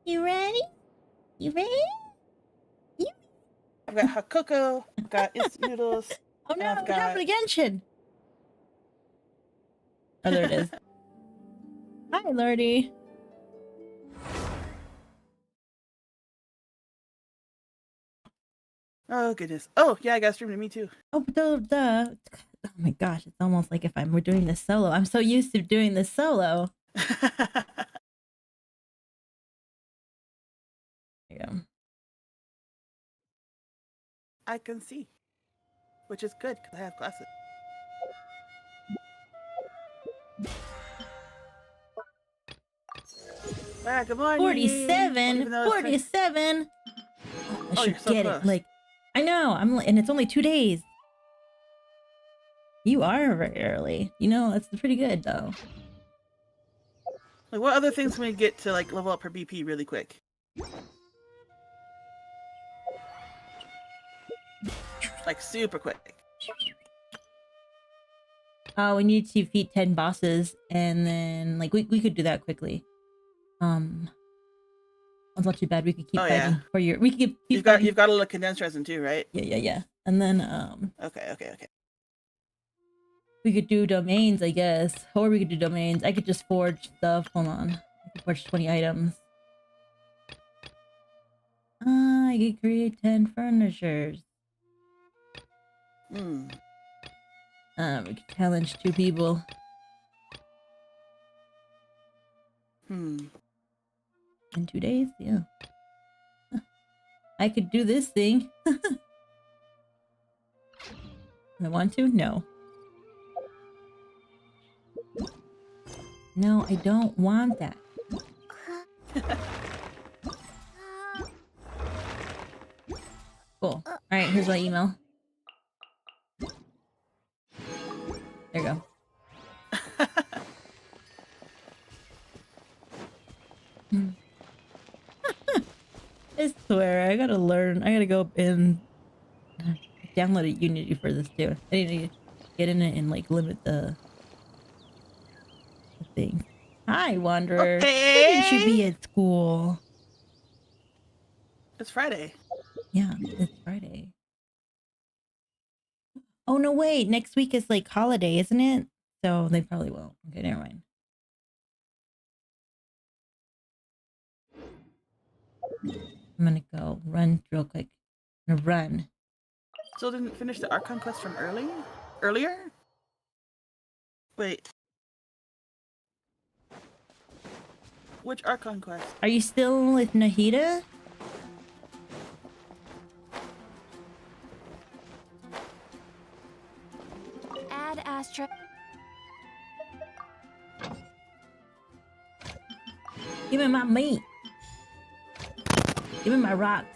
You ready? You ready? I've got hot cocoa. I've got instant noodles. Oh no, I've what happened again, Shin? Oh, there it is. Hi, Lordy. Oh goodness. Oh yeah, I got streamed to me too. Oh, duh. Oh my gosh, it's almost like if we're doing this solo. I'm so used to doing this solo. There you go. I can see, which is good because I have glasses. Ah, good morning. 47. 47. I should you're so get close. it. Like, I know. And it's only 2 days. You are very early. You know, that's pretty good though. Like, what other things can we get to like level up her BP really quick? Like super quick. Oh, we need to defeat 10 bosses, and then like we could do that quickly. That's not too bad. We could keep fighting for your. We could keep you've fighting. You've got a little condensed resin too, right? Yeah. And then Okay. we could do domains, I guess, or we could do domains. I could just forge stuff. Hold on, I could forge 20 items. I could create 10 furnitures. We could challenge 2 people. In 2 days, yeah. I could do this thing. I want to? No. No, I don't want that. Cool. Alright, here's my email. There you go. I swear, I gotta learn. I gotta go and download Unity for this too. I need to get in it and like limit the thing. Hi, Wanderer. Okay. Shouldn't you be at school? It's Friday. Yeah, it's Friday. Oh no, wait. Next week is like holiday, isn't it? So they probably won't. Okay, never mind. I'm gonna go run real quick. I'm gonna run. Still didn't finish the Archon quest from earlier? Wait. Which Archon quest? Are you still with Nahida? Add asterisk. Give me my meat. Give me my rocks.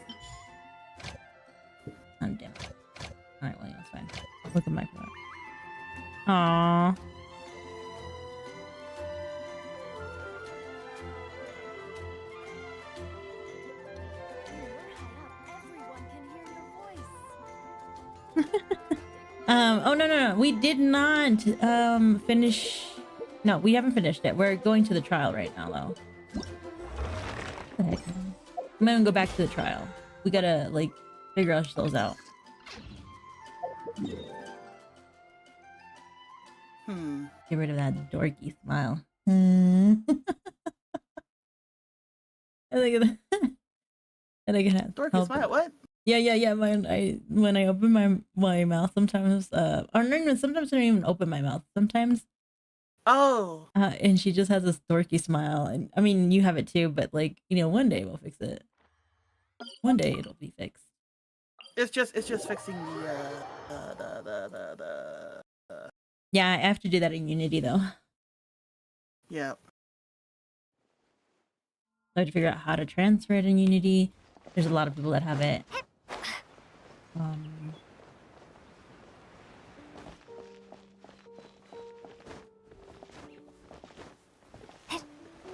Oh, damn it. Alright, well, yeah, that's fine. Look at my phone. Aww. Oh no, we did not finish. No, we haven't finished it. We're going to the trial right now though. What the heck? I'm gonna go back to the trial. We gotta like figure ourselves out. Get rid of that dorky smile. I think it Dorky smile, what? Yeah. When I open my mouth sometimes, or not even, sometimes I don't even open my mouth. Sometimes. Oh. And she just has this dorky smile, and I mean, you have it too. But like, you know, one day we'll fix it. One day it'll be fixed. It's just fixing Yeah, I have to do that in Unity though. Yeah. I have to figure out how to transfer it in Unity. There's a lot of people that have it.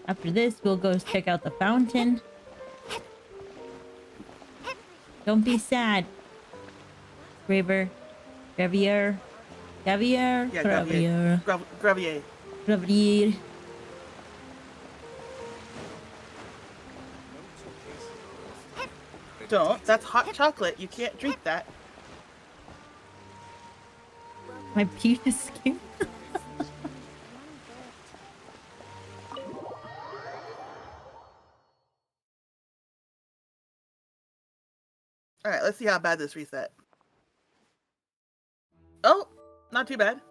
After this, we'll go check out the fountain. Don't be sad. Graver. Gravier. Yeah, Gravier. Gravier. Don't. That's hot chocolate. You can't drink that. My penis skin. Alright, let's see how bad this reset. Oh, not too bad.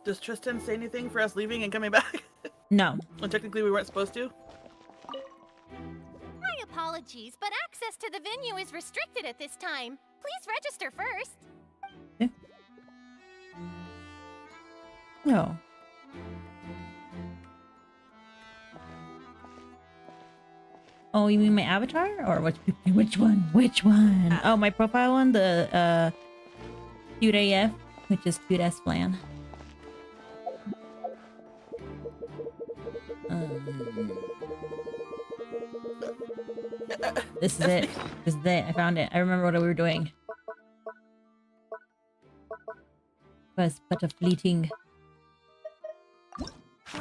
Does Tristan say anything for us leaving and coming back? No. Well, technically we weren't supposed to. My apologies, but access to the venue is restricted at this time. Please register first. No. Oh, you mean my avatar? Or which one? Which one? Oh, my profile one? The cute AF, which is cute as flan. This is it. This is it. I found it. I remember what we were doing. Was but a fleeting.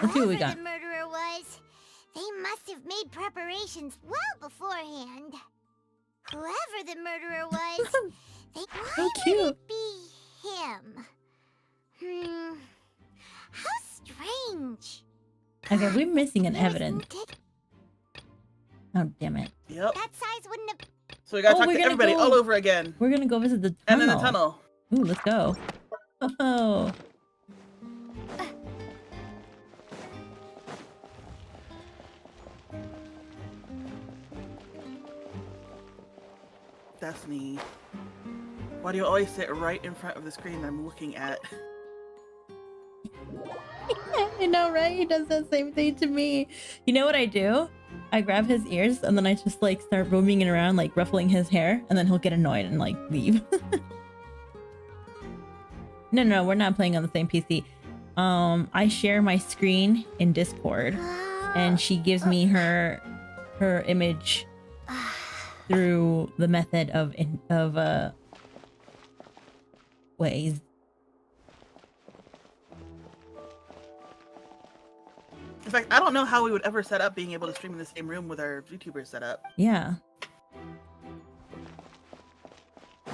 Let's see what we got. Whoever the murderer was, they must have made preparations well beforehand. Whoever the murderer was, why So would cute. it be him? How strange. Okay, we're missing an There's evidence. Oh, damn it. Yep. That size wouldn't have. So we gotta Oh, talk we're to gonna everybody go- all over again. We're gonna go visit the tunnel. And in the tunnel. Ooh, let's go. Oh. Destiny. Why do you always sit right in front of the screen that I'm looking at? I know, right? He does that same thing to me. You know what I do? I grab his ears and then I just like start roaming it around, like ruffling his hair, and then he'll get annoyed and like leave. No, we're not playing on the same PC. I share my screen in Discord, and she gives me her image through the method of ways. In fact, I don't know how we would ever set up being able to stream in the same room with our YouTubers set up. Yeah.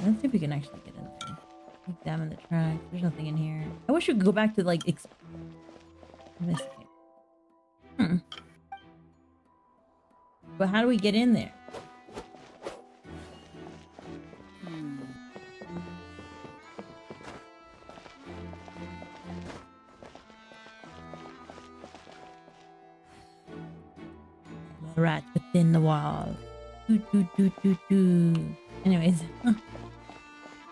Let's see if we can actually get in there. Examine the tracks. There's nothing in here. I wish we could go back to like investigate. But how do we get in there? Rat within the wall. Do. Anyways.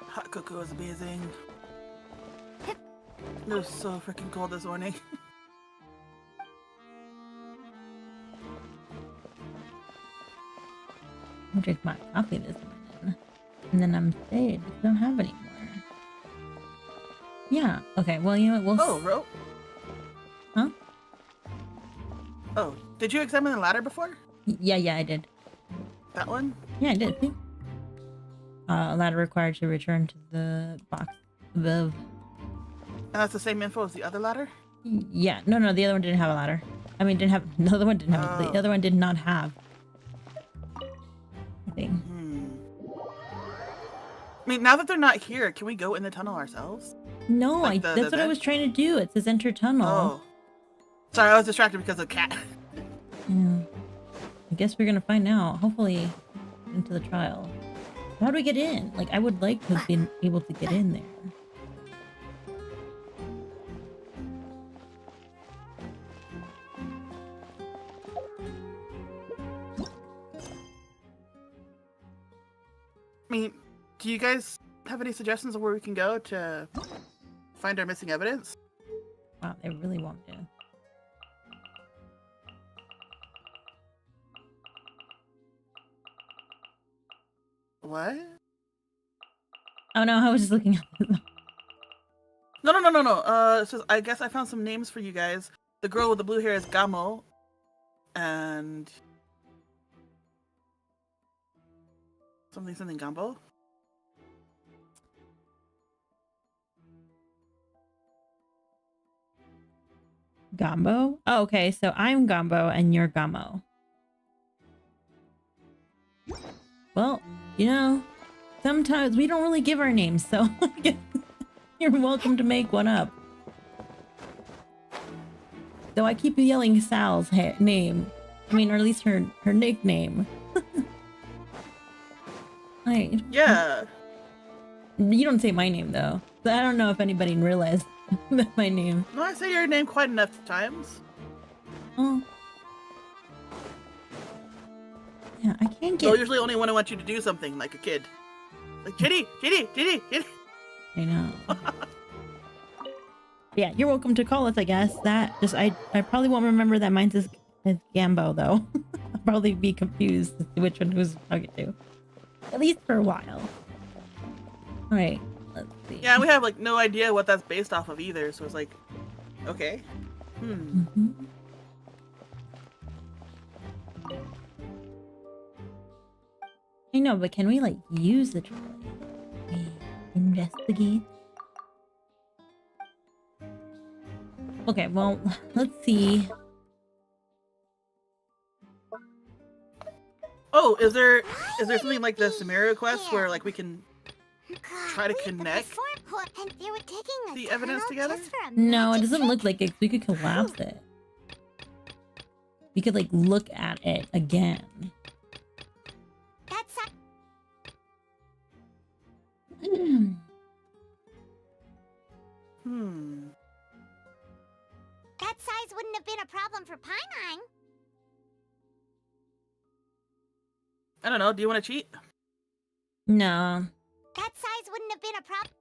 Hot cocoa is amazing. It was so freaking cold this morning. I'll drink my coffee this morning. And then I'm stayed. I don't have any more. Yeah. Okay. Well, you know what? We'll Oh, rope. Huh? Oh, did you examine the ladder before? Yeah, I did. That one? Yeah, I did. See? Ladder required to return to the box above. And that's the same info as the other ladder? Yeah. No, the other one didn't have a ladder. I mean, didn't have. The other one didn't have. Oh. The other one did not have. I think. I mean, now that they're not here, can we go in the tunnel ourselves? No, Like that's what I vent? was trying to do. It says enter tunnel. Oh. Sorry, I was distracted because of cat. Yeah. I guess we're gonna find out. Hopefully, into the trial. How do we get in? Like, I would like to have been able to get in there. I mean, do you guys have any suggestions of where we can go to find our missing evidence? Wow, they really won't do. What? Oh no, I was just looking at this. No. It says, I guess I found some names for you guys. The girl with the blue hair is Gamo. And... something Gambo? Gombo? Oh, okay, so I'm Gombo and you're Gamo. Well, you know, sometimes we don't really give our names, so you're welcome to make one up. Though I keep yelling Sal's name. I mean, or at least her nickname. Like, Yeah. you don't say my name though. So I don't know if anybody realized my name. No, I say your name quite enough times. Oh. Yeah, I can't So get. usually only when I want you to do something, like a kid. Like, Chitty, Chitty, Chitty, Chitty. I know. Yeah, you're welcome to call us, I guess. That just I probably won't remember that mine's is Gambo though. I'll probably be confused as to which one who's talking to. At least for a while. Alright, let's see. Yeah, we have like no idea what that's based off of either, so it's like, okay. Mhm. I know, but can we like use the trolley? Investigate. Okay, well, let's see. Oh, is there something like the Samaria quest where like we can try to Wait, but connect before- and they were taking a the evidence tunnel together? just for a No, it magic doesn't trick? look like it. We could collapse it. We could like look at it again. That's that size wouldn't have been a problem for Paimon. I don't know. Do you want to cheat? No. That size wouldn't have been a problem.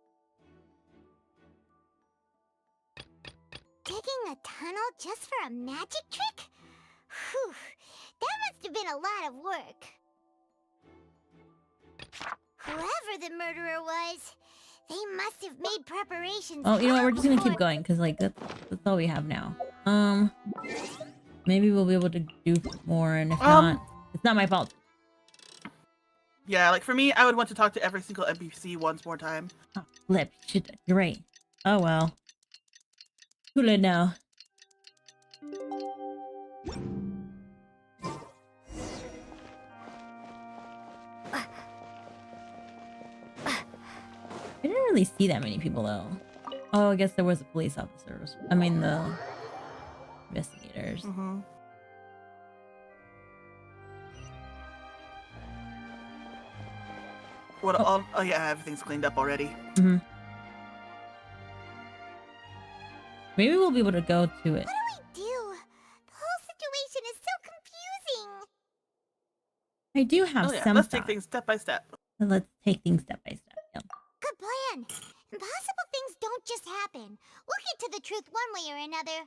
Digging a tunnel just for a magic trick? Whew, that must have been a lot of work. Whoever the murderer was, they must have made preparations. Oh, you know what? We're just gonna before- keep going because like that's all we have now. Maybe we'll be able to do more, and if not, it's not my fault. Yeah, like for me, I would want to talk to every single NPC once more time. Oh, flip. Shit, you're right. Oh well. Too late now. I didn't really see that many people though. Oh, I guess there was a police officers. I mean the investigators. Mm-hmm. What? Oh yeah, everything's cleaned up already. Mm-hmm. Maybe we'll be able to go to it. What do we do? The whole situation is so confusing. I do have Oh yeah, some let's take thoughts. things step by step. So let's take things step by step. Yep. Good plan. Impossible things don't just happen. We'll get to the truth one way or another.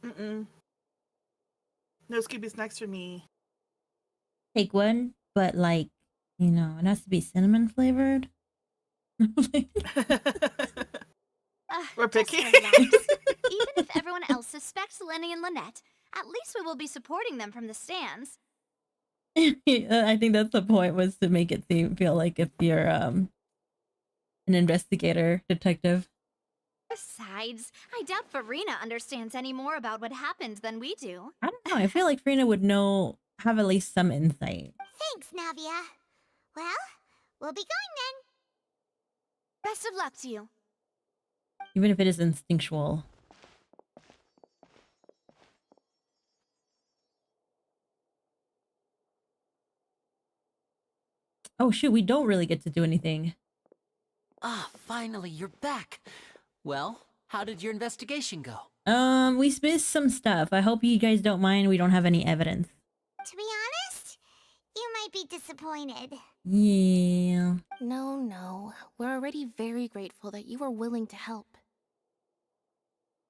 Mm-mm. No Scooby snacks for me. Take one, but like, you know, it has to be cinnamon flavored. We're Just picky. relax. Even if everyone else suspects Lenny and Lynette, at least we will be supporting them from the stands. I think that's the point, was to make it feel like if you're an investigator, detective. Besides, I doubt Farina understands any more about what happened than we do. I don't know. I feel like Frina would have at least some insight. Thanks, Navia. Well, we'll be going then. Best of luck to you. Even if it is instinctual. Oh shoot, we don't really get to do anything. Ah, finally, you're back. Well, how did your investigation go? We missed some stuff. I hope you guys don't mind. We don't have any evidence. To be honest, you might be disappointed. Yeah. No. We're already very grateful that you were willing to help.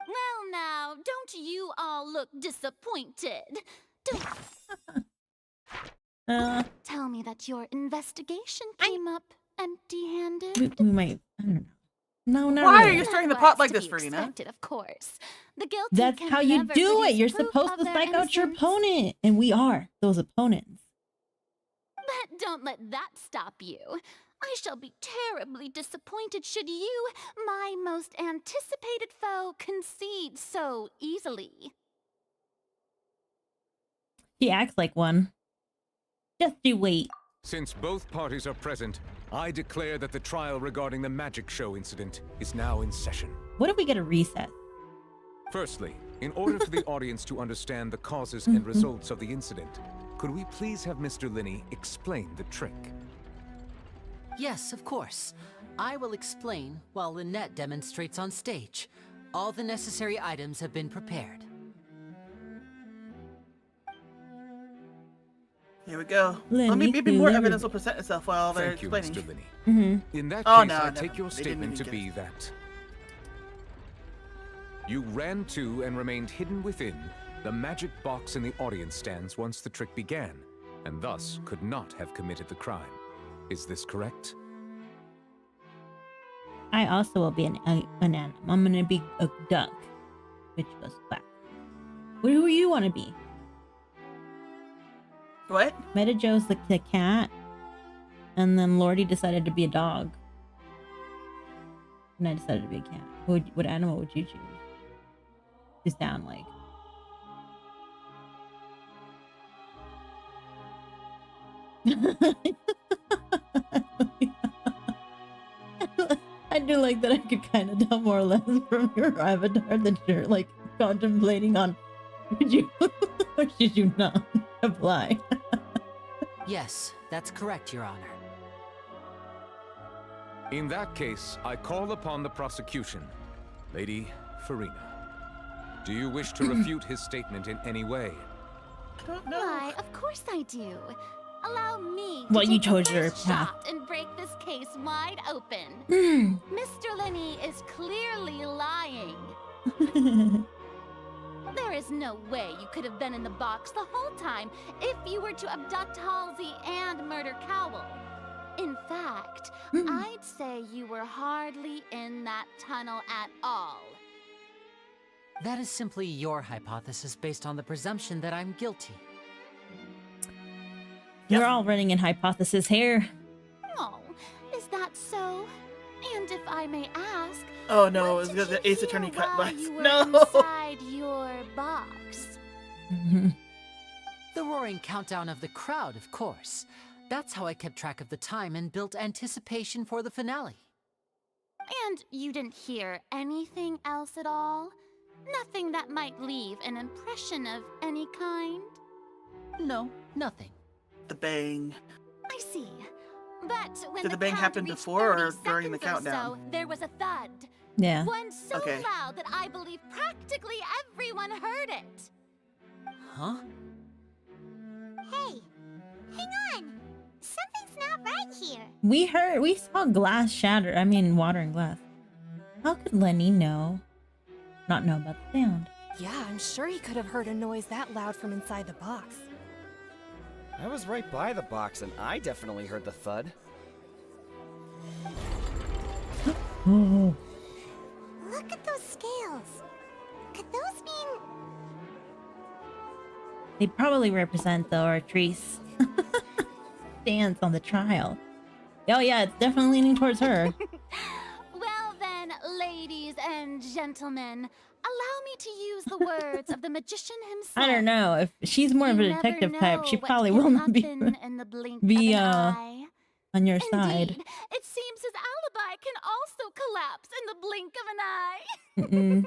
Well, now, don't you all look disappointed? Don't tell me that your investigation came up empty-handed. we might. I don't know. No, not Why are really. you stirring the That pot was like to this, be Farina? expected, of course. The guilty That's can how you never do it. produce You're proof supposed of to their psych out your innocence. opponent, and we are those opponents. But don't let that stop you. I shall be terribly disappointed should you, my most anticipated foe, concede so easily. He acts like one. Just you wait. Since both parties are present, I declare that the trial regarding the magic show incident is now in session. What if we get a reset? Firstly, in order for the audience to understand the causes and results of the incident, could we please have Mr. Linney explain the trick? Yes, of course. I will explain while Lynette demonstrates on stage. All the necessary items have been prepared. Here we go. Lenny, Maybe more Lenny. evidence will present itself while they're Thank you, explaining. Mr. Linney. Mm-hmm. In that Oh, case, no, I no, take your they didn't statement to even be that you ran to and remained hidden within the magic box in the audience stands once the trick began, and thus could not have committed the crime. Is this correct? I also will be an animal. I'm gonna be a duck, which goes back. Who you want to be? What? Meta Joe's the cat, and then Lordy decided to be a dog, and I decided to be a cat. What animal would you choose? Just down like. I do like that I could kind of tell more or less from your avatar that you're like contemplating on should you or should you not apply. Yes, that's correct, Your Honor. In that case, I call upon the prosecution. Lady Farina, do you wish to refute his statement in any way? I don't know. Why, of course I do. Allow me Well, to you take the chose your first path. shot and break this case wide open. Hmm. Mr. Linney is clearly lying. There is no way you could have been in the box the whole time if you were to abduct Halsey and murder Cowell. In fact, I'd say you were hardly in that tunnel at all. That is simply your hypothesis based on the presumption that I'm guilty. We're all running in hypothesis here. Oh, is that so? And if I may ask, Oh no, what it's did because you the Ace hear Attorney cut while lines. you were No! inside your box? The roaring countdown of the crowd, of course. That's how I kept track of the time and built anticipation for the finale. And you didn't hear anything else at all? Nothing that might leave an impression of any kind? No, nothing. The bang. I see. But when Did the bang count happen reached before or 30 during the seconds or countdown? So, there was a thud. Yeah. One so Okay. loud that I believe practically everyone heard it. Huh? Hey, hang on. Something's not right here. We saw glass shatter. I mean, water and glass. How could Lenny not know about the sound? Yeah, I'm sure he could have heard a noise that loud from inside the box. I was right by the box and I definitely heard the thud. Oh. Look at those scales. Could those mean... They probably represent the Artrice stance on the trial. Oh yeah, it's definitely leaning towards her. Well then, ladies and gentlemen, allow me to use the words of the magician himself. I don't know if she's more of a You never detective type. She know what probably can will not be happen in the blink be, of an eye. on your Indeed, side. it seems his alibi can also collapse in the blink of an eye. Mm-mm.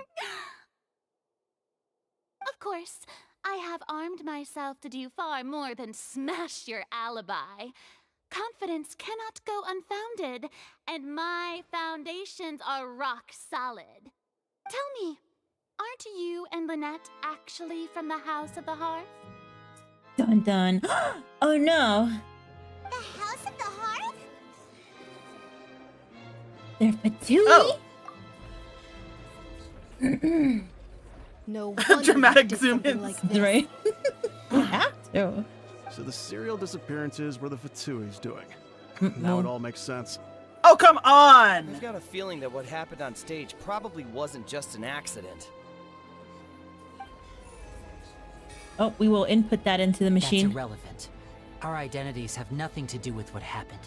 Of course, I have armed myself to do far more than smash your alibi. Confidence cannot go unfounded, and my foundations are rock solid. Tell me, aren't you and Lynette actually from the House of the Hearth? Dun dun. Oh no, The House of the Hearth? they're patooey. Oh. No wonder he Dramatic did zoom something ins. like this. Right? You have to. So the serial disappearances were the Fatui's doing. Mm, Now it no. all makes sense. Oh, come on! I've got a feeling that what happened on stage probably wasn't just an accident. Oh, we will input that into the That's machine. irrelevant. Our identities have nothing to do with what happened.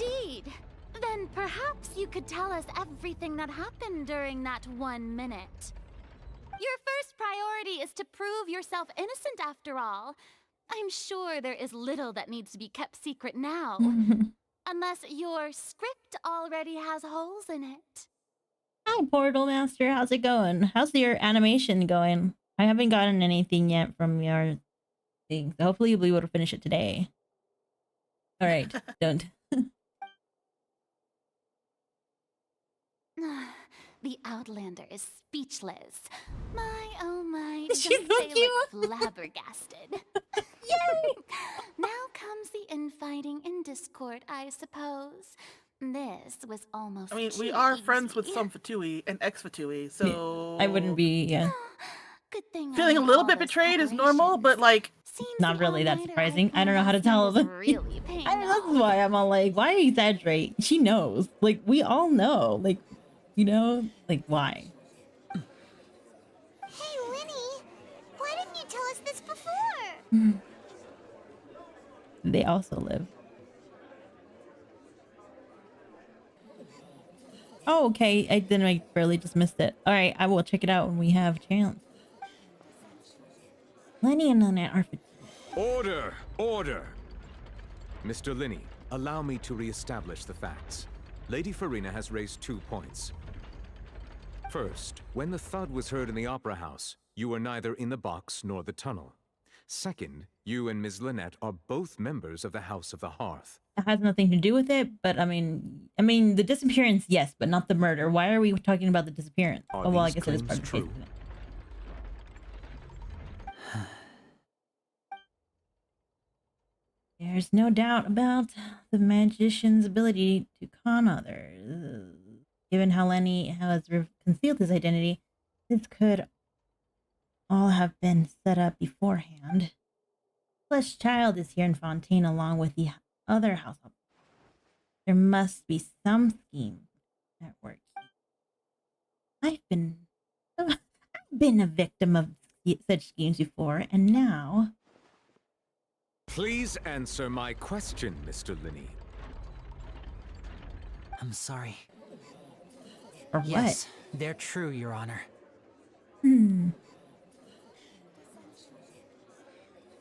Indeed. Then perhaps you could tell us everything that happened during that 1 minute. Your first priority is to prove yourself innocent after all. I'm sure there is little that needs to be kept secret now. Unless your script already has holes in it. Hi, Portal Master. How's it going? How's your animation going? I haven't gotten anything yet from your thing. So hopefully you'll be able to finish it today. All right, don't. The Outlander is speechless. My, oh my, She's don't so say cute. like flabbergasted. Yay! Now comes the infighting in Discord, I suppose. This was almost I mean, we too are friends with easy. some Fatui and ex-Fatui, so... I wouldn't be, yeah. Good thing I Feeling a know little all bit those betrayed is normal, but preparations. like... Seems Not the really that all-nighter surprising. I planned don't know how to last tell night is them. really paying I mean, that's off. why I'm all like, why exaggerate? She knows. Like, we all know. Like, you know? Like, why? Hey, Winnie, why didn't you tell us this before? They also live. Oh, okay. I barely just missed it. All right, I will check it out when we have a chance. Lenny and Lynette are... Order! Order! Mr. Linney, allow me to re-establish the facts. Lady Farina has raised 2 points. First, when the thud was heard in the Opera House, you were neither in the box nor the tunnel. Second, you and Ms. Lynette are both members of the House of the Hearth. It has nothing to do with it, but I mean, the disappearance, yes, but not the murder. Why are we talking about the disappearance? Are Oh, well, I these guess it is claims part of the case, true? isn't it? There's no doubt about the magician's ability to con others. Given how Lenny has concealed his identity, this could all have been set up beforehand. Flesh Child is here in Fontaine along with the other household. There must be some scheme at work. I've been a victim of such schemes before, and now... Please answer my question, Mr. Linney. I'm sorry. Or what? Yes, they're true, Your Honor.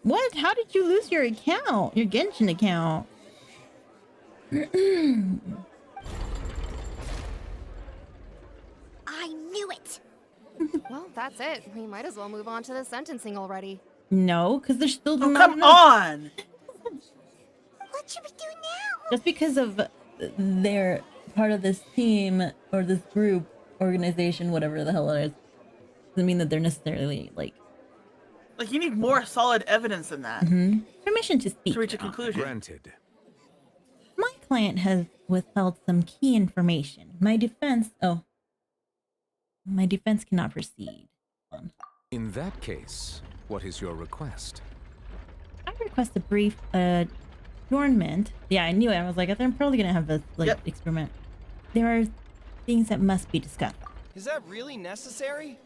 What? How did you lose your account? Your Genshin account? I knew it. Well, that's it. We might as well move on to the sentencing already. No, because there's still Oh, not come enough. on! What should we do now? Just because of they're part of this team or this group, organization, whatever the hell it is, doesn't mean that they're necessarily like Like, you need more solid evidence than that permission to speak. to reach a conclusion. Granted. My client has withheld some key information. My defense cannot proceed. Hold on. In that case, what is your request? I request a brief adjournment. Yeah, I knew it. I was like, I'm probably gonna have this experiment. There are things that must be discussed. Is that really necessary?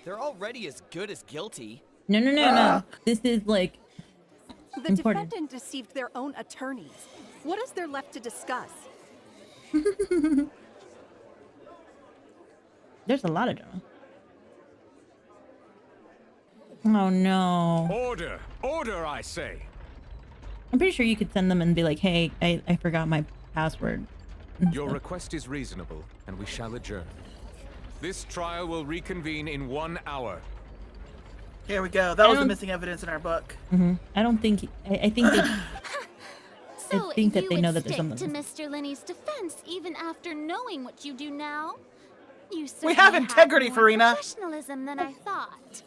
They're already as good as guilty. No. This is like The important. defendant deceived their own attorneys. What is there left to discuss? There's a lot of drama. Oh no. Order! Order, I say! I'm pretty sure you could send them and be like, hey, I forgot my password. Your request is reasonable, and we shall adjourn. This trial will reconvene in 1 hour. Here we go. That was the don't- missing evidence in our book. I don't think, I think they, So think that you they would know that there's stick something. to Mr. Linney's defense even after knowing what you do now? You We certainly have integrity, more Farina. professionalism than I thought.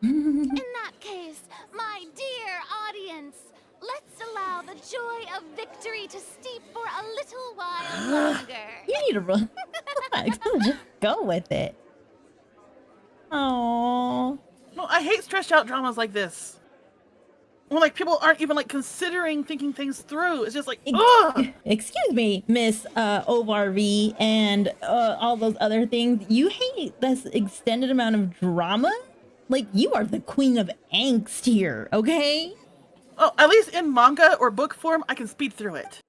In that case, my dear audience, let's allow the joy of victory to steep for a little while longer. You need to run. Just go with it. Oh. No, I hate stretched out dramas like this. When like people aren't even like considering thinking things through. It's just like, ugh! Excuse me, Miss OVRV and all those other things. You hate this extended amount of drama? Like, you are the queen of angst here, okay? Oh, at least in manga or book form, I can speed through it.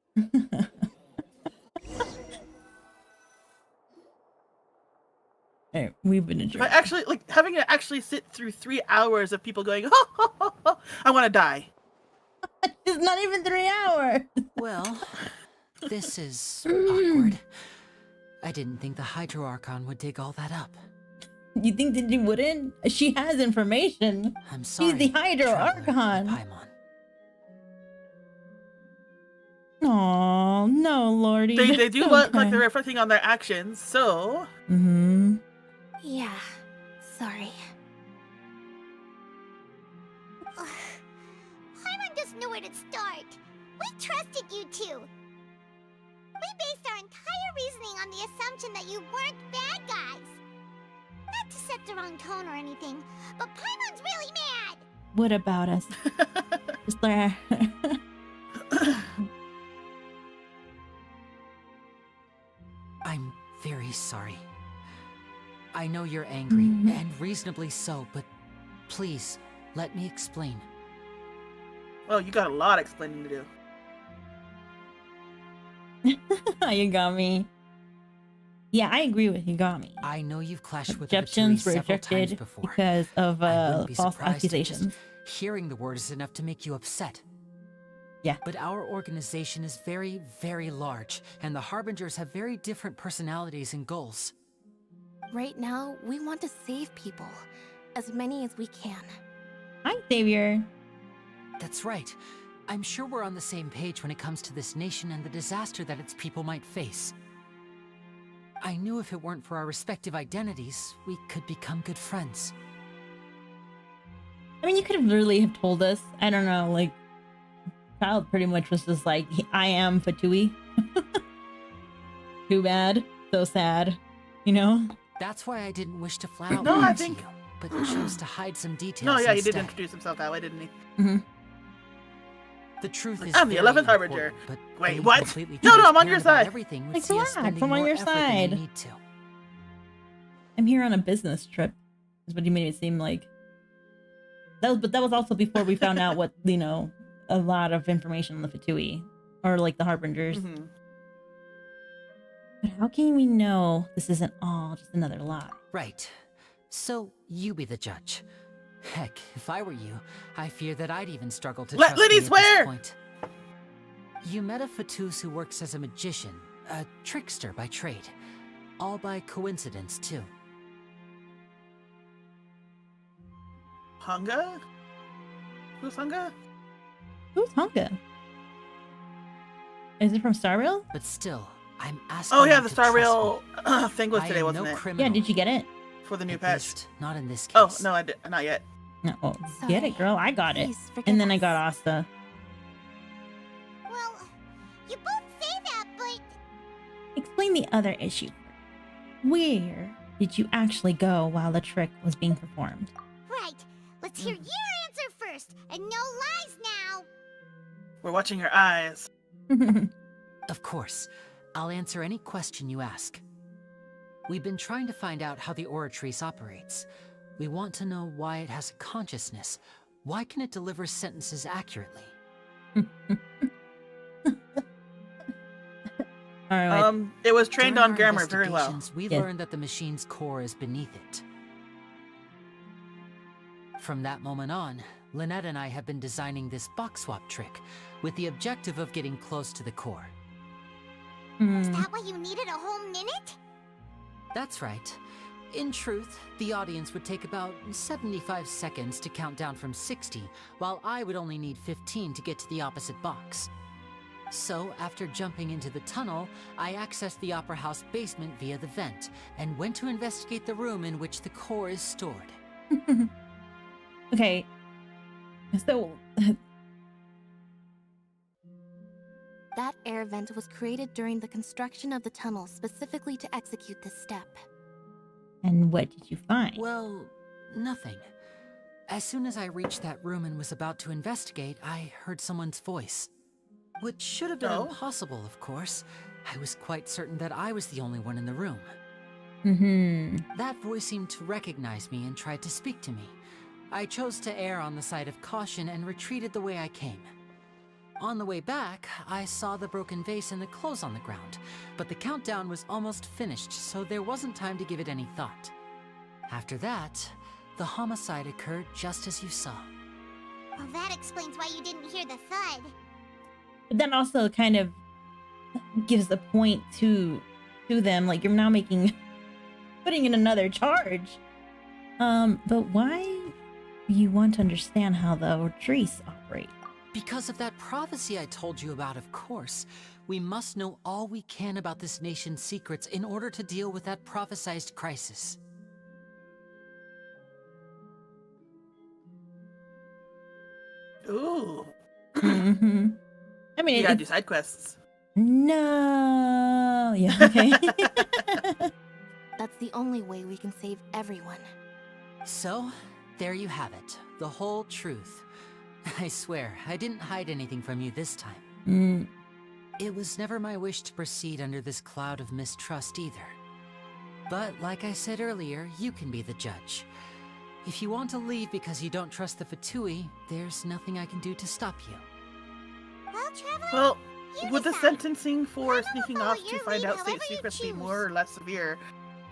Alright, we've been If I adjourned. actually, like, having to actually sit through 3 hours of people going, ho, ho, ho, ho, I want to die. It's not even 3 hours! Well, this is awkward. I didn't think the Hydro Archon would dig all that up. You think that she wouldn't? She has information. I'm sorry, She's the Hydro Traveler Archon. Paimon. Aw, no, Lordy. They do It's look like okay. they're reflecting on their actions, so... Mm-hmm. Yeah, sorry. Paimon doesn't know where to start. We trusted you two. We based our entire reasoning on the assumption that you weren't bad guys. Not to set the wrong tone or anything, but Paimon's really mad. What about us? Just there. I'm very sorry. I know you're angry, and reasonably so, but please, let me explain. Oh, you got a lot of explaining to do. You got me. Yeah, I agree with you. Got me. I know you've clashed with Objections the were several times rejected before. because of I wouldn't be false surprised if just accusations. hearing the word is enough to make you upset. Yeah. But our organization is very, very large, and the Harbingers have very different personalities and goals. Right now, we want to save people. As many as we can. Hi, Xavier. That's right. I'm sure we're on the same page when it comes to this nation and the disaster that its people might face. I knew if it weren't for our respective identities, we could become good friends. I mean, you could have literally have told us. I don't know, like, child pretty much was just like, I am Fatui. Too bad. So sad. You know? That's why I didn't wish to flat out No, lie I to think- you, but chose to hide some details No, yeah, he did instead. introduce himself that way, didn't he? Mm-hmm. The truth is I'm the very 11th Harbinger. important, but Wait, being what? completely No, I'm on transparent your about side. Everything would Like, see us relax, spending I'm on more your effort than we side. need to. I'm here on a business trip. Is what you made it seem like. But that was also before we found out what, you know, a lot of information on the Fatui. Or like the Harbingers. Mm-hmm. But how can we know this isn't all just another lie? Right. So, you be the judge. Heck, if I were you, I fear that I'd even struggle to Let trust Liddy me at swear! this point. You met a Fatus who works as a magician, a trickster by trade. All by coincidence, too. Hunga? Who's Hunga? Who's Honka? Is it from Star Rail? But still, I'm asking Oh yeah, you the to Star trust Rail thing was me. today, I am wasn't no it? criminal. Yeah, did you get it? For the new At patch. least, not in this case. Oh, no, I did not yet. No, oh, get it, girl. I got it. Please forgive And then I us. got Asta. Well, you both say that, but Explain the other issue. Where did you actually go while the trick was being performed? right. Let's hear your answer first, and no lies now. We're watching your eyes. Of course. I'll answer any question you ask. We've been trying to find out how the Oratrice operates. We want to know why it has a consciousness. Why can it deliver sentences accurately? All right. It was trained During on our grammar very well. investigations, We Yes. learned that the machine's core is beneath it. From that moment on, Lynette and I have been designing this box swap trick with the objective of getting close to the core. Is Hmm. that why you needed a whole minute? That's right. In truth, the audience would take about 75 seconds to count down from 60, while I would only need 15 to get to the opposite box. So, after jumping into the tunnel, I accessed the Opera House basement via the vent, and went to investigate the room in which the core is stored. Okay. So, That air vent was created during the construction of the tunnel specifically to execute this step. and what did you find? Well, nothing. As soon as I reached that room and was about to investigate, I heard someone's voice. Which should have been Oh. impossible, of course. I was quite certain that I was the only one in the room. Mm-hmm. That voice seemed to recognize me and tried to speak to me. I chose to err on the side of caution and retreated the way I came. On the way back, I saw the broken vase and the clothes on the ground, but the countdown was almost finished, so there wasn't time to give it any thought. After that, the homicide occurred just as you saw. Well, that explains why you didn't hear the thud. But that also kind of gives a point to them, like you're now putting in another charge. But why you want to understand how the Ortrice operate? Because of that prophecy I told you about, of course. We must know all we can about this nation's secrets in order to deal with that prophesized crisis. Ooh. Mm-hmm. I mean, You gotta do side quests. No. Yeah. Okay. That's the only way we can save everyone. So, there you have it. The whole truth. I swear, I didn't hide anything from you this time. It was never my wish to proceed under this cloud of mistrust either. But like I said earlier, you can be the judge. If you want to leave because you don't trust the Fatui, there's nothing I can do to stop you. Well, Traveler, Well, you would the decide. sentencing for I'm gonna sneaking follow off to your find lead out state however you secrets be choose. more or less severe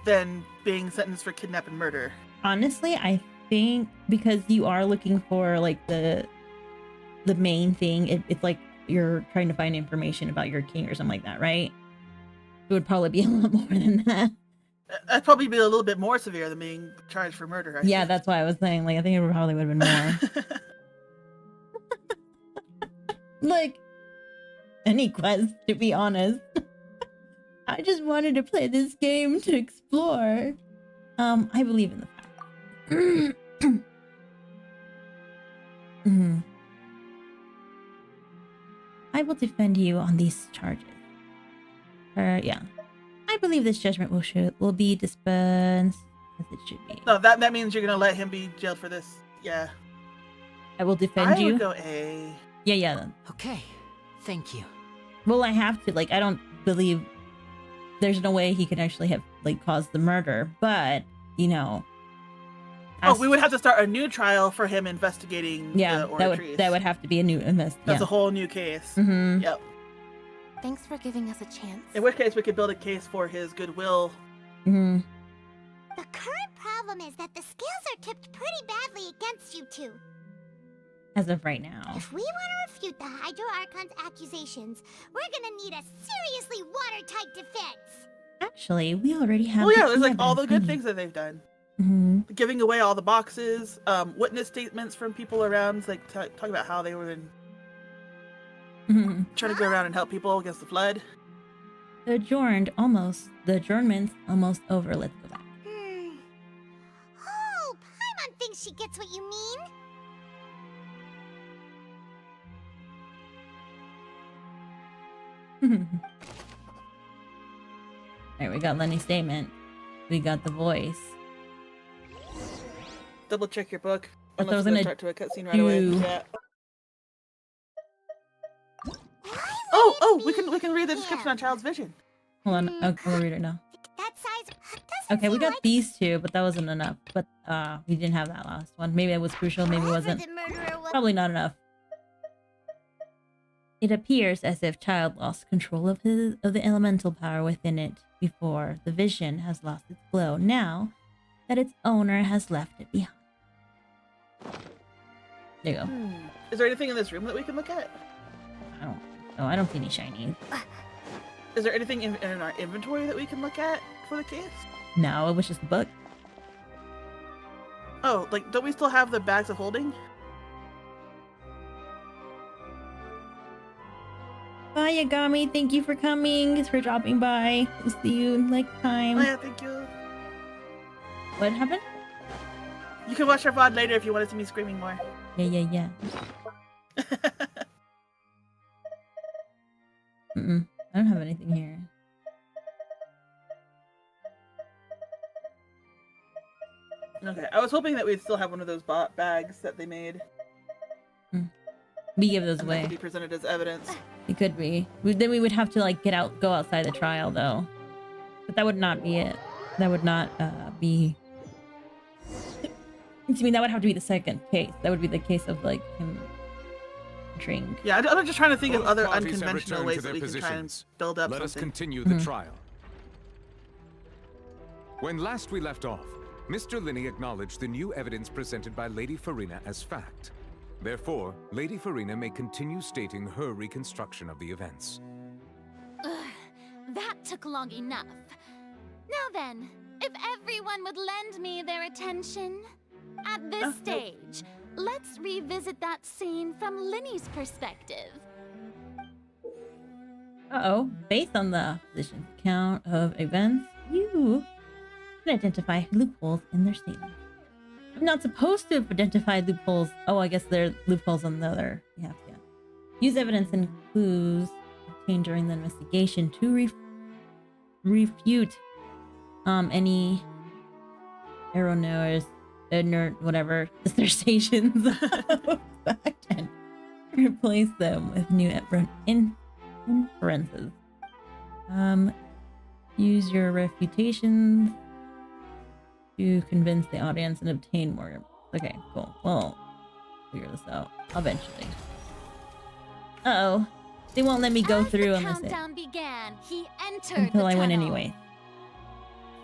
than being sentenced for kidnap and murder? Honestly, I think because you are looking for like the main thing, it's like you're trying to find information about your king or something like that, right? It would probably be a lot more than that. That'd probably be a little bit more severe than being charged for murder. I Yeah, think. that's why I was saying, like, I think it probably would have been more. Like, any quest, to be honest. I just wanted to play this game to explore. I believe in the fact. I will defend you on these charges. Yeah. I believe this judgment will be dispensed as it should be. No, that means you're gonna let him be jailed for this. Yeah. I will defend I you. would go A. Yeah. Okay, thank you. Well, I have to. Like, I don't believe there's no way he could actually have like caused the murder, but you know. Oh, we would have to start a new trial for him investigating. Yeah, the that would have to be a new invest. That's Yeah. a whole new case. Mm-hmm. Yep. Thanks for giving us a chance. In which case, we could build a case for his goodwill. Mm-hmm. The current problem is that the scales are tipped pretty badly against you two. As of right now. If we want to refute the Hydro Archon's accusations, we're gonna need a seriously watertight defense. Actually, we already have. Oh yeah, the there's like all the evidence. good things that they've done. Mm-hmm. Giving away all the boxes, witness statements from people around, like talking about how they were Mm-hmm. trying to go around and help people against the flood. The adjournment's almost over. Let's go back. Oh, Paimon thinks she gets what you mean. Alright, we got Lenny's statement. We got the voice. Double check your book. I thought I was Unless gonna start to a cutscene right away. do- Yeah. Oh, we can read the description on Child's Vision. Hold on, I'll read it now. That size doesn't Okay, we seem got like these two, but that wasn't enough. But we didn't have that last one. Maybe it was crucial, maybe it whoever wasn't. the murderer was. Probably not enough. It appears as if Child lost control of the elemental power within it before the vision has lost its glow. Now that its owner has left it behind. There you go. Is there anything in this room that we can look at? I don't see any shinies. Is there anything in our inventory that we can look at for the case? No, it was just a book. Oh, like, don't we still have the bags of holding? Bye, Yagami. Thank you for coming. Thanks for dropping by. We'll see you next time. Oh yeah, thank you. What happened? You can watch our VOD later if you want to see me screaming more. Yeah. I don't have anything here. Okay, I was hoping that we'd still have one of those bags that they made. We give those And that away. could be presented as evidence. It could be. Then we would have to like go outside the trial though. But that would not be it. That would not be I mean, that would have to be the second case. That would be the case of like him drink. Yeah, I'm just trying to think of Both other parties have unconventional returned ways to that their we can try and positions. build up Let us something. continue the trial. When last we left off, Mr. Linney acknowledged the new evidence presented by Lady Farina as fact. Therefore, Lady Farina may continue stating her reconstruction of the events. Ugh, that took long enough. Now then, if everyone would lend me their attention. At this stage, let's revisit that scene from Linney's perspective. Uh-oh. Based on the opposition's account of events, you can identify loopholes in their statement. I'm not supposed to identify loopholes. Oh, I guess there are loopholes on the other. Yeah. Use evidence and clues obtained during the investigation to refute any erroneous, whatever, dissertations fact and replace them with new inferences. Use your refutations to convince the audience and obtain more. Okay, cool. Well, figure this out eventually. Uh-oh. They won't let me go through unless the countdown began, he entered until the I win tunnel. anyway.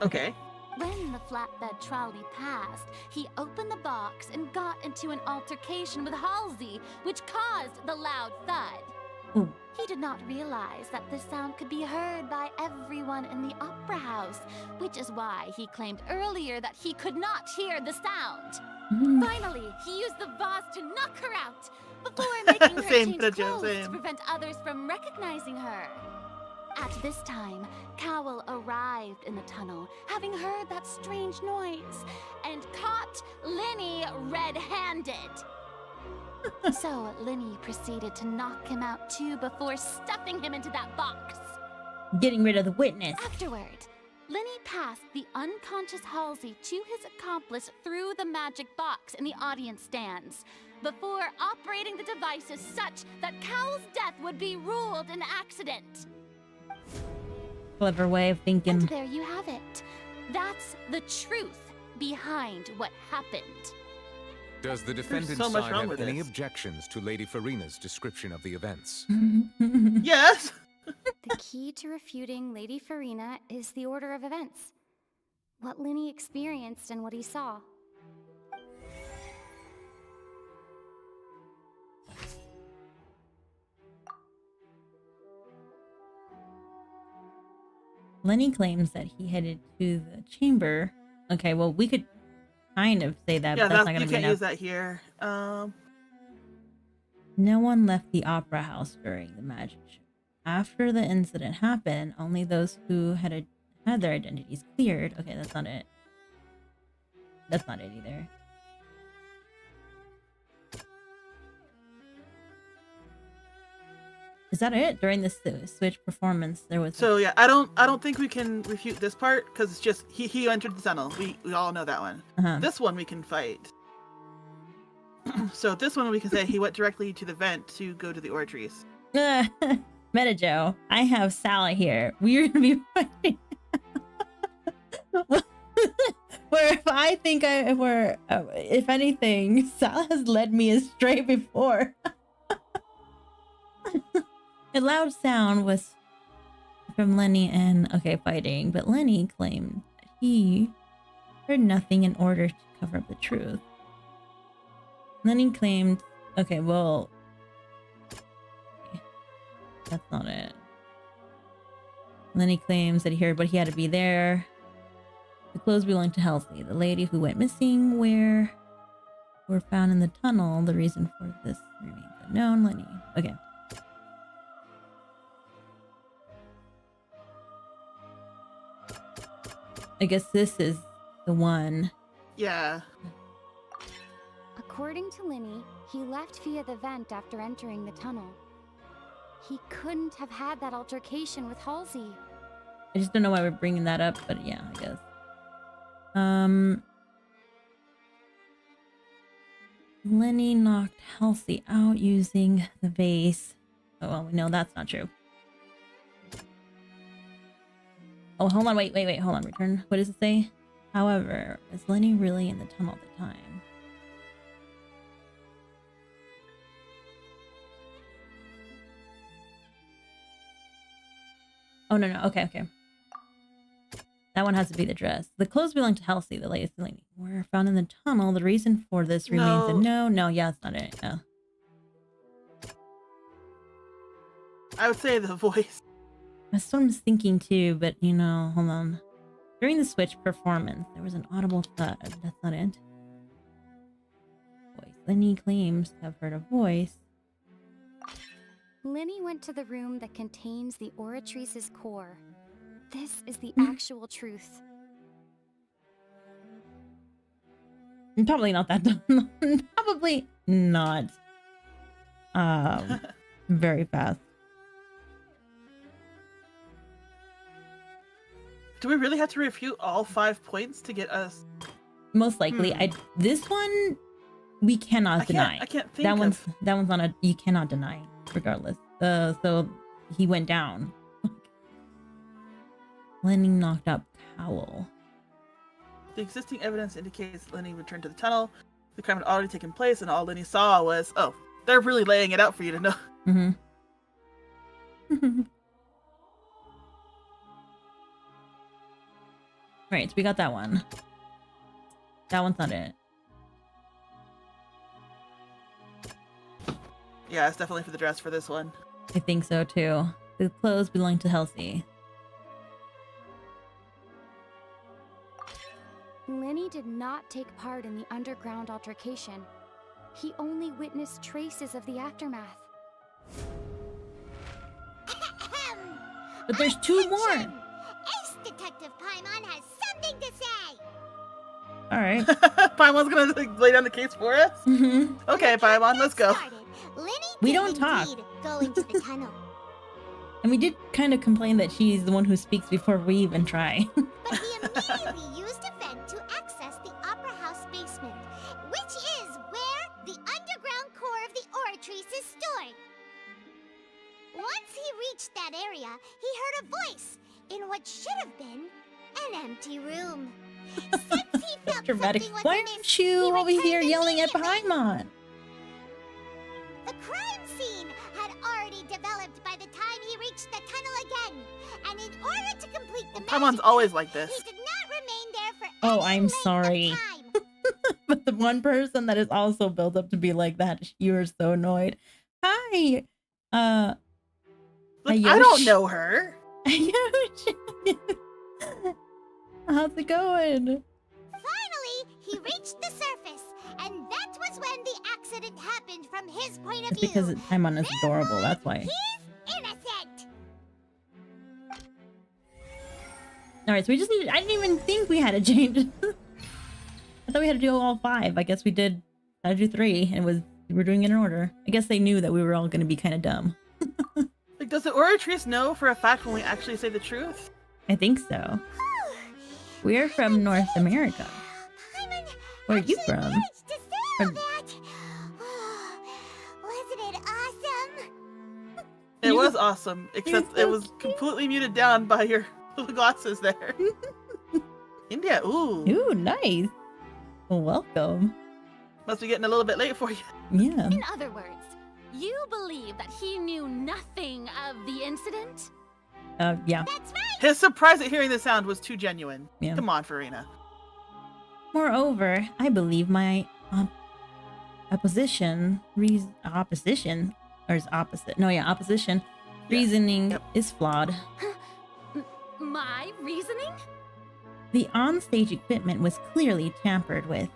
Okay. When the flatbed trolley passed, he opened the box and got into an altercation with Halsey, which caused the loud thud. Ooh. He did not realize that the sound could be heard by everyone in the opera house, which is why he claimed earlier that he could not hear the sound. Finally, he used the vase to knock her out before making her change clothes to prevent others from recognizing her. At this time, Cowell arrived in the tunnel, having heard that strange noise, and caught Linney red-handed. So Linney proceeded to knock him out too before stuffing him into that box. Getting rid of the witness. Afterward, Linney passed the unconscious Halsey to his accomplice through the magic box in the audience stands, before operating the devices such that Cowell's death would be ruled an accident. Clever way of thinking. And there you have it. That's the truth behind what happened. Does the defendant's so much side wrong have with any this. objections to Lady Farina's description of the events? Yes. The key to refuting Lady Farina is the order of events. What Linney experienced and what he saw. Lenny claims that he headed to the chamber. Okay, well, we could kind of say that, Yeah, but that's not you going to be can't enough. use that here. No one left the opera house during the magic show. After the incident happened, only those who had their identities cleared. Okay, that's not it. That's not it either. Is that it? During the Switch performance, there was. So yeah, I don't think we can refute this part because it's just he entered the tunnel. We all know that one. This one we can fight. So this one we can say he went directly to the vent to go to the oratories. Meta Joe, I have Sally here. We're gonna be fighting. Where if I think if anything, Sal has led me astray before. A loud sound was from Lenny and fighting, but Lenny claimed that he heard nothing in order to cover up the truth. Lenny claimed, well, that's not it. Lenny claims that he heard, but he had to be there. The clothes belonged to Halsey, the lady who went missing, were found in the tunnel. The reason for this remains unknown. Lenny. Okay. I guess this is the one. Yeah. According to Linney, he left via the vent after entering the tunnel. He couldn't have had that altercation with Halsey. I just don't know why we're bringing that up, but yeah, I guess. Lenny knocked Halsey out using the vase. Oh, well, we know that's not true. Oh, hold on, wait, hold on, return. What does it say? However, was Lenny really in the tunnel at the time? Oh, no. Okay, okay. That one has to be the dress. The clothes belong to Halsey, the latest lady. Were found in the tunnel. The reason for this remains a no. No, yeah, that's not it. Yeah. I would say the voice. That's what I was thinking too, but you know, hold on. During the Switch performance, there was an audible thud. That's not it. Voice. Lenny claims to have heard a voice. Lenny went to the room that contains the Oratrice's core. This is the Hmm. actual truth. Probably not that dumb. Probably not. Very fast. Do we really have to refute all 5 points to get us? Most likely. This one we cannot deny. I can't think that of... one's on a you cannot deny regardless. So he went down. Lenny knocked up Cowl. The existing evidence indicates Lenny returned to the tunnel. The crime had already taken place, and all Lenny saw was, oh, they're really laying it out for you to know. Mm-hmm. Right, so we got that one. That one's not it. Yeah, it's definitely for the dress for this one. I think so too. The clothes belong to Halsey. Lenny did not take part in the underground altercation. He only witnessed traces of the aftermath. But there's 2 more. Ace Detective Paimon has something to say. All right. Paimon's gonna like, lay down the case for us. Okay, Paimon, let's go. We don't talk. Go into the tunnel. And we did kind of complain that she's the one who speaks before we even try. But he immediately used a vent to access the Opera House basement, which is where the underground core of the Oratrice is stored. Once he reached that area, he heard a voice in what should have been an empty room. Since he felt Dramatic. something was Why amiss, aren't you he over here returned yelling at immediately. Paimon? The crime scene had already developed by the time he reached the tunnel again, and in order to complete the Paimon's magic always trick, like this. he did not remain there for Oh, any I'm length of sorry. time. But the one person that is also built up to be like that, you are so annoyed. Hi. Look, I don't know her. Ayosh. How's it going? Finally, he reached the surface, and that was when the accident happened from his point of It's view. because Paimon is adorable, that's why. He's innocent. Alright, so we just need I didn't even think we had to change. I thought we had to do all 5. I guess we did had to do 3 and we're doing it in order. I guess they knew that we were all gonna be kinda dumb. Like, does the Oratrice know for a fact when we actually say the truth? I think so. We're from North America. Where are you from? Managed to say all From- that. Wasn't it awesome? It was awesome, except so it was completely muted down by your little glasses there. India, ooh. Ooh, nice. Well, welcome. Must be getting a little bit late for you. Yeah. In other words, you believe that he knew nothing of the incident? Yeah. That's right. His surprise at hearing the sound was too genuine. Yeah. Come on, Farina. Moreover, I believe my opposition reasoning Yep. is flawed. My reasoning? The onstage equipment was clearly tampered with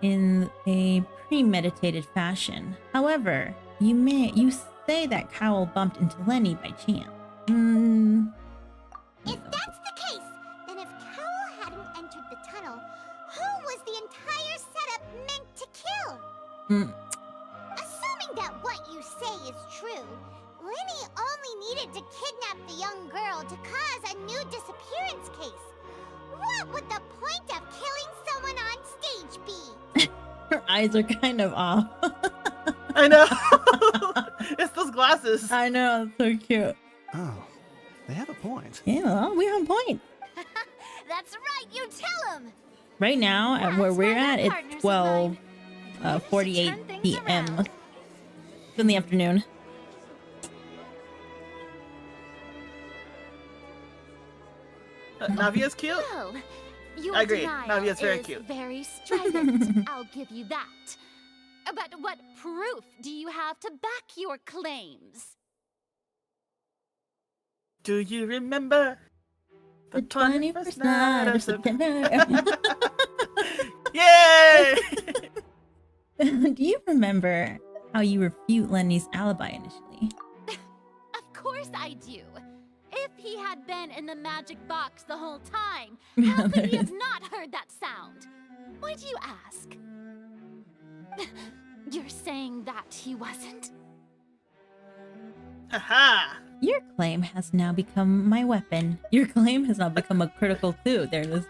in a premeditated fashion. However, you say that Cowl bumped into Lenny by chance. If that's the case, then if Cowl hadn't entered the tunnel, who was the entire setup meant to kill? Assuming that what you say is true, Lenny only needed to kidnap the young girl to cause a new disappearance case. What would the point of killing someone on stage be? Her eyes are kind of off. I know. It's those glasses. I know, it's so cute. Oh, they have a point. Yeah, well, we have a point. That's right, you tell him! Right now, at where That's we're why at, they're it's partners of 12, mine. 48 things p.m. around. It's in the afternoon. Navia's cute. Well, your I agree. denial Navia's very is cute. very strident. I'll give you that. But what proof do you have to back your claims? Do you remember The 21st night of September. Yay! Do you remember how you refute Lenny's alibi initially? Of course I do. If he had been in the magic box the whole time, Yeah, how could there he is. have not heard that sound? Why do you ask? You're saying that he wasn't? Haha! Your claim has now become my weapon. Your claim has now become a critical clue. There it is.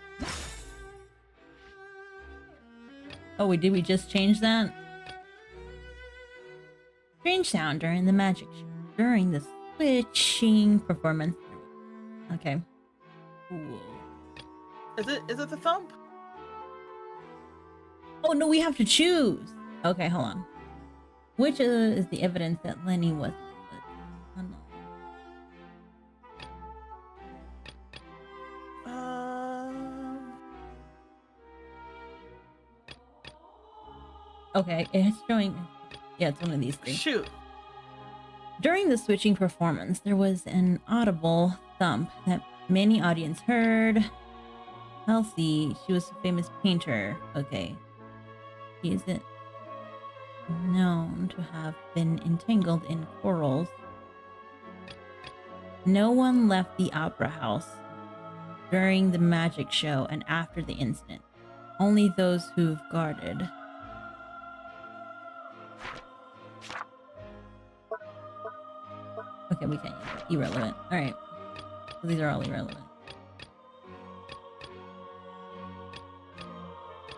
Oh, did we just change that? Strange sound during the magic show. During the switching performance. Okay. Cool. Is it the thump? Oh no, we have to choose. Okay, hold on. Which is the evidence that Lenny was? Okay, it's showing. Yeah, it's one of these three. Shoot. During the switching performance, there was an audible thump that many audience heard. Elsie, she was a famous painter. Okay. She isn't known to have been entangled in quarrels. No one left the opera house during the magic show and after the incident. Only those who've guarded. Okay, we can't use it. Irrelevant. Alright. So these are all irrelevant.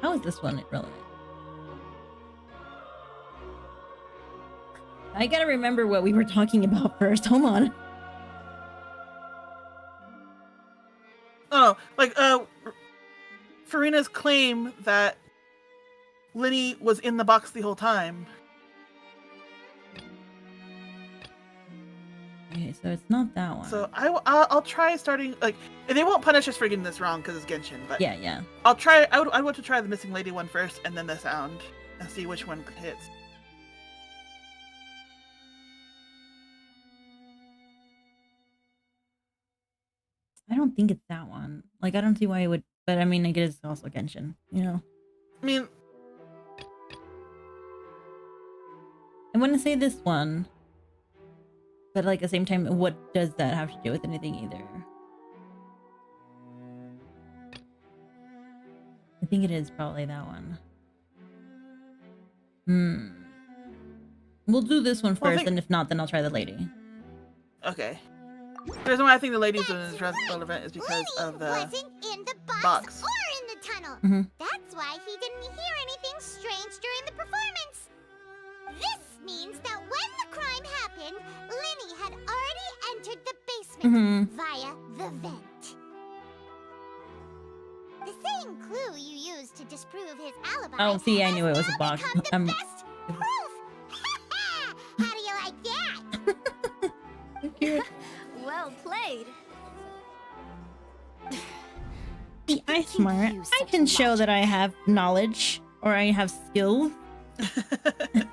How is this one irrelevant? I gotta remember what we were talking about first. Hold on. Oh, like Farina's claim that Lenny was in the box the whole time. Okay, so it's not that one. So I'll try starting, like, they won't punish us for getting this wrong because it's Genshin, but yeah. I'll try. I want to try the missing lady one first, and then the sound, and see which one hits. I don't think it's that one. Like, I don't see why it would, but I mean, I guess it's also Genshin, you know? I mean, I want to say this one, but like at the same time, what does that have to do with anything either? I think it is probably that one. We'll do this one first, and if not, then I'll try the lady. okay. The reason why I think the ladies one is relevant is because of the wasn't in the box, box. or in the tunnel. Mhm. That's why he didn't hear anything strange during the performance. This means that when the crime happened, Lenny had already entered the basement via the vent. The same clue you used to disprove his alibi. Oh, see, I knew it was a has box. now become the best proof. How do you like that? Well played. See, I'm smart. I can show that I have knowledge, or I have skills. I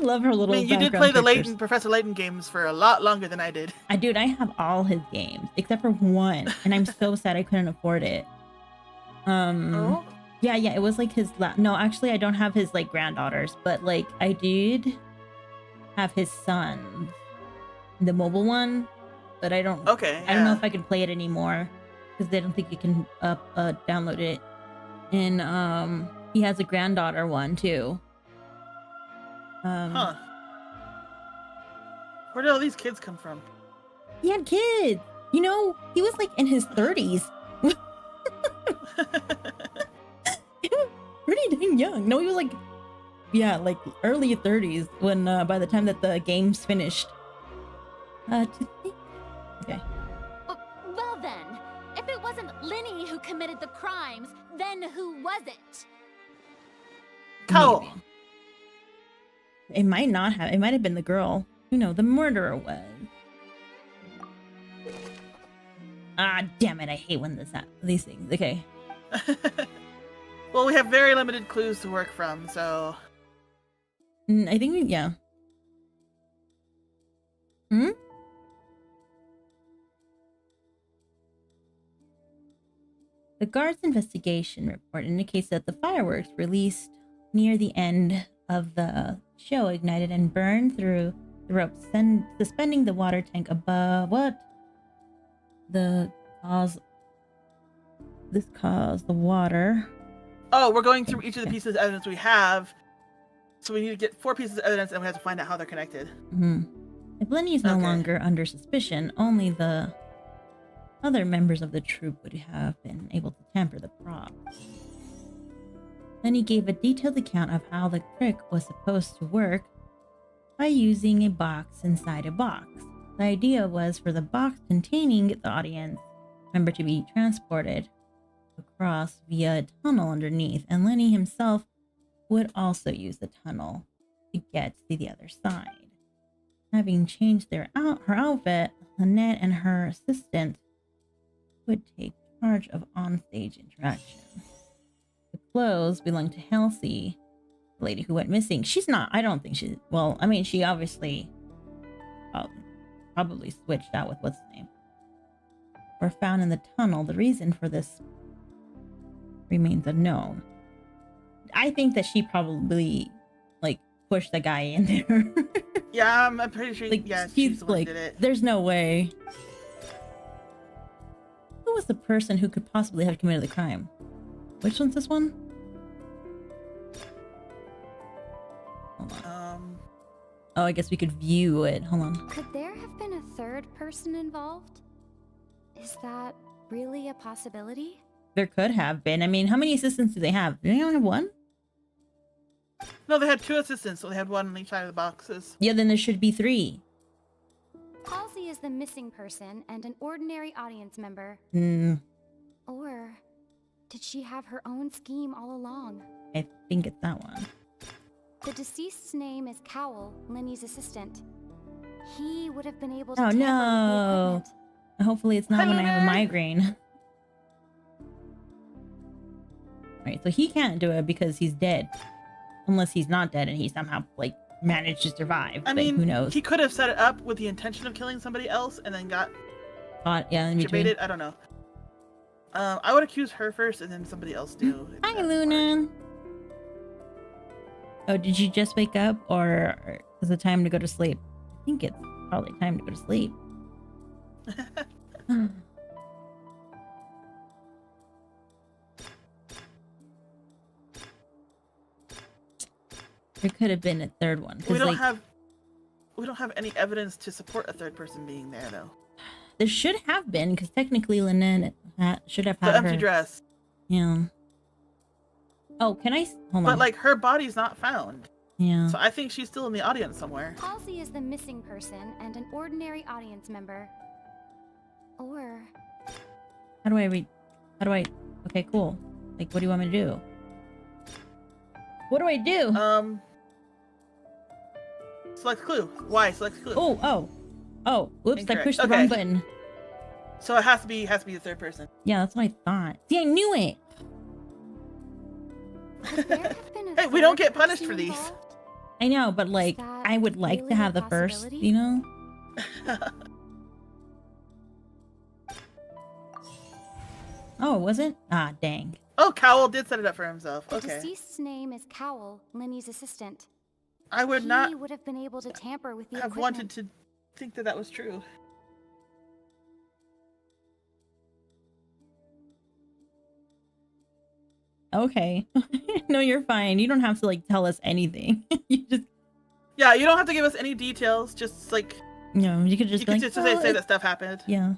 love her little. I mean, you did background play the pictures. Professor Layton games for a lot longer than I did. Dude, I have all his games except for one, and I'm so sad I couldn't afford it. Oh? Yeah, it was like his no, actually I don't have his like granddaughters, but like I did have his son, the mobile one, but I don't. Okay. I don't know if I can play it anymore because they don't think you can download it. And he has a granddaughter one too. Huh. Where did all these kids come from? He had kids. You know, he was like in his 30s. Pretty dang young. No, he was like, yeah, like early 30s when by the time that the game's finished. Okay. Well then, if it wasn't Lenny who committed the crimes, then who was it? Cowell. Maybe. It might not have. It might have been the girl. You know, the murderer was. Ah, damn it! I hate when these things. Okay. Well, we have very limited clues to work from, so... I think, yeah. Hmm? The guard's investigation report indicates that the fireworks released near the end of the show ignited and burned through the rope, suspending the water tank above. What? This caused the water. Oh, we're going through each of the pieces of evidence we have. So we need to get 4 pieces of evidence and we have to find out how they're connected. Mm-hmm. If Lenny is no longer under suspicion, only the other members of the troupe would have been able to tamper the props. Lenny gave a detailed account of how the trick was supposed to work by using a box inside a box. The idea was for the box containing the audience member to be transported across via a tunnel underneath, and Lenny himself would also use the tunnel to get to the other side. Having changed her outfit, Lynette and her assistant would take charge of onstage interaction. The clothes belonged to Halsey, the lady who went missing. She's not, I don't think she's, well, I mean, she obviously probably switched out with what's his name. Were found in the tunnel. The reason for this remains unknown. I think that she probably like pushed the guy in there. Yeah, I'm pretty sure. Like, yeah, she's the one who like, did it. there's no way. Who was the person who could possibly have committed the crime? Which one's this one? Hold on. Oh, I guess we could view it. Hold on. Could there have been a third person involved? Is that really a possibility? There could have been. I mean, how many assistants do they have? Do they only have one? No, they had 2 assistants, so they had 1 on each side of the boxes. Yeah, then there should be 3. Halsey is the missing person and an ordinary audience member. Or did she have her own scheme all along? I think it's that one. The deceased's name is Cowell, Lenny's assistant. He would have been able to Oh tamper with the no! equipment. Hopefully it's not when I have a migraine. Right, so he can't do it because he's dead. Unless he's not dead and he somehow, like, managed to survive. I but mean, who knows? he could have set it up with the intention of killing somebody else and then got Caught, yeah, in between. debated. I don't know. I would accuse her first and then somebody else do. Hi, Luna. Oh, did you just wake up or is it time to go to sleep? I think it's probably time to go to sleep. There could have been a third one. We don't like, have any evidence to support a third person being there, though. there should have been, because technically Lynette should have had The empty her dress. Yeah. Oh, can I hold on? But like her body's not found. Yeah. So I think she's still in the audience somewhere. Halsey is the missing person and an ordinary audience member. Or How do I read? How do I? Okay, cool. Like, what do you want me to do? What do I do? Select clue. Why? Select clue. Oh. Whoops! Incorrect. I pushed the wrong button. So it has to be the third person. Yeah, that's what I thought. See, I knew it. Hey, we don't get punished for these. I know, but like, I would like to have the first, you know? Oh, it wasn't? Ah, dang. Oh, Cowell did set it up for himself. The Okay. deceased's name is Cowell, Lenny's assistant. I would He not would have been able to tamper with the have equipment. wanted to think that that was true. Okay. No, you're fine. You don't have to like tell us anything. You just Yeah, you don't have to give us any details. Just like you could just you be could like, just "Oh, say it's-" that stuff happened. Yeah.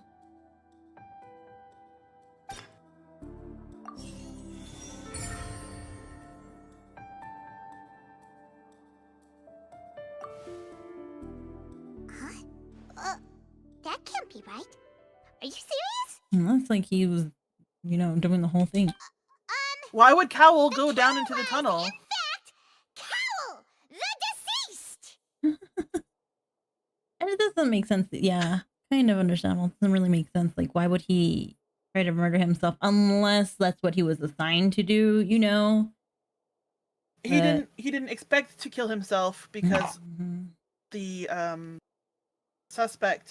That can't be right. Are you serious? Looks like he was, doing the whole thing. Why would Cowell go down into the tunnel? Cowell, the deceased. And it doesn't make sense. Yeah, kind of understandable. It doesn't really make sense. Like, why would he try to murder himself unless that's what he was assigned to do, you know? He didn't expect to kill himself because Mhm. the suspect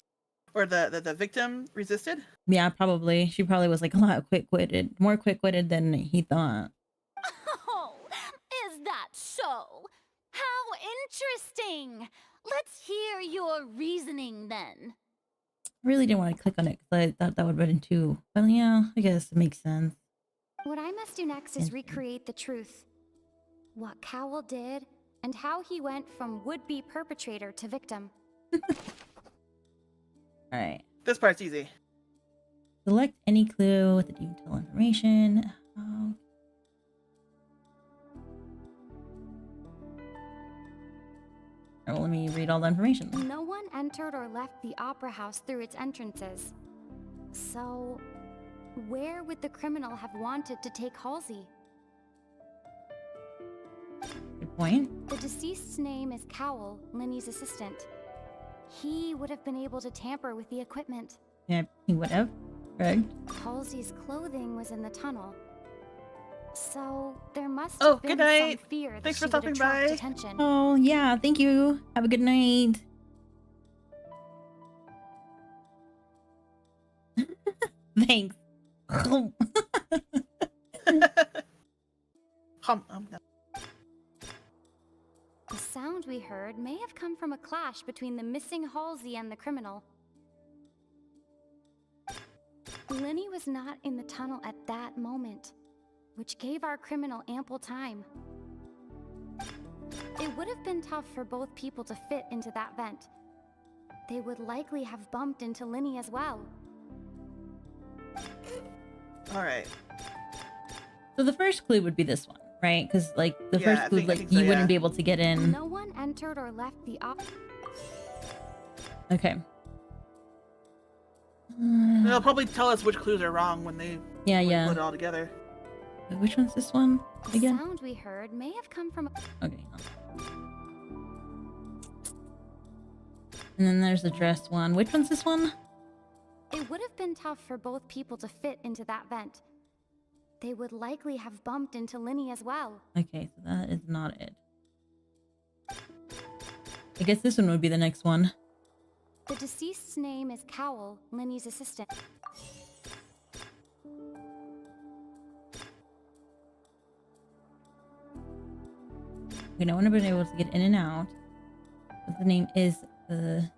or the victim resisted. Yeah, probably. She probably was like a lot quick-witted, more quick-witted than he thought. Oh, is that so? How interesting! Let's hear your reasoning then. I really didn't want to click on it because I thought that would have been too. But yeah, I guess it makes sense. What I must do next is recreate the truth. What Cowell did, and how he went from would-be perpetrator to victim. All right. This part's easy. Select any clue with the detailed information. Oh. All right, well, let me read all the information. No one entered or left the opera house through its entrances. So, where would the criminal have wanted to take Halsey? Good point. The deceased's name is Cowell, Linny's assistant. He would have been able to tamper with the equipment. Yeah, he would have. Correct. Halsey's clothing was in the tunnel. So there must Oh, have been good night. some fear that Thanks she for would stopping attract by. attention. Oh, yeah. Thank you. Have a good night. Thanks. No. The sound we heard may have come from a clash between the missing Halsey and the criminal. Linny was not in the tunnel at that moment, which gave our criminal ample time. It would have been tough for both people to fit into that vent. They would likely have bumped into Linny as well. All right. So the first clue would be this one, right? Because like the Yeah, first I clue, think- I like think so, you wouldn't yeah. be able to get in. No one entered or left the Okay. They'll probably tell us which clues are wrong when they Yeah, when we yeah. put it all together. Which one's this one The again? sound we heard may have come from a... Okay. And then there's the dress one. Which one's this one? It would have been tough for both people to fit into that vent. They would likely have bumped into Linny as well. Okay, so that is not it. I guess this one would be the next one. The deceased's name is Cowell, Linny's assistant. Okay, no one have been able to get in and out. But the name is the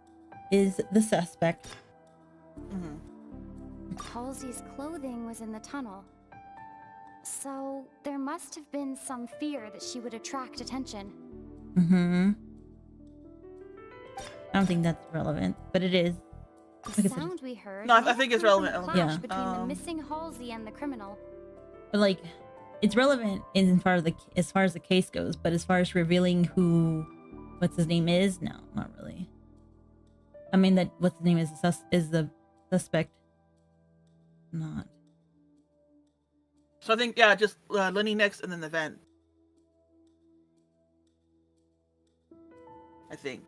suspect. Halsey's clothing was in the tunnel. So there must have been some fear that she would attract attention. Mm-hmm. I don't think that's relevant, but it is. The Like I said, sound we heard. No, I may have think it's come from a relevant. clash Yeah. between the missing Halsey and the criminal. but like, it's relevant in far as far as the case goes. But as far as revealing what's his name is, no, not really. I mean that what's his name is the suspect. Not. So I think yeah, just Lenny next and then the vent. I think.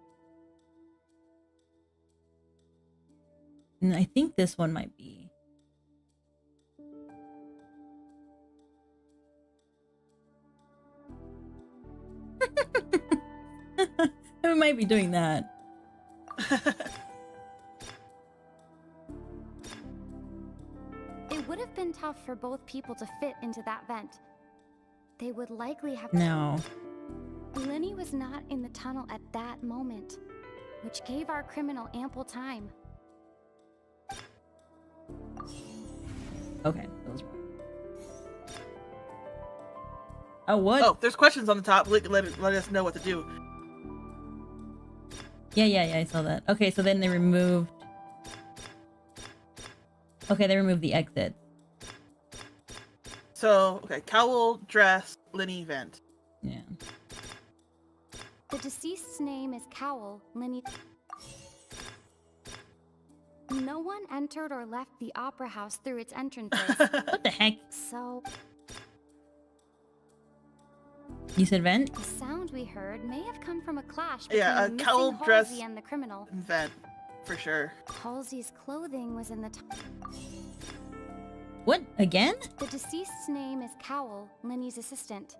And I think this one might be. We might be doing that. It would have been tough for both people to fit into that vent. They would likely have... No. Linny was not in the tunnel at that moment, which gave our criminal ample time. Okay, that was wrong. Oh, what? Oh, there's questions on the top. Let us know what to do. Yeah, I saw that. Okay, so then they removed... Okay, they removed the exit. So, okay, cowl, dress, Lenny, vent. Yeah. The deceased's name is Cowell, Linny... No one entered or left the opera house through its entrances. What the heck? So, You said vent? the sound we heard may have come from a clash between Yeah, the missing cowl, Halsey dress, and the criminal. and vent. for sure. Halsey's clothing was in the What? Again? The deceased's name is Cowell, Lenny's assistant.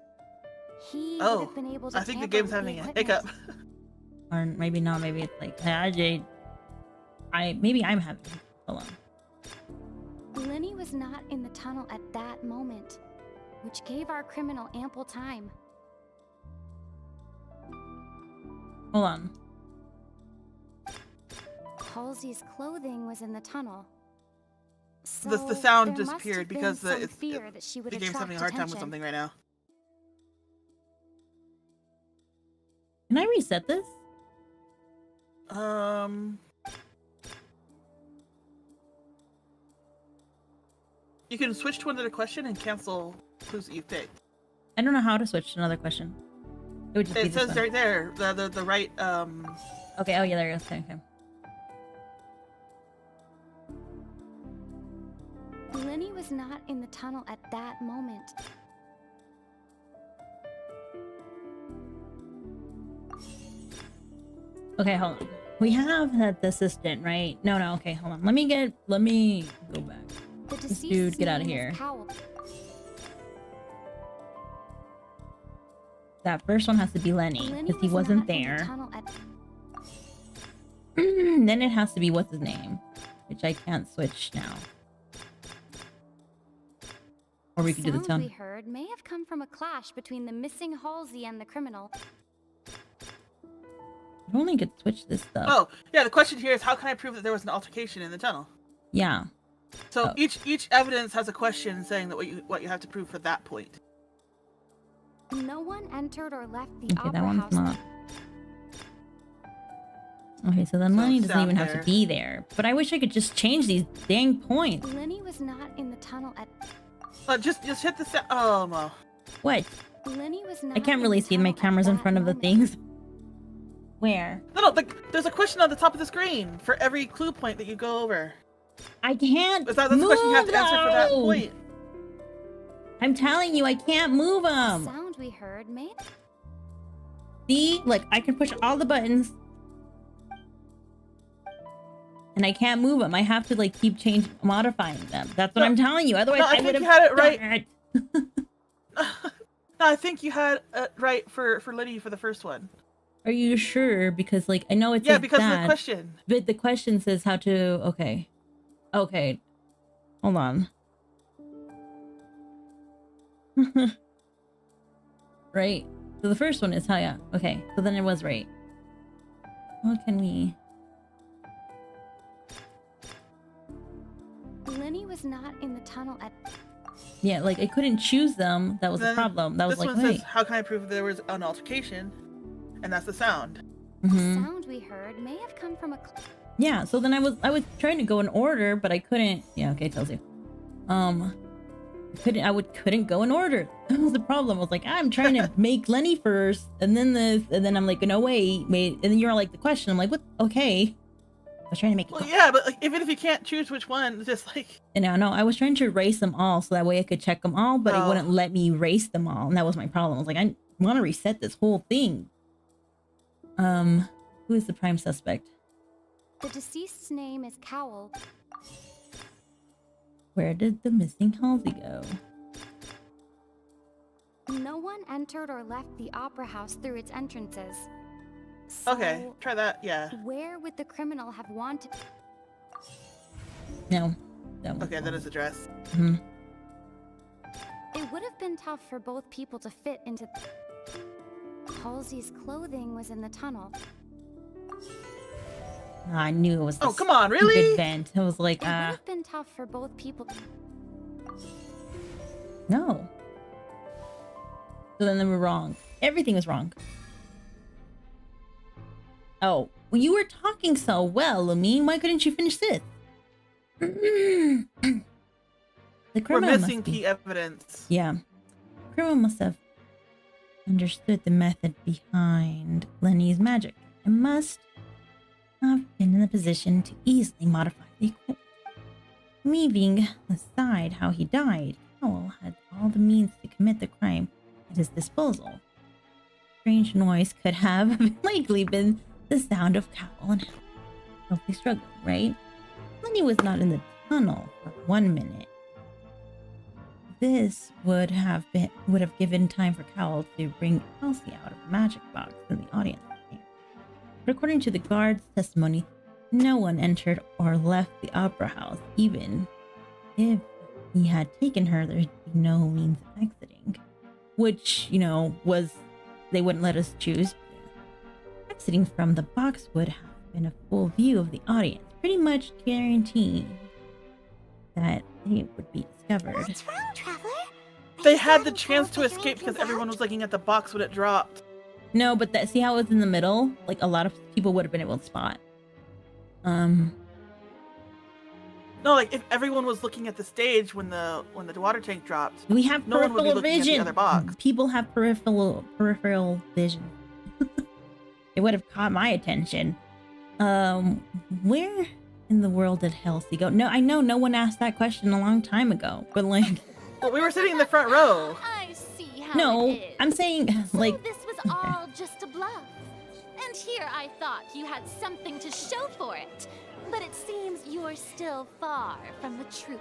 He would Oh, have been able to I think the tamper game's with having a equipment. hiccup. Or maybe not. Maybe it's like maybe I'm having. Hold on. Lenny was not in the tunnel at that moment, which gave our criminal ample time. Hold on. Halsey's clothing was in the tunnel. So The sound there must disappeared have been because some fear that she would the game's attract having a hard time with attention. something right now. Can I reset this? You can switch to another question and cancel clues that you picked. I don't know how to switch to another question. It would just be It this says one. right there, the right Okay. Oh yeah, there it goes. Okay. Lenny was not in the tunnel at that moment. Okay, hold on. We have that the assistant, right? No, okay, hold on. Let me go back. The This deceased's dude, get out of name is here. Cowell. That first one has to be Lenny, Lenny because he was wasn't not in the there. tunnel at Then it has to be what's his name, which I can't switch now. Or we could do the sound we tone. heard may have come from a clash between the missing Halsey and the criminal. I only could switch this stuff. Oh, yeah, the question here is how can I prove that there was an altercation in the tunnel? Yeah. So Oh. each evidence has a question saying that what you have to prove for that point. No one entered or left the Okay, opera that one's house. not. Okay, so then So Lenny it's doesn't even down have to there. be there. But I wish I could just change these dang points. Lenny was not in the tunnel at. Just hit the oh no. What? Lenny was not. I can't in really the see my tunnel at cameras in that front of the moment. things. Where? No, there's a question on the top of the screen for every clue point that you go over. I can't That's the question you have move to answer for that those! point. I'm telling you, I can't move The them. sound we heard made. See? Look, I can push all the buttons. And I can't move them. I have to like keep modifying them. That's what No, I'm telling you. Otherwise, no, I I think would have you had it right. right. No, I think you had it right for Liddy for the first one. Are you sure? Because like I know it's Yeah, because of the question. But the question says how to. Okay. Okay. Hold on. Right. So the first one is how. Yeah. Okay. So then it was right. What can we? Lenny was not in the tunnel at. Yeah, like I couldn't choose them. That was the Then problem. That was this like, one wait. says, how can I prove there was an altercation? And that's the sound. The Mhm. sound we heard may have come from a. Yeah. So then I was trying to go in order, but I couldn't. Yeah. Okay. It tells you. Couldn't go in order. That was the problem. I was like, I'm trying to make Lenny first, and then this, and then I'm like, no, wait, and then you're like the question. I'm like, what? Okay. I was trying to make it. Well, yeah, but like, even if you can't choose which one, just like And no, I was trying to erase them all so that way I could check them all, but it Oh. wouldn't let me erase them all, and that was my problem. I was like, I want to reset this whole thing. Who is the prime suspect? The deceased's name is Cowell. Where did the missing Halsey go? No one entered or left the opera house through its entrances. So, okay, try that. Yeah. where would the criminal have wanted? No. That was Okay, that is addressed. Mhm. It would have been tough for both people to fit into. Halsey's clothing was in the tunnel. I knew it was. Oh, the come on, stupid really? vent. I was like, It would have been tough for both people. no. So then they were wrong. Everything was wrong. Oh, well, you were talking so well, Lamine. Why couldn't you finish this? The We're criminal missing must be. key evidence. Yeah. Criminal must have understood the method behind Lenny's magic and must have been in a position to easily modify the equipment. Leaving aside how he died, Cowell had all the means to commit the crime at his disposal. Strange noise could have likely been the sound of Cowell and Healthy struggled, right? Lenny was not in the tunnel for 1 minute. This would have given time for Cowell to bring Elsie out of the magic box in the audience. But according to the guard's testimony, no one entered or left the opera house. Even if he had taken her, there'd be no means of exiting. Which, you know, they wouldn't let us choose. Exiting from the box would have been a full view of the audience, pretty much guaranteeing that it would be discovered. What's wrong, Traveler? They had the chance to escape because everyone was looking at the box when it dropped. No, but see how it was in the middle? Like, a lot of people would have been able to spot. No, like if everyone was looking at the stage when the water tank dropped, we have no one would be peripheral looking at the vision. other box. People have peripheral vision. It would have caught my attention. Where in the world did Elsie go? No, I know no one asked that question a long time ago, but like, well, we were sitting in the front row. I see how no, it is. I'm saying So like this was all just a bluff. And here I thought you had something to show for it. But it seems you're still far from the truth.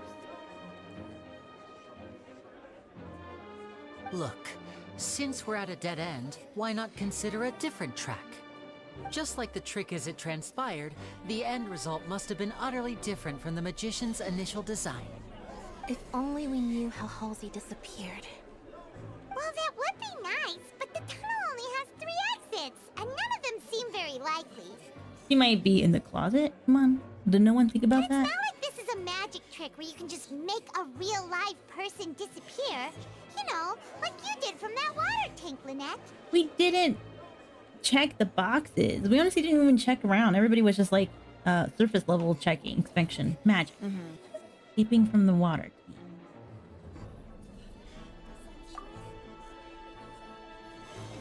Look, since we're at a dead end, why not consider a different track? Just like the trick as it transpired, the end result must have been utterly different from the magician's initial design. If only we knew how Halsey disappeared. Well, that would be nice, but the tunnel only has 3 exits, and none of them seem very likely. she might be in the closet. Come on, did no one think about It's that? not like this is a magic trick where you can just make a real live person disappear. You know, like you did from that water tank, Lynette. We didn't check the boxes. We honestly didn't even check around. Everybody was just like surface level checking, inspection, magic. Escaping from the water.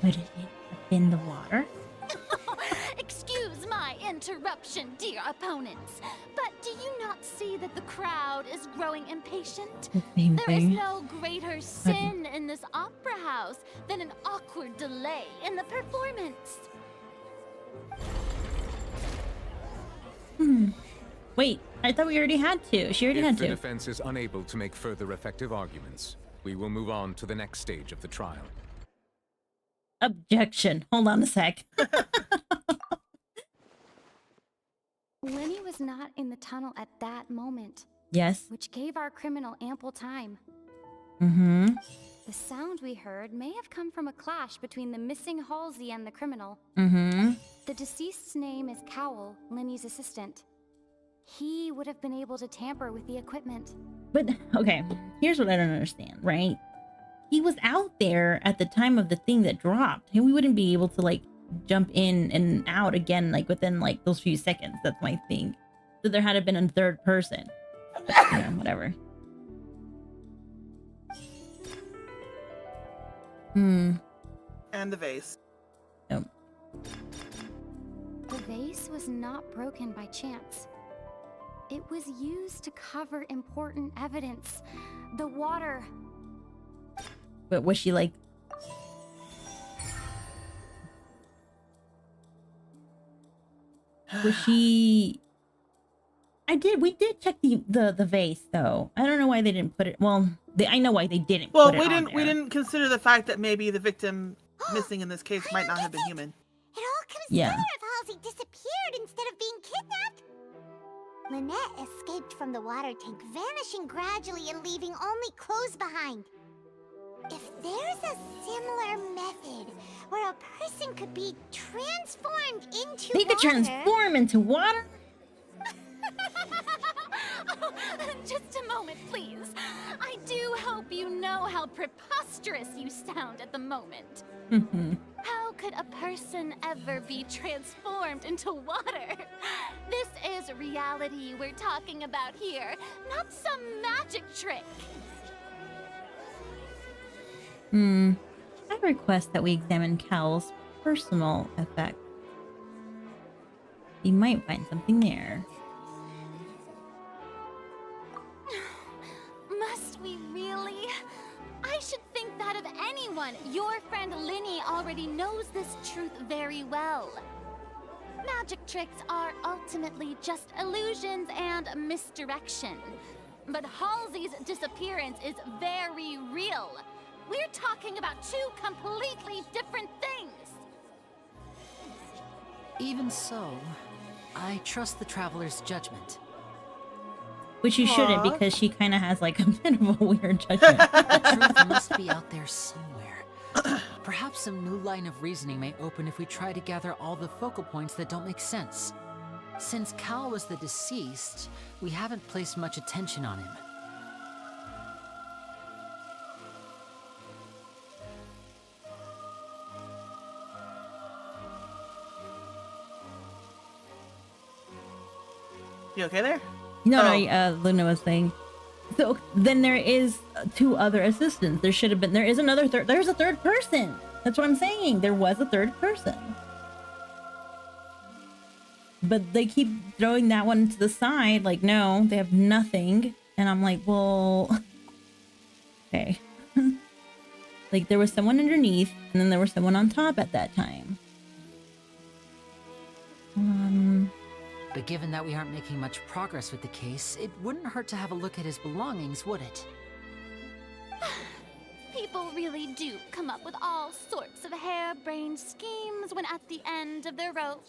Would it have been the water? Excuse my interruption, dear opponents. But do you not see that the crowd is growing impatient? Same There is thing. no greater sin in this opera house than an awkward delay in the performance. Wait, I thought we already had to. She already If had the to. defense is unable to make further effective arguments, we will move on to the next stage of the trial. Objection. Hold on a sec. Lenny was not in the tunnel at that moment, Yes. which gave our criminal ample time. Mm-hmm. The sound we heard may have come from a clash between the missing Halsey and the criminal. Mm-hmm. The deceased's name is Cowell, Lenny's assistant. He would have been able to tamper with the equipment. But, okay, here's what I don't understand, right? He was out there at the time of the thing that dropped. And we wouldn't be able to, like, jump in and out again, like, within, like, those few seconds. That's my thing. So there had to have been a third person. But, yeah, whatever. And the vase. Oh. The vase was not broken by chance. It was used to cover important evidence. The water. But was she, like... Was she... We did check the vase, though. I don't know why they didn't put it... Well, I know why they didn't Well, put it on we there. didn't consider the fact that maybe the victim missing in this case might not have been human. It all comes Yeah. together if Halsey disappeared instead of being kidnapped. Lynette escaped from the water tank, vanishing gradually and leaving only clothes behind. If there's a similar method where a person could be transformed into They could water... transform into water? Oh, just a moment, please. I do hope you know how preposterous you sound at the moment. How could a person ever be transformed into water? This is reality we're talking about here, not some magic trick. I request that we examine Cowell's personal effect. You might find something there. Must we really? I should think that of anyone. Your friend Linny already knows this truth very well. Magic tricks are ultimately just illusions and misdirection. But Halsey's disappearance is very real. We're talking about two completely different things. Even so, I trust the Traveler's judgment. Which you shouldn't, Aw. because she kind of has like a bit of a weird judgment. The truth must be out there somewhere. Perhaps some new line of reasoning may open if we try to gather all the focal points that don't make sense. Since Cal was the deceased, we haven't placed much attention on him. You okay there? No, Oh. no, Luna was saying. So then there is two other assistants. There should have been. There is another third. There's a third person. That's what I'm saying. There was a third person. But they keep throwing that one to the side. Like, no, they have nothing. And I'm like, well, okay. Like, there was someone underneath, and then there was someone on top at that time. But given that we aren't making much progress with the case, it wouldn't hurt to have a look at his belongings, would it? People really do come up with all sorts of harebrained schemes when at the end of their rope.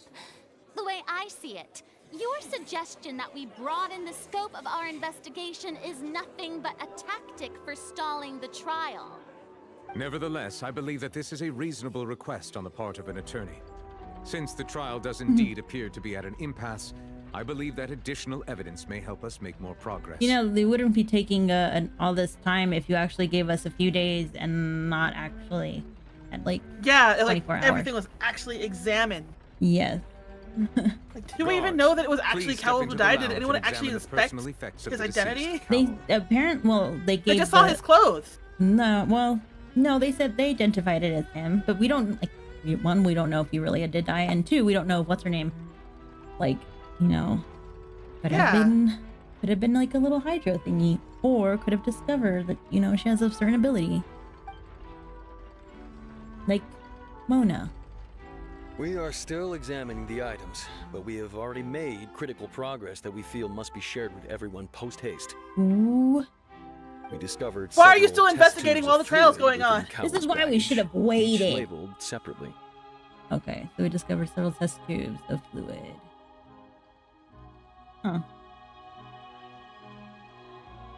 The way I see it, your suggestion that we broaden the scope of our investigation is nothing but a tactic for stalling the trial. Nevertheless, I believe that this is a reasonable request on the part of an attorney. Since the trial does indeed appear to be at an impasse, I believe that additional evidence may help us make more progress. You know, they wouldn't be taking all this time if you actually gave us a few days and not actually at like Yeah, like 24 hours. everything was actually examined. Yes. Like, do we even know that it was actually Please step Cal into who the died? Did lounge anyone and actually examine the inspect personal effects of his the deceased identity? They they They gave just saw his clothes. No, they said they identified it as him, but we don't like. One, we don't know if he really did die, and two, we don't know what's her name. Like, you know, could have been like a little hydro thingy, or could have discovered that, you know, she has a certain ability, like Mona. We are still examining the items, but we have already made critical progress that we feel must be shared with everyone post-haste. Ooh. We discovered. Why are you several still test investigating tubes while of the trial's fluid going on? within Cal's This is why we baggage, should have each waited. labeled separately. Okay, so we discovered several test tubes of fluid. Huh.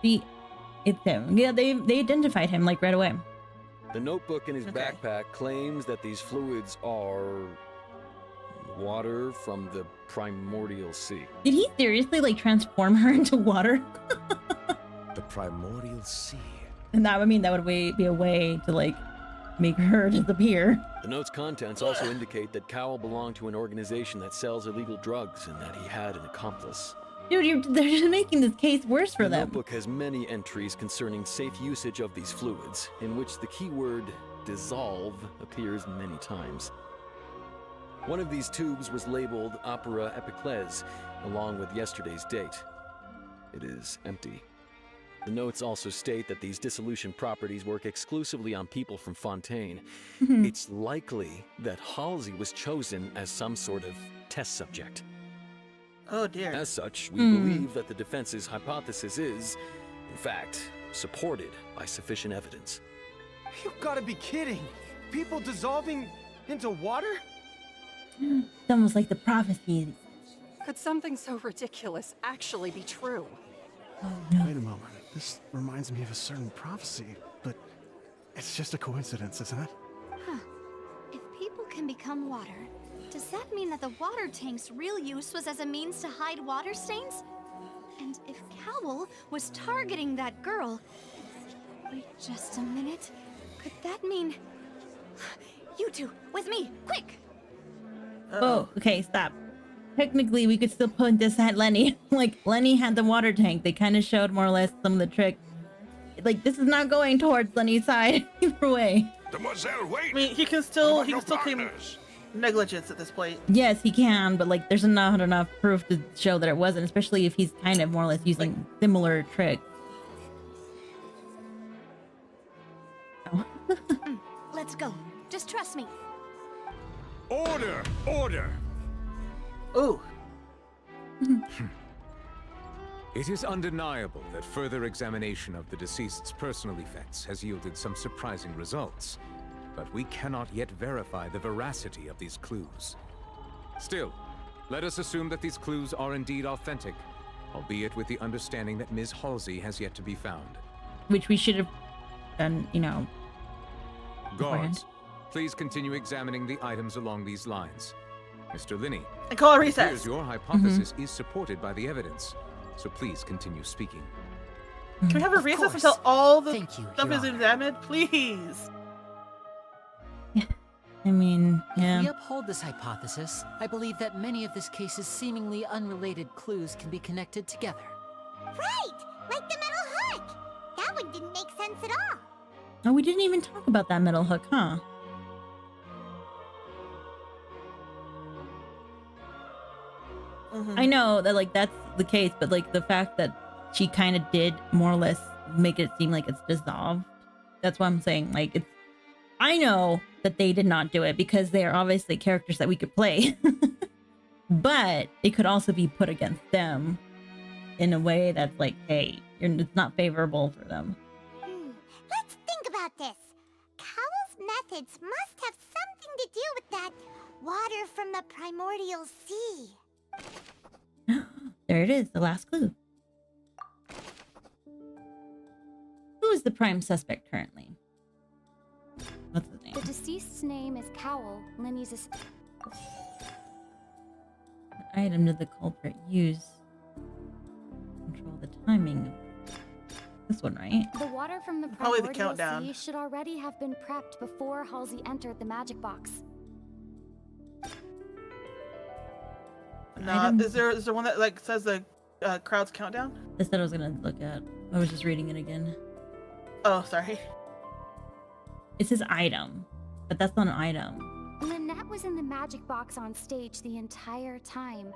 It's him. Yeah, they identified him like right away. The notebook in his backpack claims that these fluids are water from the primordial sea. Did he seriously like transform her into water? The primordial sea. And that would mean that would be a way to like make her disappear. The note's contents also indicate that Cowell belonged to an organization that sells illegal drugs and that he had an accomplice. Dude, they're just making this case worse for the them. notebook has many entries concerning safe usage of these fluids, in which the keyword dissolve appears many times. One of these tubes was labeled Opera Epiclese, along with yesterday's date. It is empty. The notes also state that these dissolution properties work exclusively on people from Fontaine. It's likely that Halsey was chosen as some sort of test subject. Oh dear. As such, we believe that the defense's hypothesis is, in fact, supported by sufficient evidence. You gotta be kidding! People dissolving into water? It's almost like the prophecy. Could something so ridiculous actually be true? Oh no. Wait a moment. This reminds me of a certain prophecy, but it's just a coincidence, isn't it? Huh. If people can become water, does that mean that the water tank's real use was as a means to hide water stains? And if Cowell was targeting that girl... Wait just a minute. Could that mean... You two, with me, quick! Oh, okay, stop. Technically, we could still point this at Lenny. Like, Lenny had the water tank. They kind of showed more or less some of the tricks. Like, this is not going towards Lenny's side either way. Mademoiselle, wait! I mean, he can still claim negligence at this point. Yes, he can, but like, there's not enough proof to show that it wasn't, especially if he's kind of more or less using similar tricks. Let's go. Just trust me. Order! Order! Ooh. It is undeniable that further examination of the deceased's personal effects has yielded some surprising results, but we cannot yet verify the veracity of these clues. Still, let us assume that these clues are indeed authentic, albeit with the understanding that Ms. Halsey has yet to be found. Which we should have done, you know. beforehand. Guards, please continue examining the items along these lines. Mr. Linney, And call a it recess. appears your hypothesis is supported by the evidence, so please continue speaking. Can we have a Of recess course. until all the Thank you, stuff Your is Honor. examined? Please. I mean, yeah. If we uphold this hypothesis, I believe that many of this case's seemingly unrelated clues can be connected together. Right! Like the metal hook! That one didn't make sense at all. Oh, we didn't even talk about that metal hook, huh? I know that like that's the case, but like the fact that she kind of did more or less make it seem like it's dissolved. That's why I'm saying like it's. I know that they did not do it because they are obviously characters that we could play, but it could also be put against them in a way that's like, hey, it's not favorable for them. Let's think about this. Cowell's methods must have something to do with that water from the primordial sea. There it is, the last clue. Who is the prime suspect currently? What's his name? The deceased's name is Cowell. Lenny's is. What item did the culprit use to control the timing of this one, right? The water from the Probably the primordial countdown. sea should already have been prepped before Halsey entered the magic box. No, Item- is there one that like says the crowd's countdown? That's what I was gonna look at. I was just reading it again. Oh, sorry. It says item, but that's not an item. Lynette was in the magic box on stage the entire time.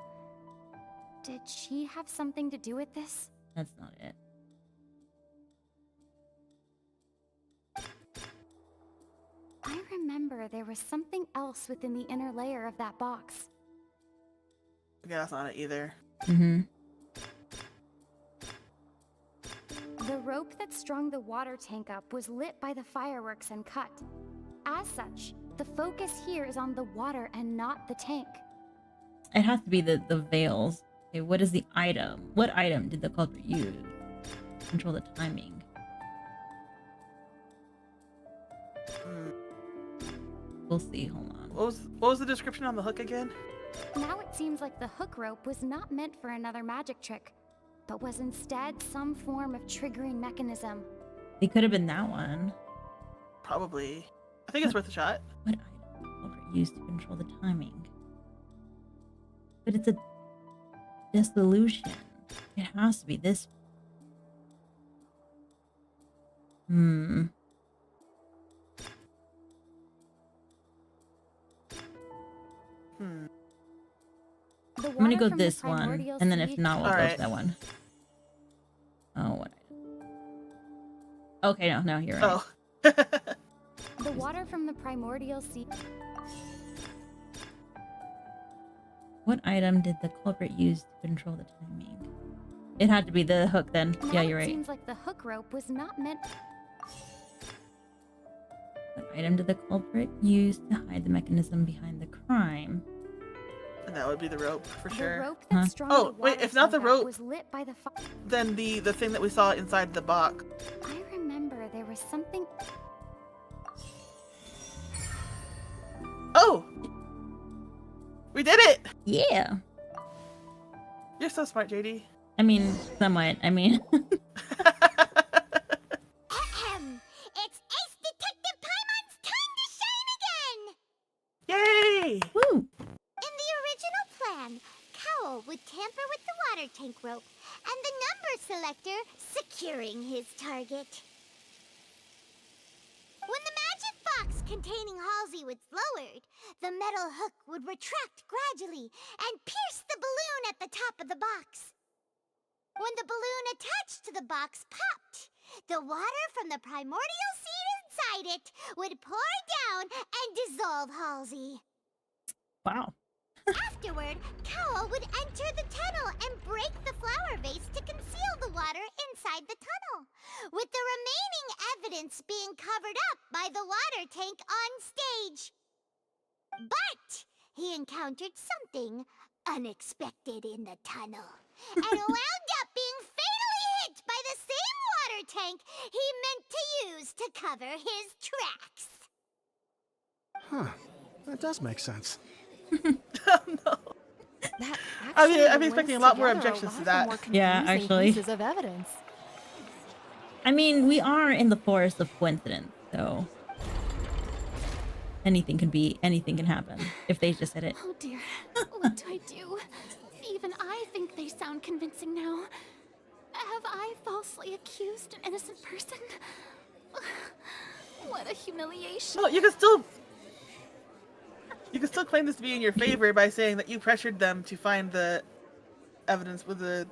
Did she have something to do with this? That's not it. I remember there was something else within the inner layer of that box. Yeah, that's not it either. Mm-hmm. The rope that strung the water tank up was lit by the fireworks and cut. As such, the focus here is on the water and not the tank. It has to be the veils. Okay, what is the item? What item did the culprit use to control the timing? We'll see. Hold on. What was the description on the hook again? Now it seems like the hook rope was not meant for another magic trick, but was instead some form of triggering mechanism. It could have been that one. Probably. I think it's worth a shot. What item did the culprit use to control the timing? But it's a dissolution. It has to be this. Hmm. I'm gonna go this one, and then if not, we'll go to that one. Oh, what? Okay, no, you're right. Oh. The water from the primordial sea. What item did the culprit use to control the timing? It had to be the hook then. Now Yeah, you're it right. seems like the hook rope was not meant. What item did the culprit use to hide the mechanism behind the crime? And that would be the rope for sure. The rope that strung Oh, the wait, water if not the tank up rope, was lit by the then the thing that we saw inside the box. I remember there was something. Oh! We did it! Yeah. You're so smart, JD. I mean, somewhat. I mean, Ahem. It's Ace Detective Paimon's time to shine again! Yay! woo! In the original plan, Cowell would tamper with the water tank rope and the number selector securing his target. When the magic box containing Halsey was lowered, the metal hook would retract gradually and pierce the balloon at the top of the box. When the balloon attached to the box popped, the water from the primordial seed inside it would pour down and dissolve Halsey. Wow. Afterward, forward, Cowl would enter the tunnel and break the flower vase to conceal the water inside the tunnel, with the remaining evidence being covered up by the water tank on stage. But he encountered something unexpected in the tunnel and wound up being fatally hit by the same water tank he meant to use to cover his tracks. Huh. That does make sense. No. I'm expecting a lot more objections to that. Yeah, actually. Pieces of evidence. I mean, we are in the forest of coincidence, so anything can happen if they just said it. Oh dear, what do I do? Even I think they sound convincing now. Have I falsely accused an innocent person? What a humiliation. No, you can still claim this to be in your favor by saying that you pressured them to find the evidence with the.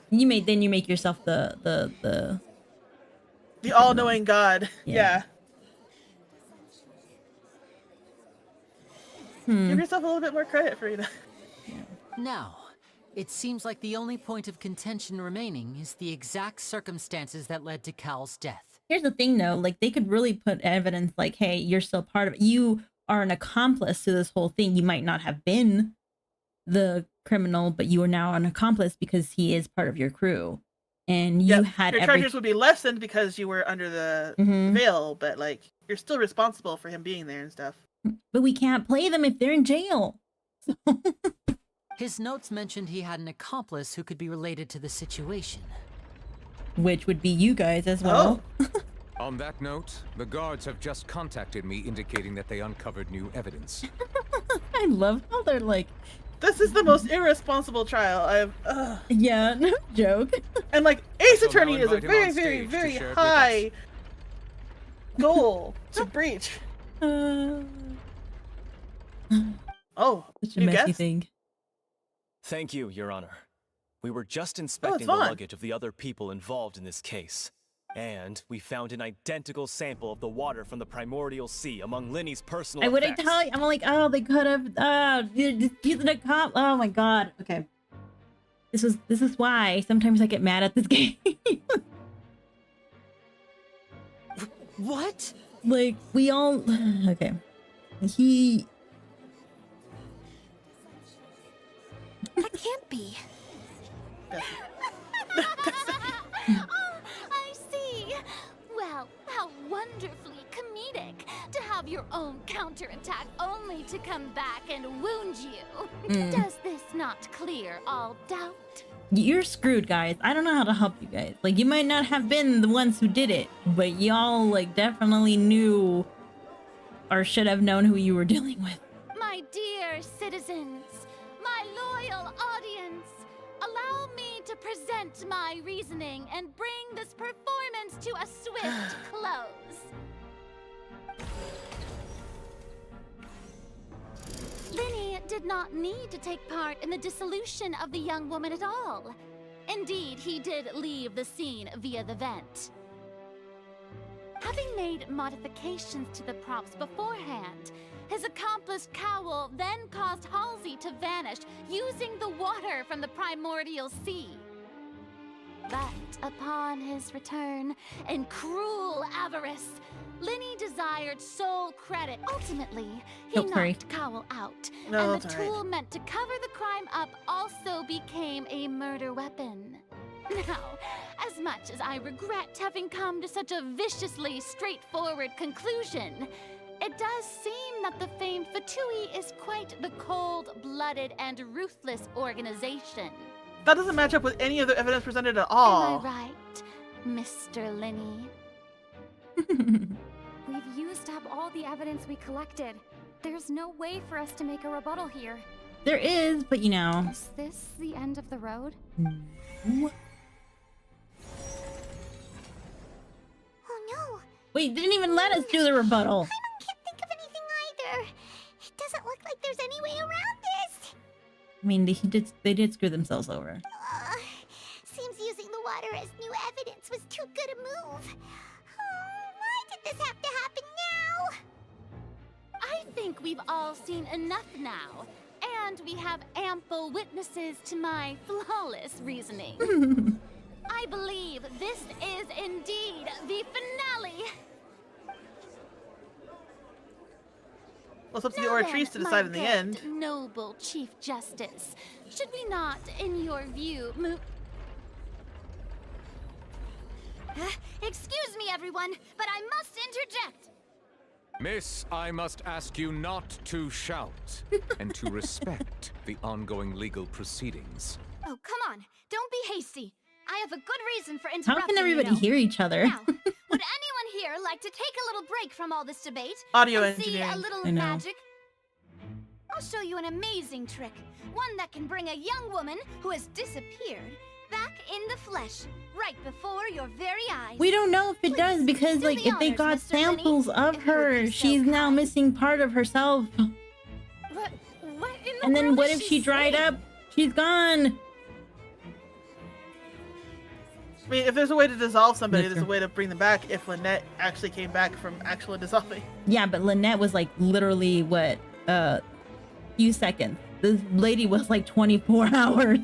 You make yourself the all-knowing God. Yeah. Give yourself a little bit more credit, Farina. Now, it seems like the only point of contention remaining is the exact circumstances that led to Cal's death. Here's the thing, though. Like, they could really put evidence like, hey, you're still part of it. You are an accomplice to this whole thing. You might not have been the criminal, but you are now an accomplice because he is part of your crew. And you had your charges would be lessened because you were under the veil, but like you're still responsible for him being there and stuff. But we can't play them if they're in jail. His notes mentioned he had an accomplice who could be related to the situation. Which would be you guys as well. Oh. On that note, the guards have just contacted me indicating that they uncovered new evidence. I love how they're like, this is the most irresponsible trial I've... Yeah, no joke. And like, Ace Attorney is a very, very, very high goal to breach. Oh, such a messy thing. Thank you, Your Honor. We were just inspecting the luggage of the other people involved in this case. And we found an identical sample of the water from the primordial sea among Linny's personal I wouldn't effects. tell you. I'm like, oh, they could have using a cop. Oh my god. Okay. This is why sometimes I get mad at this game. What? Like, we all okay. He That can't be. I see. Well, how wonderfully comedic to have your own counterattack only to come back and wound you. Does this not clear all doubt? You're screwed, guys. I don't know how to help you guys. Like, you might not have been the ones who did it, but y'all like definitely knew or should have known who you were dealing with. My dear citizens, my loyal audience, allow me to present my reasoning and bring this performance to a swift close. Linny did not need to take part in the dissolution of the young woman at all. Indeed, he did leave the scene via the vent. Having made modifications to the props beforehand, his accomplice Cowl then caused Halsey to vanish using the water from the primordial sea. But upon his return, in cruel avarice, Linny desired sole credit. Ultimately, he knocked Cowl out, and the tool meant to cover the crime up also became a murder weapon. Now, as much as I regret having come to such a viciously straightforward conclusion, it does seem that the famed Fatui is quite the cold-blooded and ruthless organization. That doesn't match up with any of the evidence presented at all. Am I right, Mr. Linny? We've used up all the evidence we collected. There's no way for us to make a rebuttal here. There is, but you know. Is this the end of the road? No. Oh no. Wait, didn't even let us do the rebuttal. I can't think of anything either. It doesn't look like there's any way around this. I mean, they did screw themselves over. Seems using the water as new evidence was too good a move. Why did this have to happen now? I think we've all seen enough now. And we have ample witnesses to my flawless reasoning. I believe this is indeed the finale. Well, it's up to the Oratrice to decide in the end. Noble Chief Justice, should we not, in your view, move? Excuse me, everyone, but I must interject. Miss, I must ask you not to shout and to respect the ongoing legal proceedings. Oh, come on. Don't be hasty. I have a good reason for How interrupting. can everybody hear each other? Now, would anyone here like to take a little break from all this debate? Audio and see engineering. a little I know. magic? I'll show you an amazing trick. One that can bring a young woman who has disappeared back in the flesh, right before your very eyes. We don't know if it does because, do like, the if they honors, got Mr. samples Lenny. of If you would her, be so she's now kind. missing part of herself. What in the And then world what is if she dried saying? up? She's gone. I mean, if there's a way to dissolve somebody, That's there's a true. way to bring them back if Lynette actually came back from actually dissolving. Yeah, but Lynette was like literally what, few seconds. This lady was like 24 hours.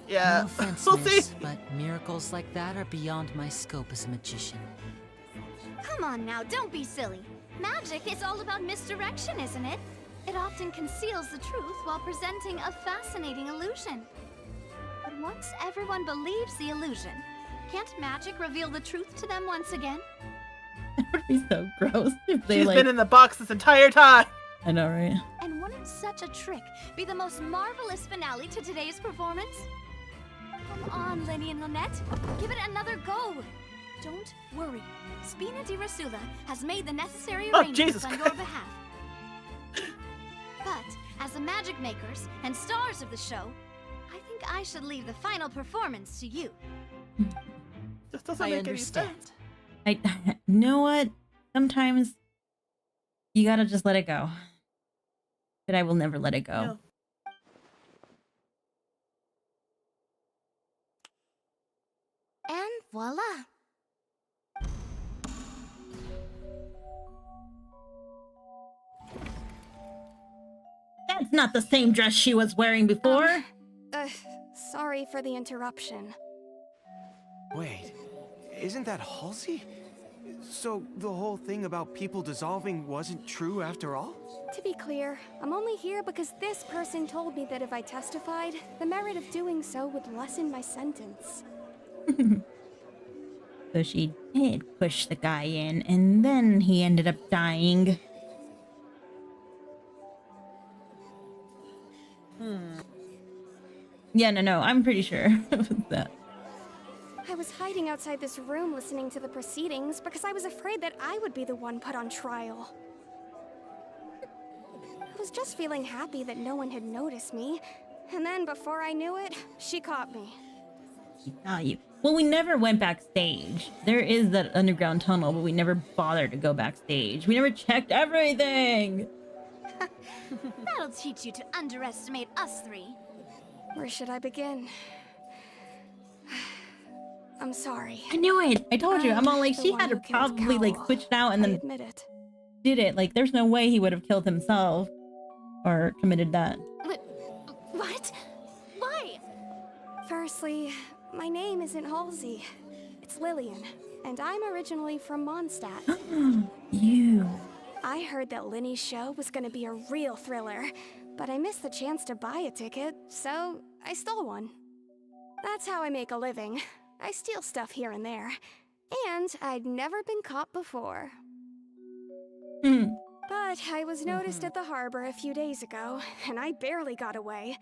Yeah. No offense, We'll see. miss, but miracles like that are beyond my scope as a magician. Come on now, don't be silly. Magic is all about misdirection, isn't it? It often conceals the truth while presenting a fascinating illusion. But once everyone believes the illusion, can't magic reveal the truth to them once again? It would be so gross if they She's like. been in the box this entire time. I know, right? And wouldn't such a trick be the most marvelous finale to today's performance? Come on, Lenny and Lynette. Give it another go. Don't worry. Spina di Rasula has made the necessary Oh, arrangements Jesus on your Christ. behalf. But as the magic makers and stars of the show, I think I should leave the final performance to you. This doesn't I make any understand. sense. I you know what? Sometimes you gotta just let it go. But I will never let it go. Yeah. And voila. That's not the same dress she was wearing before. Sorry for the interruption. Wait, isn't that Halsey? So the whole thing about people dissolving wasn't true after all? To be clear, I'm only here because this person told me that if I testified, the merit of doing so would lessen my sentence. So she did push the guy in, and then he ended up dying. Yeah, no, I'm pretty sure it was that. I was hiding outside this room listening to the proceedings because I was afraid that I would be the one put on trial. I was just feeling happy that no one had noticed me, and then before I knew it, she caught me. She got you. Well, we never went backstage. There is that underground tunnel, but we never bothered to go backstage. We never checked everything. That'll teach you to underestimate us three. Where should I begin? I'm sorry. I knew it. I told you. I'm all like, the she one had to who killed probably like Cowell. switched out and I then admit it. did it. Like, there's no way he would have killed himself or committed that. What? Why? Firstly, my name isn't Halsey. It's Lillian, and I'm originally from Mondstadt. You. I heard that Linny's show was gonna be a real thriller, but I missed the chance to buy a ticket, so I stole one. That's how I make a living. I steal stuff here and there. And I'd never been caught before. But I was noticed at the harbor a few days ago, and I barely got away.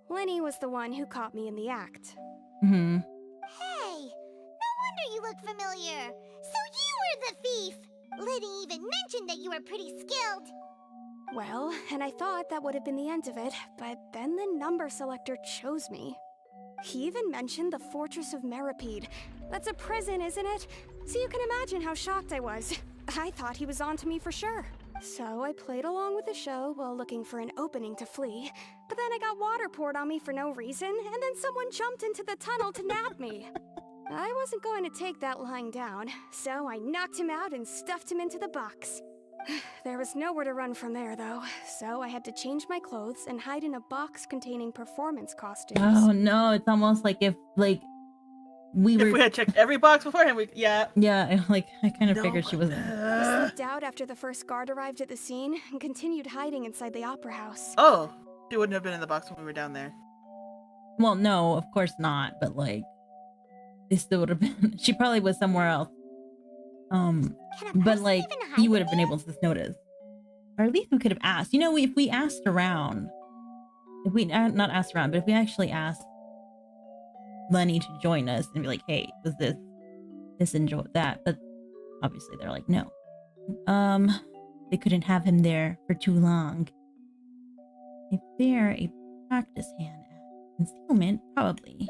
Linny was the one who caught me in the act. Hmm. Hey, no wonder you look familiar. So you were the thief. Liddy even mentioned that you were pretty skilled. Well, and I thought that would have been the end of it, but then the number selector chose me. He even mentioned the Fortress of Meripede. That's a prison, isn't it? So you can imagine how shocked I was. I thought he was on to me for sure. So I played along with the show while looking for an opening to flee. But then I got water poured on me for no reason, and then someone jumped into the tunnel to nab me. I wasn't going to take that lying down, so I knocked him out and stuffed him into the box. There was nowhere to run from there, though, so I had to change my clothes and hide in a box containing performance costumes. Oh no, it's almost like if we had checked every box beforehand, yeah, I kind of figured she wasn't. I slipped out after the first guard arrived at the scene and continued hiding inside the opera house. Oh, she wouldn't have been in the box when we were down there. Well, no, of course not, but like, it still would have been. She probably was somewhere else. But like, he would have been able to notice, or at least we could have asked. You know, if we asked around, if we not asked around, but if we actually asked Lenny to join us and be like, "Hey, was this enjoy that?" But obviously, they're like, "No." They couldn't have him there for too long. If they're a practice hand at concealment, probably.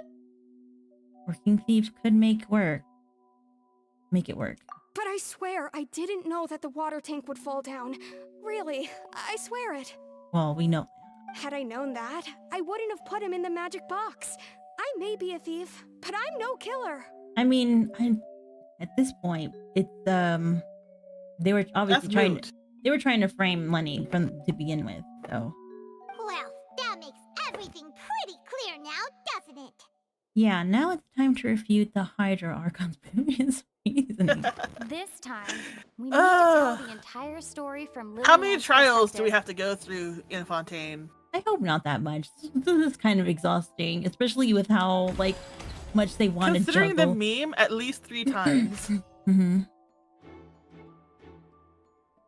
Working thieves could make it work. But I swear, I didn't know that the water tank would fall down. Really, I swear it. Well, we know. Had I known that, I wouldn't have put him in the magic box. I may be a thief, but I'm no killer. I mean, at this point, it's they were obviously they were trying to frame Lenny to begin with, so. Well, that makes everything pretty clear now, doesn't it? Yeah, now it's time to refute the Hydra Archon's previous reasoning. This time, we need to tell the entire story from How many trials do we have to go through in Fontaine? I hope not that much. This is kind of exhausting, especially with how much they want to juggle. Considering the meme, at least 3 times. Mm-hmm.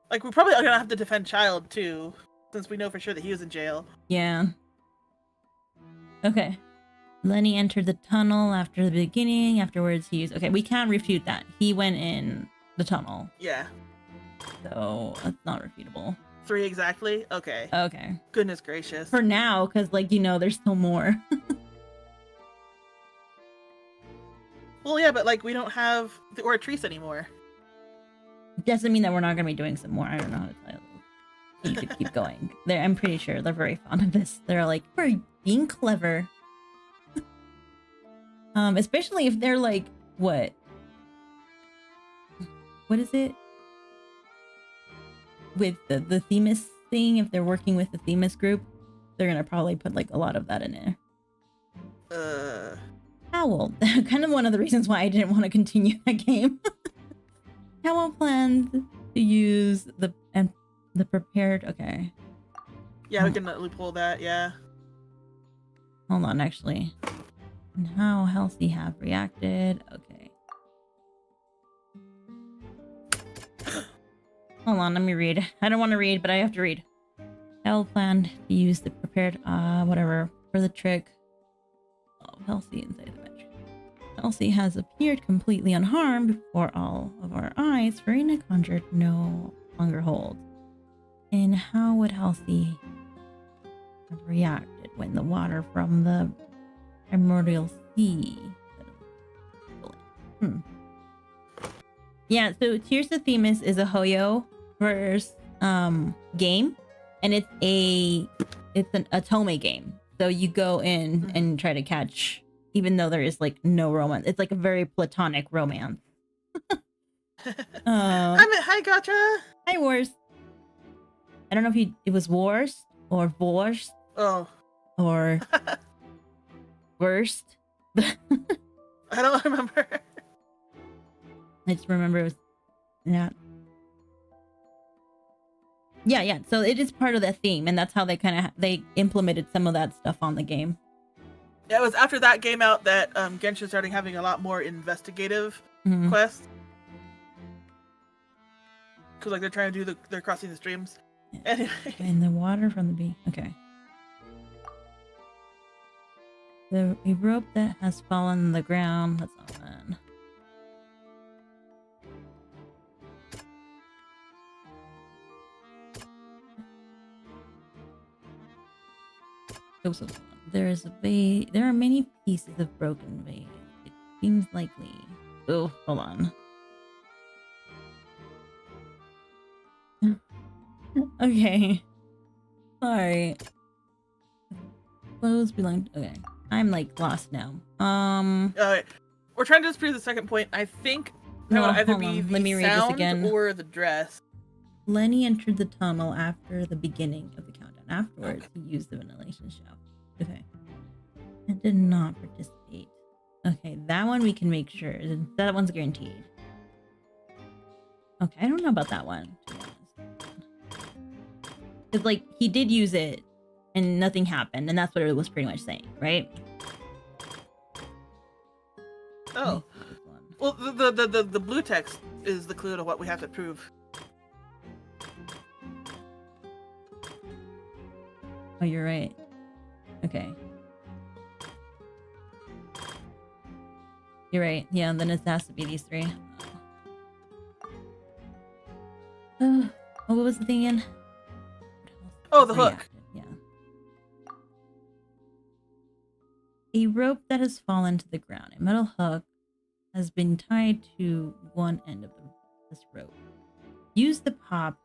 Like, we're probably gonna have to defend Child too, since we know for sure that he was in jail. Yeah. Okay. Lenny entered the tunnel after the beginning. Afterwards, he used... Okay, we can't refute that. He went in the tunnel. Yeah. So, that's not refutable. 3 exactly? Okay. Okay. Goodness gracious. For now, because, there's still more. Well, yeah, but, we don't have the Oratrice anymore. Doesn't mean that we're not going to be doing some more. I don't know how to tell you. You could keep going. I'm pretty sure they're very fond of this. They're like, we're being clever. Especially if they're what is it? With the Themis thing, if they're working with the Themis group, they're gonna probably put a lot of that in there. Owl. Kind of one of the reasons why I didn't want to continue that game. Howell planned to use the prepared. Okay. Yeah, we can loophole that. Yeah. Hold on, actually. And how Halsey have reacted. Okay. Hold on, let me read. I don't want to read, but I have to read. Howell planned to use the prepared whatever for the trick of Halsey inside the bedroom. Halsey has appeared completely unharmed before all of our eyes. Verena conjured no longer hold. And how would Halsey have reacted when the water from the primordial sea? Yeah, so Tears of Themis is a Hoyo verse game, and it's an Otome game. So you go in and try to catch, even though there is no romance. It's a very platonic romance. Hi, Gotcha. Hi, Wars. I don't know if it was Wars or Vorst. Oh. Or Worst. I don't remember. I just remember it was yeah. So it is part of the theme, and that's how they implemented some of that stuff on the game. Yeah, it was after that game out that Genshin started having a lot more investigative quests. Because they're trying to do they're crossing the streams. Yeah. Anyway. And the water from the bee. Okay. A rope that has fallen on the ground. That's not fun. So there is a vase. There are many pieces of broken vase. It seems likely. Oh, hold on. Okay. Sorry. Clothes belong. Okay. I'm lost now. We're trying to disprove the second point. I think that would either be the Let me read this sound again. or the dress. Lenny entered the tunnel after the beginning of the countdown. Afterwards, he used the ventilation shaft. Okay. And did not participate. Okay, that one we can make sure. That one's guaranteed. Okay, I don't know about that one, to be honest. Because, like, he did use it and nothing happened, and that's what it was pretty much saying, right? Oh. Well, the blue text is the clue to what we have to prove. Oh, you're right. Okay. You're right. Yeah, then it has to be these three. Oh, what was the thing again? Oh, the hook. Yeah. A rope that has fallen to the ground. A metal hook has been tied to one end of this rope. Use the pop.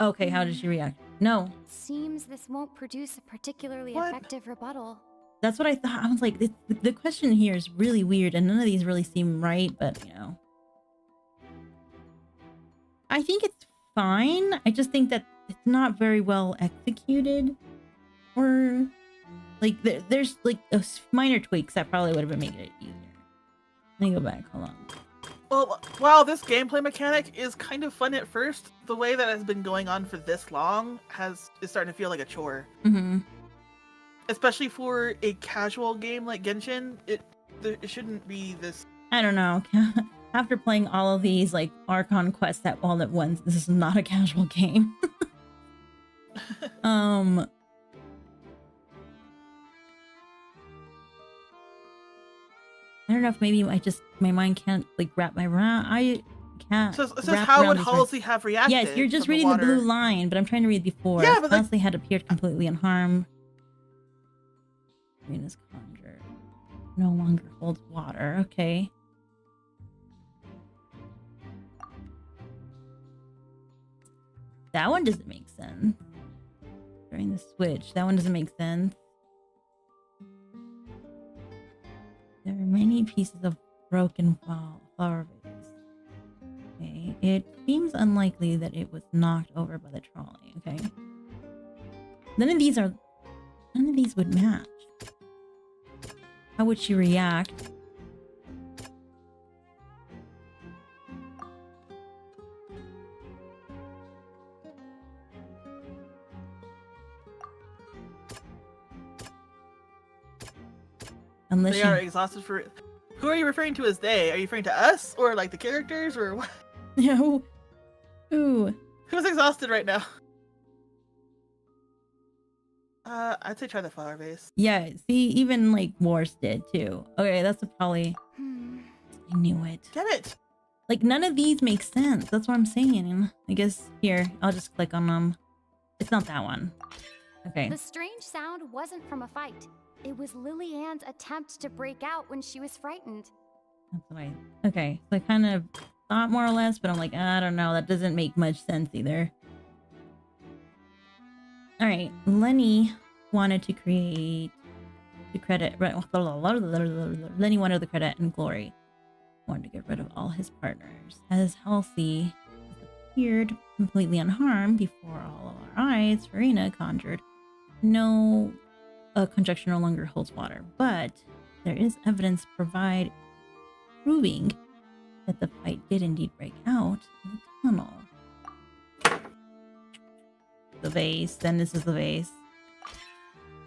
Okay, how did she react? No. Seems this won't produce a particularly effective rebuttal. That's what I thought. I was like, the question here is really weird, and none of these really seem right, but, you know. I think it's fine. I just think that it's not very well executed. Or, like, there's, like, minor tweaks that probably would have been making it easier. Let me go back. Hold on. Well, while this gameplay mechanic is kind of fun at first, the way that it's been going on for this long is starting to feel like a chore. Mm-hmm. Especially for a casual game like Genshin, it shouldn't be this. I don't know. After playing all of these like Archon quests all at once, this is not a casual game. I don't know if maybe my mind can't like wrap my around. I can't. So it says, how would Halsey have reacted? Yes, you're just reading the blue line, but I'm trying to read before. Yeah, but Halsey had appeared completely unharmed. Venus conjured. No longer holds water. Okay. That one doesn't make sense. During the switch, that one doesn't make sense. There are many pieces of broken flower vase. Okay, it seems unlikely that it was knocked over by the trolley. Okay. None of these would match. How would she react? Unless they are exhausted for it. Who are you referring to as they? Are you referring to us or like the characters or what? No. Ooh. Who's exhausted right now? I'd say try the flower vase. Yeah, see, even like Wars did too. Okay, that's probably. I knew it. Get it. Like none of these make sense. That's what I'm saying. I guess here I'll just click on them. It's not that one. Okay. The strange sound wasn't from a fight. It was Lily-Ann's attempt to break out when she was frightened. That's what okay, so I kind of thought more or less, but I'm like, I don't know. That doesn't make much sense either. All right, Lenny wanted to create the credit. Lenny wanted the credit and glory. Wanted to get rid of all his partners. As Halsey appeared completely unharmed before all of our eyes, Farina conjured. No, conjecture no longer holds water, but there is evidence proving that the fight did indeed break out in the tunnel. The vase. Then this is the vase.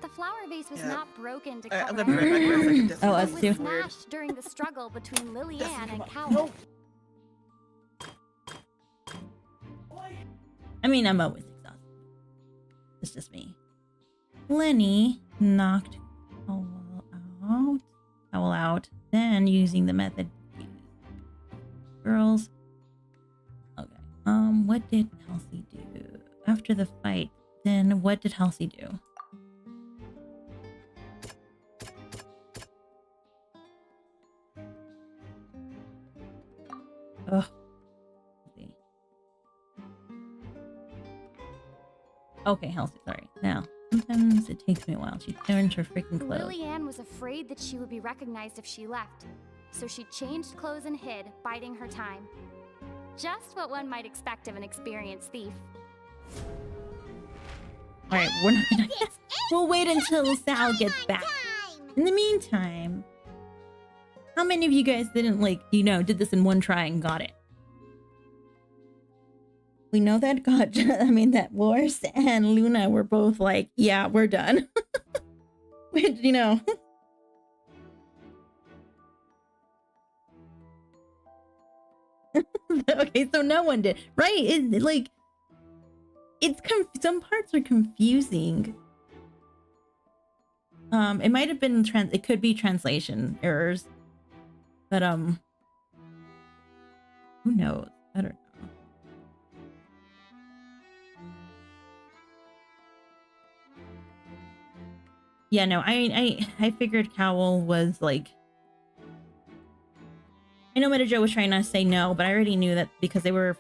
The flower vase was not broken to cover. I'm gonna be right back for a second. Oh, us It too. was smashed during the struggle between Lily-Ann and Cowell. I mean, I'm always exhausted. It's just me. Lenny knocked Cowell out. Then, using the method girls. Okay. What did Halsey do after the fight? Then, what did Halsey do? Ugh. Okay, Halsey, sorry. Now, sometimes it takes me a while. She turns her freaking clothes. Lily-Ann was afraid that she would be recognized if she left, so she changed clothes and hid, biding her time. Just what one might expect of an experienced thief. All right, we're not gonna. We'll wait until Sal gets back. In the meantime, how many of you guys didn't did this in one try and got it? We know that that Wars and Luna were both like, yeah, we're done. Which, okay, so no one did, right? Some parts are confusing. It might have been it could be translation errors, but who knows? I don't know. Yeah, no, I figured Cowl was like. I know Metajo was trying not to say no, but I already knew that because they were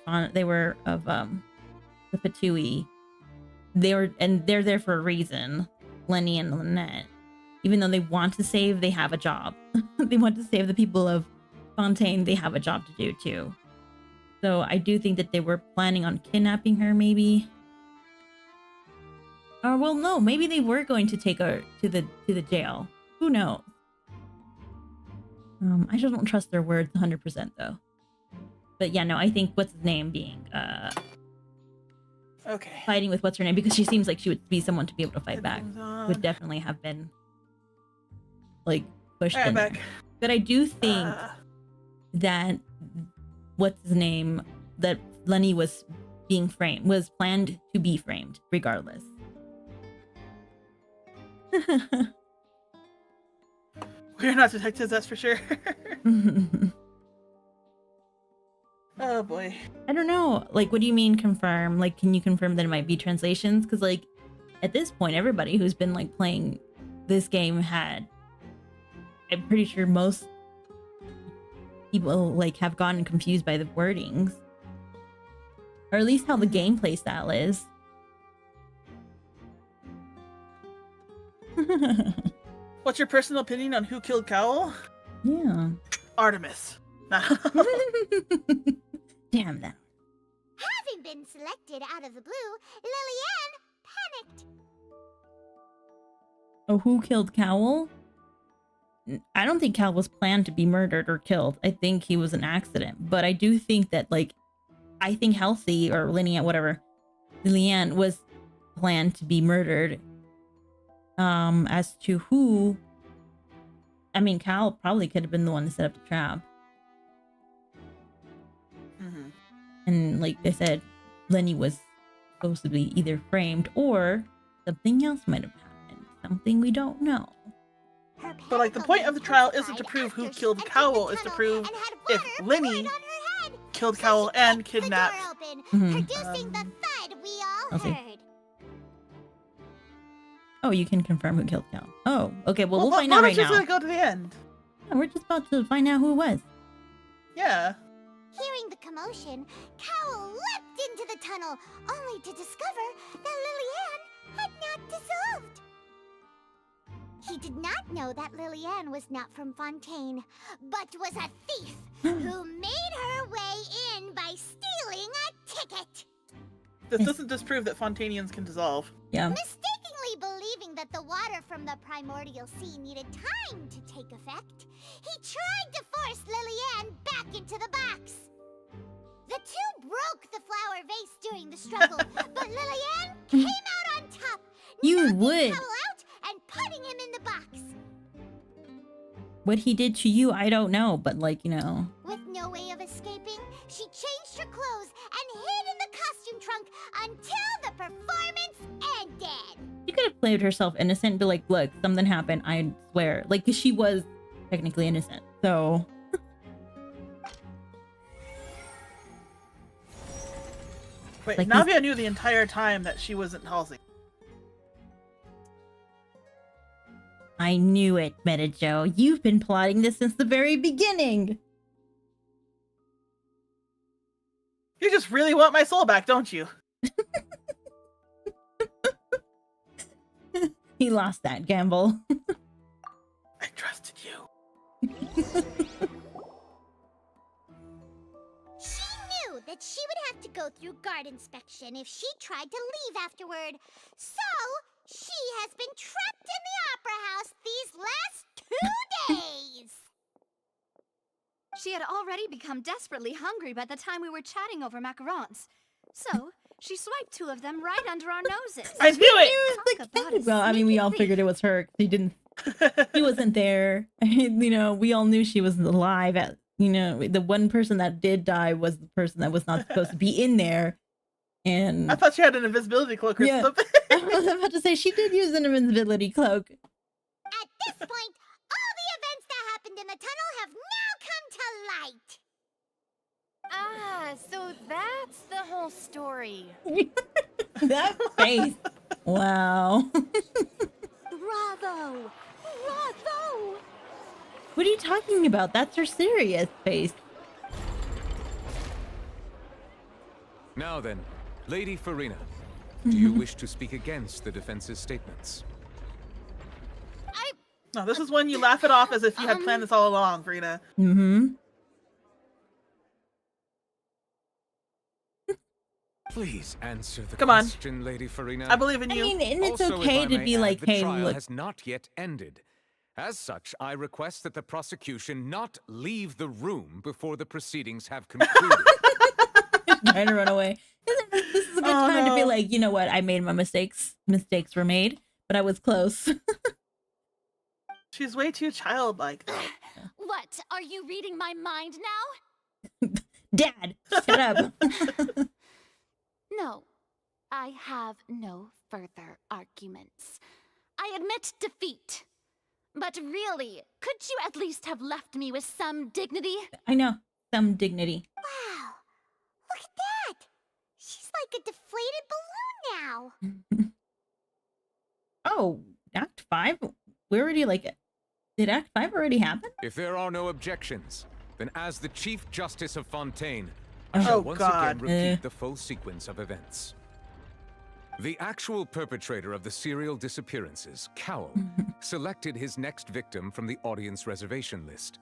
of the Patui. They're there for a reason. Lenny and Lynette, even though they want to save, they have a job. They want to save the people of Fontaine. They have a job to do too. So I do think that they were planning on kidnapping her, maybe. Or well, no, maybe they were going to take her to the jail. Who knows? I just don't trust their words 100% though. But yeah, no, I think what's his name being okay, fighting with what's her name, because she seems like she would be someone to be able to fight back. Would definitely have been like pushed in there. But I do think that what's his name, that Lenny was planned to be framed regardless. We're not detectives, that's for sure. Oh boy. I don't know. Like, what do you mean confirm? Like, can you confirm that it might be translations? Because like, at this point, everybody who's been like playing this game I'm pretty sure most people like have gotten confused by the wordings. Or at least how the gameplay style is. What's your personal opinion on who killed Cowl? Yeah. Artemis. Damn that. Having been selected out of the blue, Lillian panicked. Oh, who killed Cowl? I don't think Cowl was planned to be murdered or killed. I think he was an accident. But I do think that, like, I think Halsey or Linnea, whatever, Lillian was planned to be murdered. As to who, I mean, Cal probably could have been the one to set up the trap. Mm-hmm. And like I said, Lenny was supposed to be either framed or something else might have happened. Something we don't know. But like, the point of the trial isn't to prove who killed Cowl, it's to prove if Lenny killed Cowl and kidnapped. Producing the thud we all heard. Oh, you can confirm who killed Cal. Oh, okay. Well, we'll find out right now. We're just gonna go to the end. Yeah, we're just about to find out who it was. Yeah. Hearing the commotion, Cowl leapt into the tunnel, only to discover that Lillian had not dissolved. He did not know that Lillian was not from Fontaine, but was a thief who made her way in by stealing a ticket. This doesn't disprove that Fontainians can dissolve. Yeah. Mistakenly believing that the water from the primordial sea needed time to take effect, he tried to force Lillian back into the box. The two broke the flower vase during the struggle, but Lillian came out on top, knocking Cowl out and putting him in the box. What he did to you, I don't know, but like, you know. With no way of escaping, she changed her clothes and hid in the costume trunk until the performance ended. She could have played herself innocent, but like, look, something happened, I swear. Like, 'cause she was technically innocent, so. Wait, like Navia knew the entire time that she wasn't Halsey. I knew it, Metajo. You've been plotting this since the very beginning. You just really want my soul back, don't you? He lost that gamble. I trusted you. She knew that she would have to go through guard inspection if she tried to leave afterward. So, she has been trapped in the Opera House these last 2 days. She had already become desperately hungry by the time we were chatting over macarons. So, she swiped 2 of them right under our noses. I knew it! Talk about a Well, I mean, we all sneaky figured it was her. She didn't. She wasn't there. You know, we all knew she was alive. At the one person that did die was the person that was not supposed to be in there. And I thought she had an invisibility cloak or something. I was about to say she did use an invisibility cloak. At this point, all the events that happened in the tunnel have now come to light. Ah, so that's the whole story. That face. Wow. Bravo! Bravo! What are you talking about? That's her serious face. Now then, Lady Farina, do you wish to speak against the defense's statements? No, this is when you laugh it off as if you had planned this all along, Farina. Mm-hmm. Please answer the Come on. question, Lady Farina. I believe in you. I mean, and it's Also, okay if I to may be add, like, the hey, trial look. has not yet ended. As such, I request that the prosecution not leave the room before the proceedings have concluded. Trying to run away. This is a good time to be like, you know what? I made my mistakes. Mistakes were made, but I was close. She's way too childlike. What? Are you reading my mind now? Dad, shut up. No, I have no further arguments. I admit defeat. But really, could you at least have left me with some dignity? I know, some dignity. Wow, look at that. She's like a deflated balloon now. Oh, Act 5? We already did Act 5 already happen? If there are no objections, then as the Chief Justice of Fontaine, Oh, I shall once God. again repeat the full sequence of events. The actual perpetrator of the serial disappearances, Cowell, selected his next victim from the audience reservation list.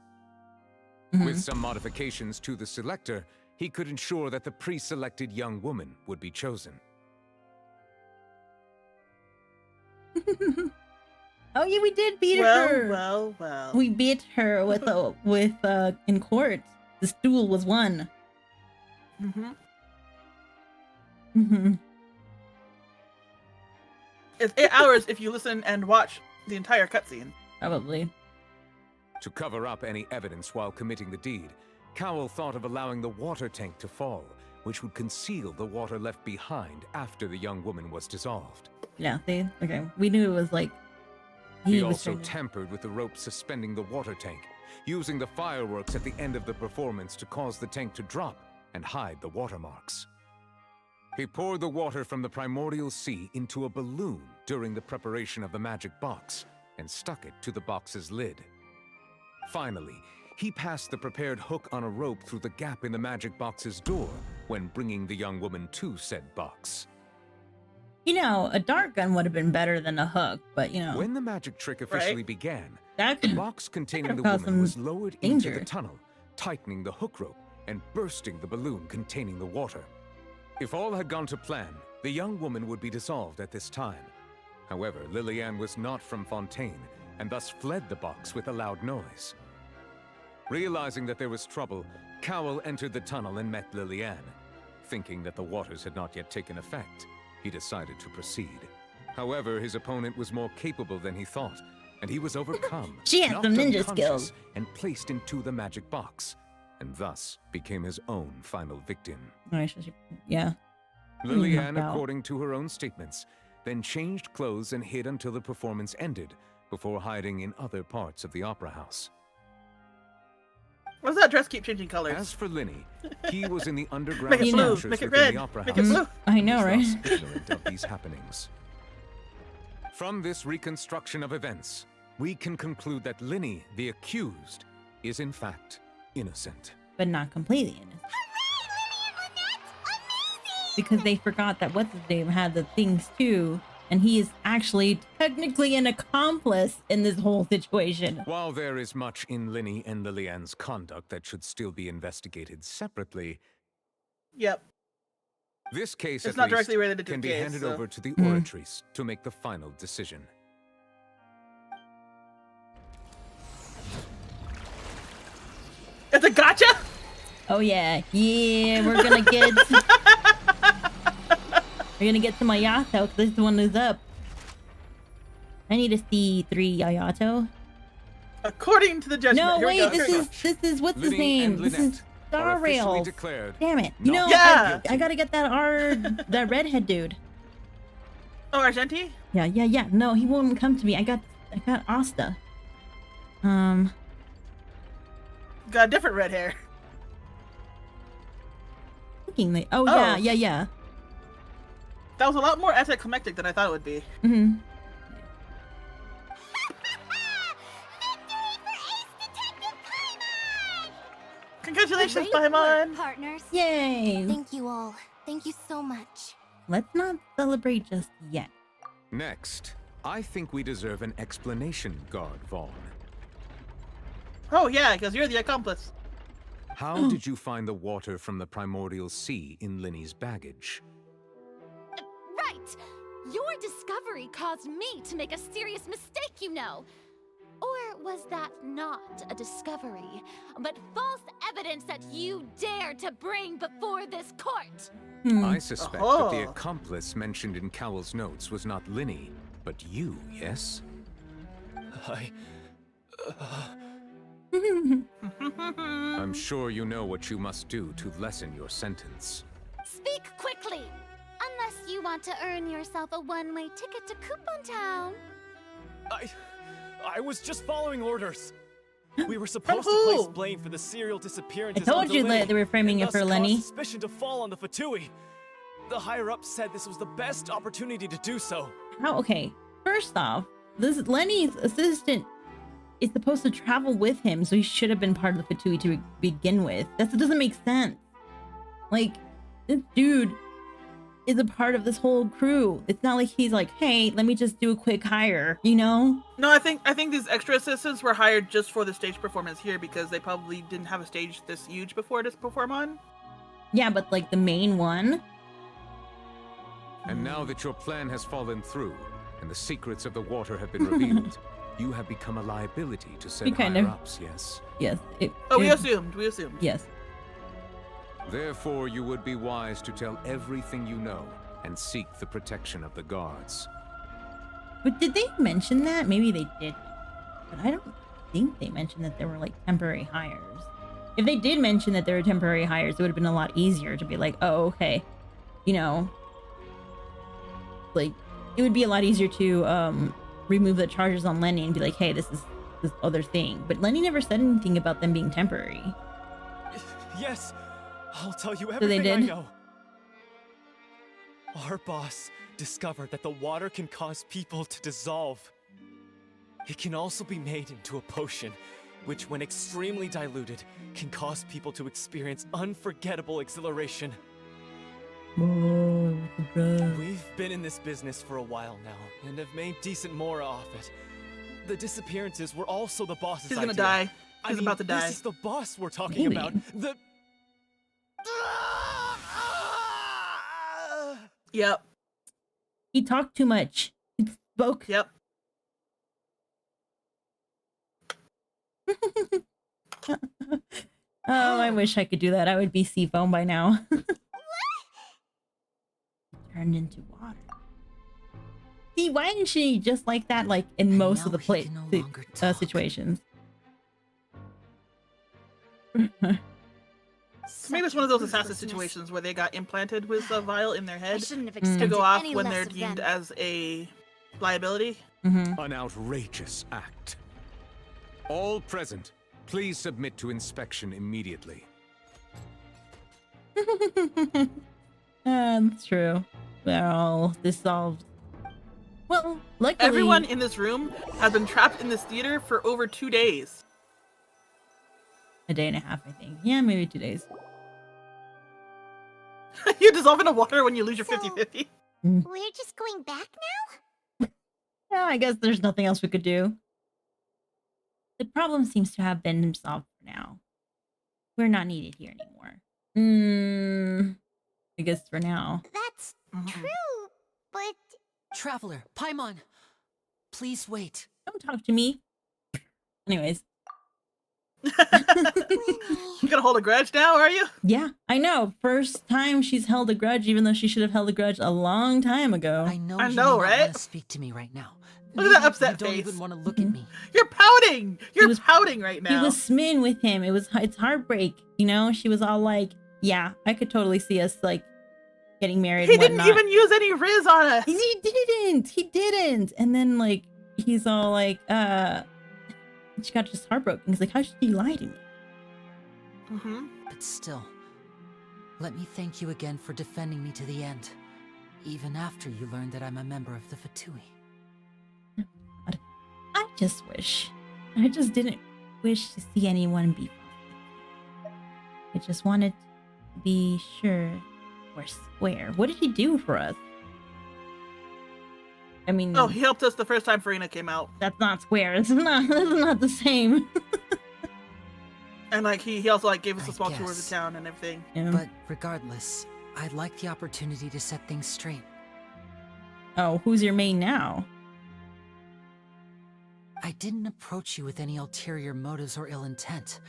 With some modifications to the selector, he could ensure that the pre-selected young woman would be chosen. Oh yeah, we did beat her. Well. We beat her with in court. The stool was won. It's 8 hours if you listen and watch the entire cutscene. Probably. To cover up any evidence while committing the deed, Cowell thought of allowing the water tank to fall, which would conceal the water left behind after the young woman was dissolved. Yeah, see? Okay. We knew it was like... He was also trying to- tampered with the rope suspending the water tank, using the fireworks at the end of the performance to cause the tank to drop and hide the watermarks. He poured the water from the primordial sea into a balloon during the preparation of the magic box and stuck it to the box's lid. Finally, he passed the prepared hook on a rope through the gap in the magic box's door when bringing the young woman to said box. You know, a dart gun would have been better than a hook, but you know... When the magic trick officially began, that the box containing the caused woman was some lowered danger. into the tunnel, tightening the hook rope and bursting the balloon containing the water. If all had gone to plan, the young woman would be dissolved at this time. However, Lillian was not from Fontaine, and thus fled the box with a loud noise. Realizing that there was trouble, Cowell entered the tunnel and met Lillian. Thinking that the waters had not yet taken effect, he decided to proceed. However, his opponent was more capable than he thought, and he was overcome. She had some knocked ninja unconscious, skills. and placed into the magic box, and thus became his own final victim. Yeah. Lillian, Knocked out. according to her own statements, then changed clothes and hid until the performance ended, before hiding in other parts of the opera house. Why does that dress keep changing colors? As for Linny, he was in the underground Make it blue, structures make it within red, the opera make house. it blue. I know, and was right? thus ignorant of these happenings. From this reconstruction of events, we can conclude that Linny, the accused, is in fact innocent. But not completely innocent. Because they forgot that what's-his-name had the things too, and he is actually technically an accomplice in this whole situation. While there is much in Linny and Lillian's conduct that should still be investigated separately, Yep. This case, It's at not least, directly related to can the be case, handed so- over to the oratories to make the final decision. It's a gotcha? Oh yeah, yeah, we're gonna get some Ayato, 'cause this one is up. I need to see 3 Ayato. According to the judgment. No, Here we wait, go. this is what's his Linny name? and This is Lynette Star are officially Rail. declared Damn it! You know, not Yeah. guilty. I gotta get that redhead dude. Oh, Argenti? Yeah. No, he won't come to me. I got Asta. Got different red hair. Thinking like, oh. Yeah. That was a lot more anticlimactic than I thought it would be. Mm-hmm. Congratulations, Great Paimon! work, partners. Yay! Thank you all. Thank you so much. Let's not celebrate just yet. Next, I think we deserve an explanation, Guard Vaughn. Oh yeah, because you're the accomplice. How did you find the water from the primordial sea in Linny's baggage? Right! Your discovery caused me to make a serious mistake, you know. Or was that not a discovery, but false evidence that you dare to bring before this court? I suspect that the accomplice mentioned in Cowell's notes was not Linny, but you, yes? I'm sure you know what you must do to lessen your sentence. Speak quickly! Unless you want to earn yourself a one-way ticket to Coupon Town. I was just following orders. We were supposed to place blame for the serial disappearances. I told you Lenny, that they were framing and it for thus Lenny. caused suspicion to fall on the Fatui. The higher-ups said this was the best opportunity to do so. How? Okay. First off, this Lenny's assistant is supposed to travel with him, so he should have been part of the Fatui to begin with. That doesn't make sense. Like, this dude is a part of this whole crew. It's not like he's like, hey, let me just do a quick hire, you know? No, I think these extra assistants were hired just for the stage performance here because they probably didn't have a stage this huge before to perform on. Yeah, but like the main one. And now that your plan has fallen through, and the secrets of the water have been revealed, you have become a liability to said higher-ups, yes? Yes. We assumed. Yes. Therefore, you would be wise to tell everything you know and seek the protection of the guards. But did they mention that? Maybe they did. But I don't think they mentioned that there were like temporary hires. If they did mention that there were temporary hires, it would have been a lot easier to be like, oh, okay. You know, like it would be a lot easier to remove the charges on Lenny and be like, hey, this is this other thing. But Lenny never said anything about them being temporary. Yes, I'll tell you So they everything I did? know. Our boss discovered that the water can cause people to dissolve. It can also be made into a potion, which when extremely diluted, can cause people to experience unforgettable exhilaration. We've been in this business for a while now, and have made decent more off it. The disappearances were also the boss's idea. He's gonna die. I He's mean, about to die. This is the boss we're talking Maybe. about. The... Yep. He talked too much. He spoke. Yep. Oh, I wish I could do that. I would be Seafoam by now. Turned into water. See, why isn't she just like that, like in most of the situations? Maybe it's one of those assassin situations where they got implanted with a vial in their I head shouldn't have to expected go off any when less they're of deemed them. as a liability. An outrageous act. All present, please submit to inspection immediately. That's true. They're all dissolved. Well, luckily... Everyone in this room has been trapped in this theater for over 2 days. A day and a half, I think. Yeah, maybe 2 days. You dissolve in the water when you lose your 50-50. We're just going back now? Yeah, I guess there's nothing else we could do. The problem seems to have been solved for now. We're not needed here anymore. I guess for now. That's true, but... Traveler, Paimon, please wait. Don't talk to me. Anyways. You gonna hold a grudge now, are you? Yeah, I know. First time she's held a grudge, even though she should have held a grudge a long time ago. I know, right? Want to speak to me right now. Look at that upset you don't face. even want to look at me. You're pouting. You're pouting right now. He was smitten with him. It's heartbreak. You know, she was all like, "Yeah, I could totally see us like getting married." He and didn't whatnot. even use any riz on us. He didn't. And then like he's all like, she got just heartbroken. He's like, "How should you lie to me?" But still, let me thank you again for defending me to the end, even after you learned that I'm a member of the Fatui. I just didn't wish to see anyone be false. I just wanted to be sure we're square. What did he do for us? I mean, oh, he helped us the first time Farina came out. That's not square. That's not the same. And like he also like gave us a small tour of the town and everything. Yeah. But regardless, I'd like the opportunity to set things straight. Oh, who's your main now? I didn't approach you with any ulterior motives or ill intent.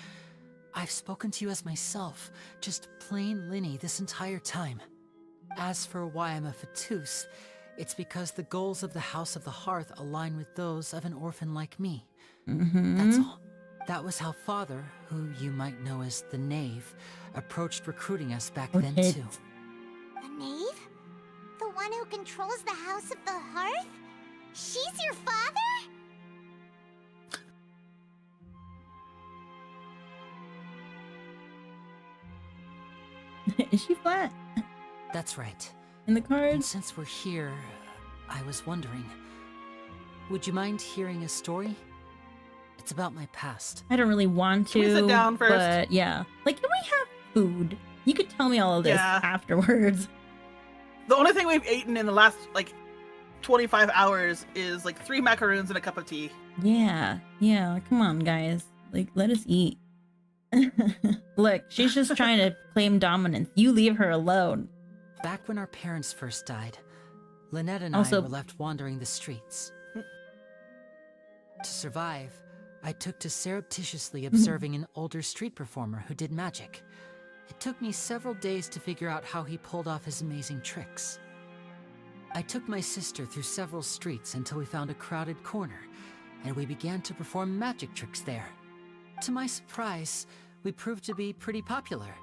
I've spoken to you as myself, just plain Linny this entire time. As for why I'm a Fatus, it's because the goals of the House of the Hearth align with those of an orphan like me. That's all. That was how Father, who you might know as the Knave, approached recruiting us back then too. The Knave? The one who controls the House of the Hearth? She's your father? Is she flat? That's right. In the cards? And since we're here, I was wondering, would you mind hearing a story? It's about my past. I don't really want to. Can we sit down first? But yeah. Like, can we have food? You could tell me all of this afterwards. The only thing we've eaten in the last, like, 25 hours is, like, 3 macaroons and a cup of tea. Yeah. Come on, guys. Like, let us eat. Look, she's just trying to claim dominance. You leave her alone. Back when our parents first died, Lynette and Also- I were left wandering the streets. To survive, I took to surreptitiously observing an older street performer who did magic. It took me several days to figure out how he pulled off his amazing tricks. I took my sister through several streets until we found a crowded corner, and we began to perform magic tricks there. To my surprise, we proved to be pretty popular,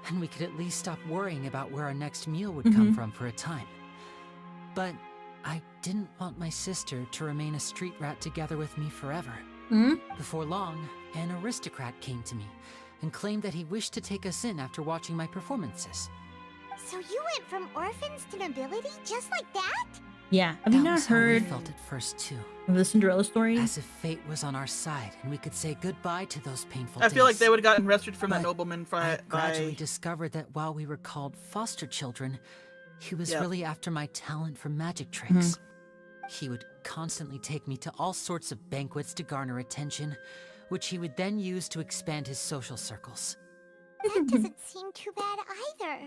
and we could at least stop worrying about where our next meal would come from for a time. But I didn't want my sister to remain a street rat together with me forever. Before long, an aristocrat came to me and claimed that he wished to take us in after watching my performances. So you went from orphans to nobility just like that? Yeah. Have you That not was how we heard felt at first too. of the Cinderella story? As if fate was on our side and we could say goodbye to those painful I days. feel like they would have gotten rescued from that But nobleman I gradually by... discovered that while we were called foster children, he was Yep. really after my talent for magic tricks. He would constantly take me to all sorts of banquets to garner attention, which he would then use to expand his social circles. That doesn't seem too bad either.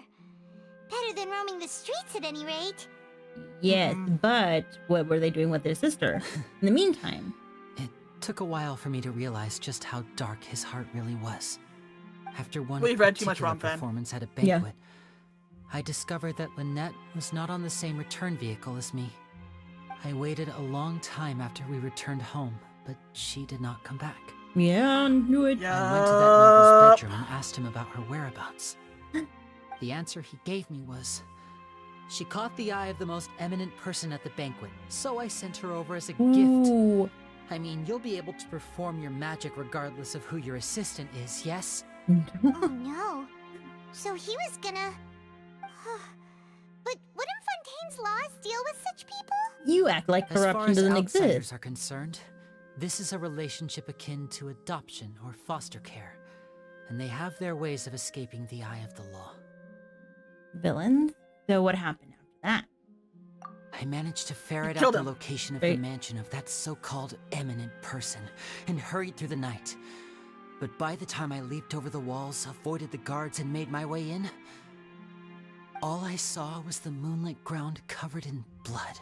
Better than roaming the streets at any rate. Yes, but what were they doing with their sister in the meantime? It took a while for me to realize just how dark his heart really was. After one We've read too much particular Rom Fan. performance at a Yeah. banquet, I discovered that Lynette was not on the same return vehicle as me. I waited a long time after we returned home, but she did not come back. Yeah, I knew it. I went to that noble's bedroom and asked him about her whereabouts. The answer he gave me was, she caught the eye of the most eminent person at the banquet, so I sent her over as a gift. Ooh. I mean, you'll be able to perform your magic regardless of who your assistant is, yes? Oh no. So he was gonna... But wouldn't Fontaine's laws deal with such people? You act like As far corruption as doesn't outsiders exist. are concerned, this is a relationship akin to adoption or foster care, and they have their ways of escaping the eye of the law. Villains? So what happened after that? I managed to ferret killed out the him. location of Right. the mansion of that so-called eminent person and hurried through the night. But by the time I leaped over the walls, avoided the guards, and made my way in, All I saw was the moonlit ground covered in blood,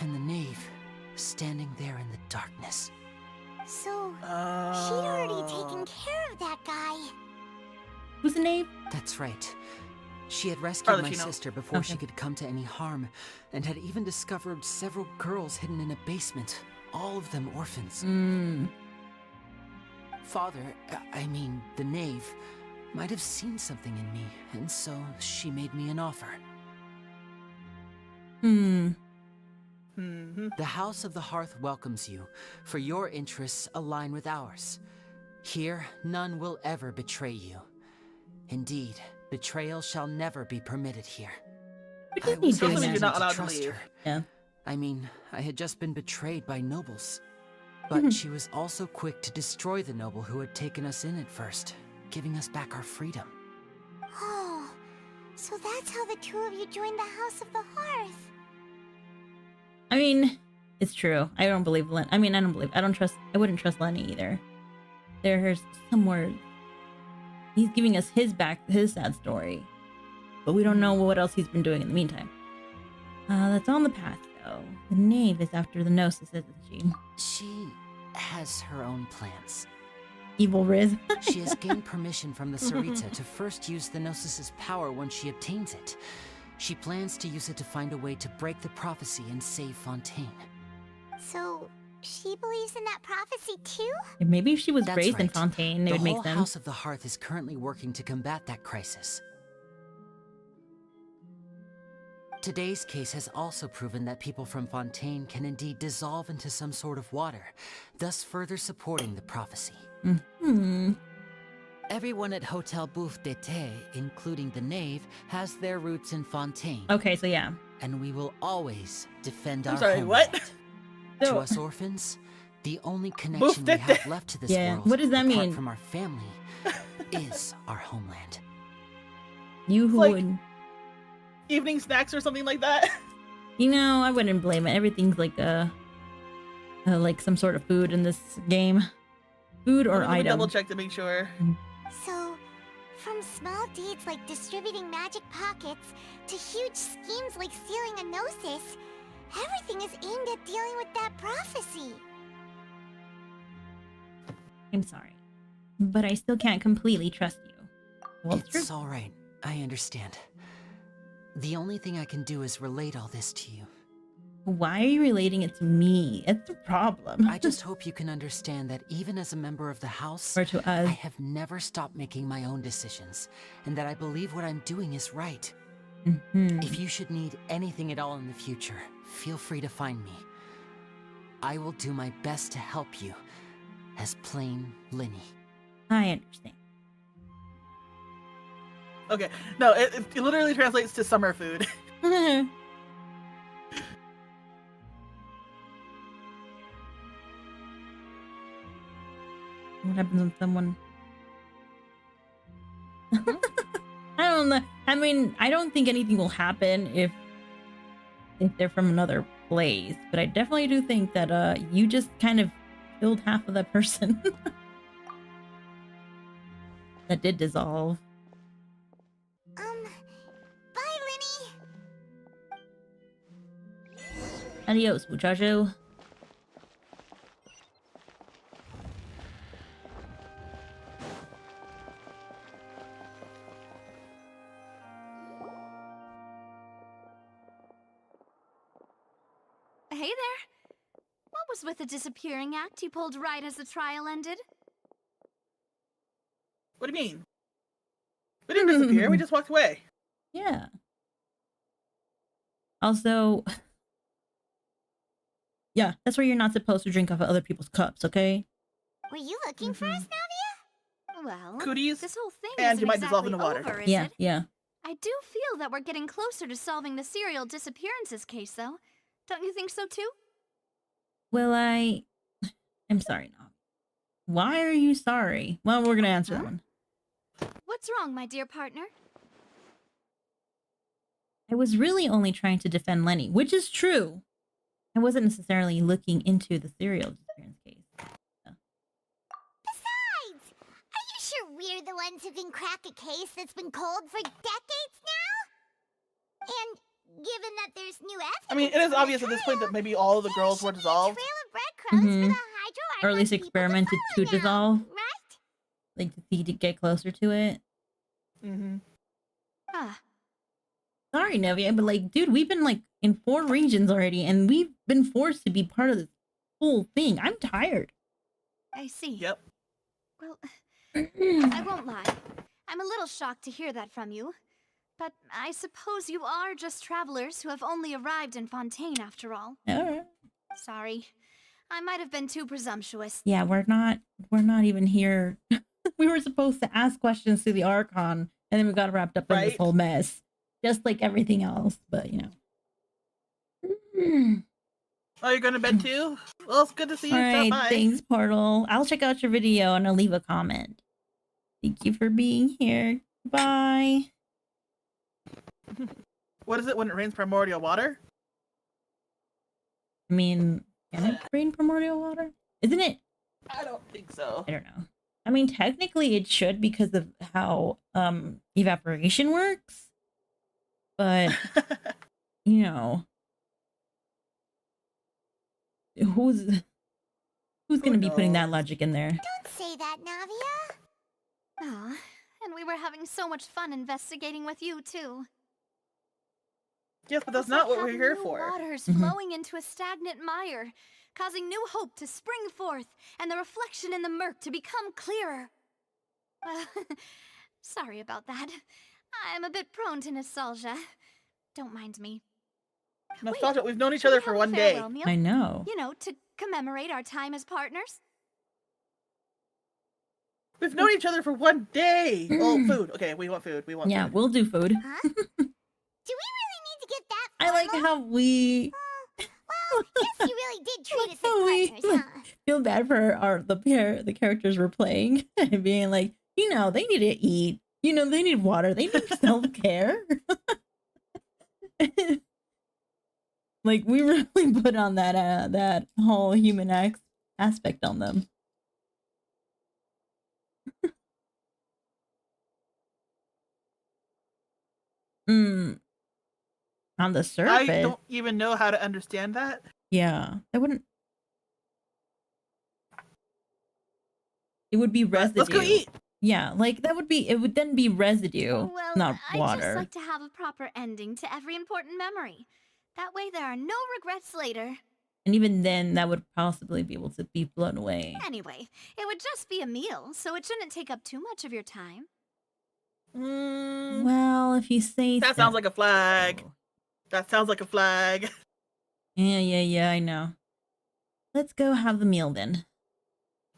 and the knave standing there in the darkness. So, she'd already taken care of that guy. Who's the knave? That's right. She had rescued my Arlecchino. sister before she could come to any harm, and had even discovered several girls hidden in a basement, all of them orphans. Father, I mean, the knave, might have seen something in me, and so she made me an offer. The House of the Hearth welcomes you, for your interests align with ours. Here, none will ever betray you. Indeed, betrayal shall never be permitted here. What I did he was do Also means now? you're not hesitant allowed to to trust leave. her. Yeah. I mean, I had just been betrayed by nobles. But she was also quick to destroy the noble who had taken us in at first, giving us back our freedom. Oh, so that's how the two of you joined the House of the Hearth. I mean, it's true. I don't believe Len. I mean, I wouldn't trust Lenny either. There's somewhere. He's giving us his sad story. But we don't know what else he's been doing in the meantime. That's all in the past, though. The knave is after the Gnosis, isn't she? She has her own plans. Evil Riz. She has gained permission from the Sarita to first use the Gnosis's power when she obtains it. She plans to use it to find a way to break the prophecy and save Fontaine. So, she believes in that prophecy too? Maybe if she was That's raised in right. Fontaine, it would make The sense. whole House of the Hearth is currently working to combat that crisis. Today's case has also proven that people from Fontaine can indeed dissolve into some sort of water, thus further supporting the prophecy. Everyone at Hotel Bouffe d'été, including the knave, has their roots in Fontaine. Okay, so yeah. And we will always defend I'm our sorry, homeland. what? To So- us orphans, the only connection we d'été. have left to this Yeah, world, what does that apart mean? from our family, is our homeland. You who like- would... Evening snacks or something like that. You know, I wouldn't blame it. Everything's like some sort of food in this game. Food or Let me item. double check to make sure. So, from small deeds like distributing magic pockets to huge schemes like stealing a Gnosis, everything is aimed at dealing with that prophecy. I'm sorry. But I still can't completely trust you. Well, It's all right. I understand. The only thing I can do is relate all this to you. Why are you relating it to me? It's the problem. I just hope you can understand that even as a member of the House, Or to us. I have never stopped making my own decisions, and that I believe what I'm doing is right. If you should need anything at all in the future, feel free to find me. I will do my best to help you, as plain Linny. I understand. Okay, no, it literally translates to summer food. What happens when someone... I don't know. I mean, I don't think anything will happen if they're from another place, but I definitely do think that you just kind of killed half of that person that did dissolve. Bye, Linny. Adios, muchacho. Hey there. What was with the disappearing act you pulled right as the trial ended? What do you mean? We didn't disappear, we just walked away. Yeah. Also, yeah, that's where you're not supposed to drink off of other people's cups, okay? Were you looking for us, Navia? Well, Cooties, this whole thing and isn't you might dissolve exactly into water. over, is Yeah, it? yeah. I do feel that we're getting closer to solving the serial disappearances case, though. Don't you think so, too? Well, I'm sorry, no. Why are you sorry? Well, we're gonna answer that one. What's wrong, my dear partner? I was really only trying to defend Lenny, which is true. I wasn't necessarily looking into the serial disappearance case. Besides, are you sure we're the ones who can crack a case that's been cold for decades now? And given that there's new evidence, I mean, it is obvious at this point that maybe all of the girls were dissolved. trail of breadcrumbs for the Or at least experimented to dissolve. right? Like to get closer to it. Huh. Sorry, Nevia, but like, dude, we've been like in 4 regions already, and we've been forced to be part of this whole thing. I'm tired. I see. Yep. Well, I won't lie. I'm a little shocked to hear that from you. But I suppose you are just travelers who have only arrived in Fontaine after all. Alright. Sorry. I might have been too presumptuous. Yeah, we're not even here. We were supposed to ask questions to the Archon, and then we got wrapped up in this whole mess. Just like everything else, but you know. Oh, you're going to bed too? Well, it's good to see you. All right, Bye. thanks, Portal. I'll check out your video and I'll leave a comment. Thank you for being here. Bye. What is it when it rains primordial water? I mean, can it rain primordial water? Isn't it? I don't think so. I don't know. I mean, technically it should because of how evaporation works. But, you know, who's going to be putting that logic in there? Don't say that, Navia. Aw, and we were having so much fun investigating with you, too. Yes, but that's not what we're here New for. Waters flowing into a stagnant mire, causing new hope to spring forth, and the reflection in the murk to become clearer. Well, sorry about that. I'm a bit prone to nostalgia. Don't mind me. Nostalgia, we've known each other for one day. Meal? I know. You know, to commemorate our time as partners. We've known each other for one day. Oh, food. Okay, we want food. We want Yeah, food. we'll do food. Huh? Do we really need to get that I like how we Well, guess you really did treat us as partners, huh? feel bad for the characters we're playing and being like, you know, they need to eat. You know, they need water. They need self-care. Like, we really put on that whole human aspect on them. On the surface. I don't even know how to understand that. Yeah, I wouldn't. It would be residue. Let's go eat. Yeah, like that would be. It would then be residue, Well, not I water. just like to have a proper ending to every important memory. That way there are no regrets later. And even then, that would possibly be able to be blown away. Anyway, it would just be a meal, so it shouldn't take up too much of your time. Well, if you say That sounds like a flag. That sounds like a flag. Yeah, I know. Let's go have the meal then.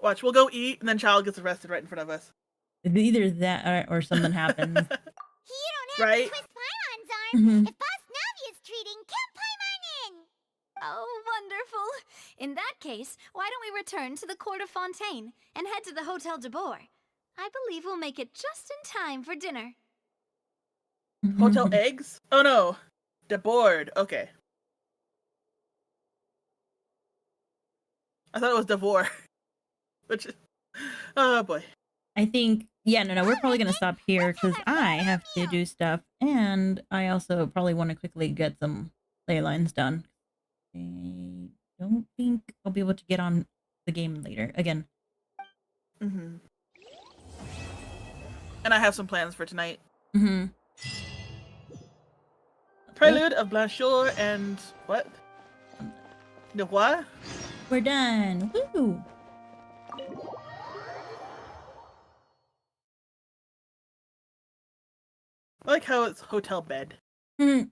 Watch, we'll go eat, and then Child gets arrested right in front of us. Either that or something happens. You don't have Right? to twist Paimon's arm. If Boss Navia's treating, count Paimon in. Oh, wonderful. In that case, why don't we return to the Court of Fontaine and head to the Hotel de Boer? I believe we'll make it just in time for dinner. Hotel eggs? Oh no. De board. Okay. I thought it was Devore. Which is... Oh boy. I think, yeah, no, we're probably going to stop here because I have to do stuff. And I also probably want to quickly get some ley lines done. I don't think I'll be able to get on the game later again. And I have some plans for tonight. Prelude of Blancheur and what? Devoir? We're done. Woo! I like how it's hotel bed. Alright,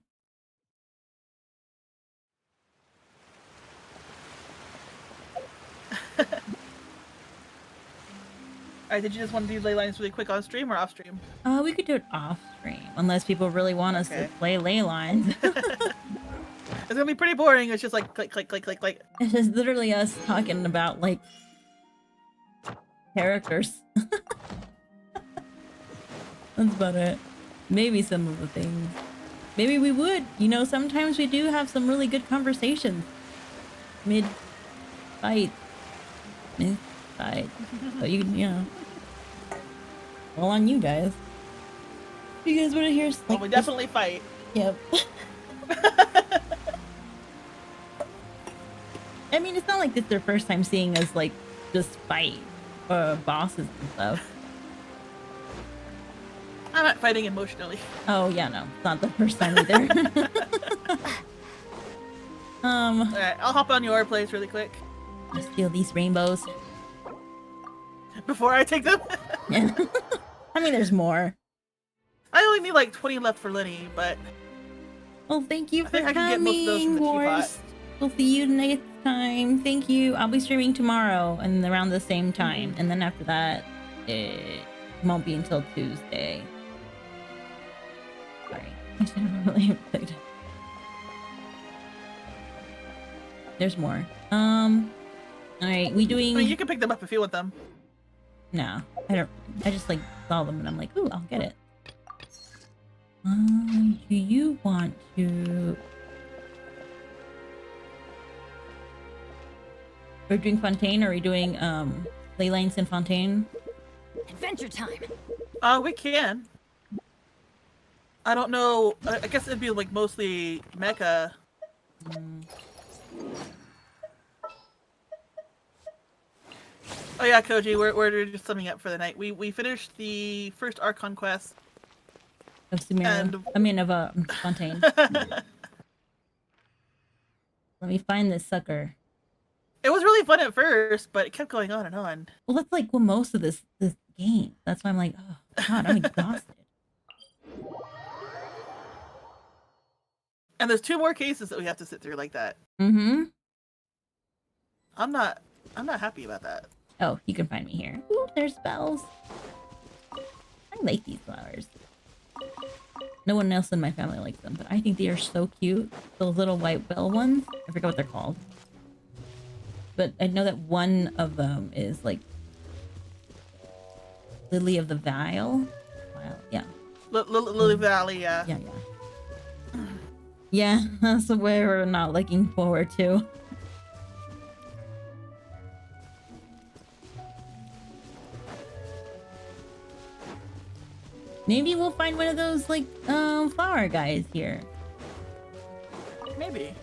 did you just want to do ley lines really quick on stream or off stream? We could do it off stream unless people really want us to play ley lines. It's gonna be pretty boring. It's just like click, click, click, click, click. It's just literally us talking about like characters. That's about it. Maybe some of the things. Maybe we would. You know, sometimes we do have some really good conversations. Mid-fight. Mid-fight. So you know. Well, on you guys. You guys want to hear... Well, we definitely fight. Yep. I mean, it's not like it's their first time seeing us like just fight bosses and stuff. I'm not fighting emotionally. Oh yeah, no, it's not the first time either. Alright, I'll hop on your place really quick. Let's steal these rainbows. Before I take them? Yeah. I mean, there's more. I only need like 20 left for Lenny, but... Well, thank you for I can get most of those from coming, the teapot. Worst. We'll see you next time. Thank you. I'll be streaming tomorrow and around the same time. And then after that, it won't be until Tuesday. Sorry. I should have really picked. There's more. Alright, we doing... I mean, you can pick them up if you want them. No, I don't. I just like saw them and I'm like, ooh, I'll get it. Do you want to... We're doing Fontaine, or are we doing Ley Lines and Fontaine? Adventure time. We can. I don't know. I guess it'd be like mostly mecha. Oh yeah, Koji, we're just summing up for the night. We finished the first Archon quest. Of Samira. I mean, of Fontaine. Let me find this sucker. It was really fun at first, but it kept going on and on. Well, that's like most of this game. That's why I'm like, oh god, I'm exhausted. And there's 2 more cases that we have to sit through like that. Mm-hmm. I'm not happy about that. Oh, you can find me here. Ooh, there's bells. I like these flowers. No one else in my family likes them, but I think they are so cute. Those little white bell ones. I forget what they're called. But I know that one of them is like Lily of the Vale. Wow, yeah. Lily Valley, yeah. Yeah. Yeah, that's the way we're not looking forward to. Maybe we'll find one of those like flower guys here. Maybe.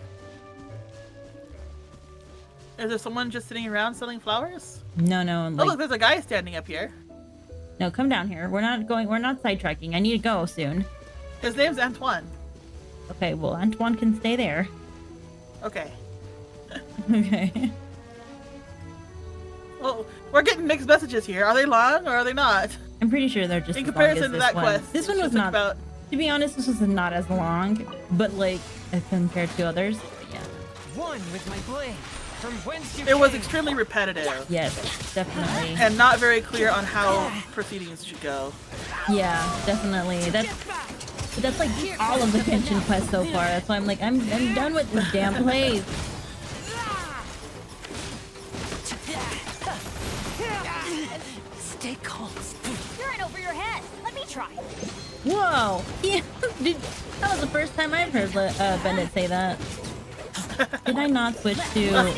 Is there someone just sitting around selling flowers? No. Oh look, there's a guy standing up here. No, come down here. We're not sidetracking. I need to go soon. His name's Antoine. Okay, well Antoine can stay there. Okay. Okay. Well, we're getting mixed messages here. Are they long or are they not? I'm pretty sure they're just in as comparison long as to that one. quest. This one was not. To be honest, this was not as long, but like as compared to others, yeah. One with my blade. From whence you It was came. extremely repetitive. Yes, definitely. And not very clear on how proceedings should go. Yeah, definitely. That's like all of the Genshin quests so far. That's why I'm like, I'm done with this damn place. Stay calm. You're right over your head. Let me try. Whoa! Yeah, that was the first time I've heard Bennett say that. Did I not switch to?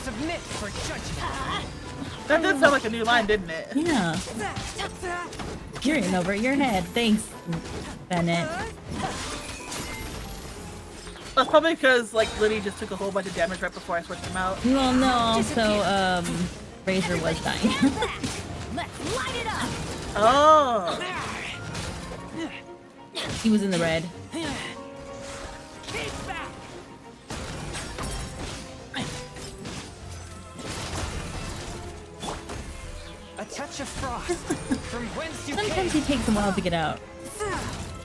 Submit for judgment. That did sound like a new line, didn't it? Yeah. You're in over your head. Thanks, Bennett. That's probably because like Liddy just took a whole bunch of damage right before I switched him out. Well, no. Also, Razor was dying. Let's light it up. Oh. He was in the red. A touch of frost. From whence you Sometimes he takes a while to get out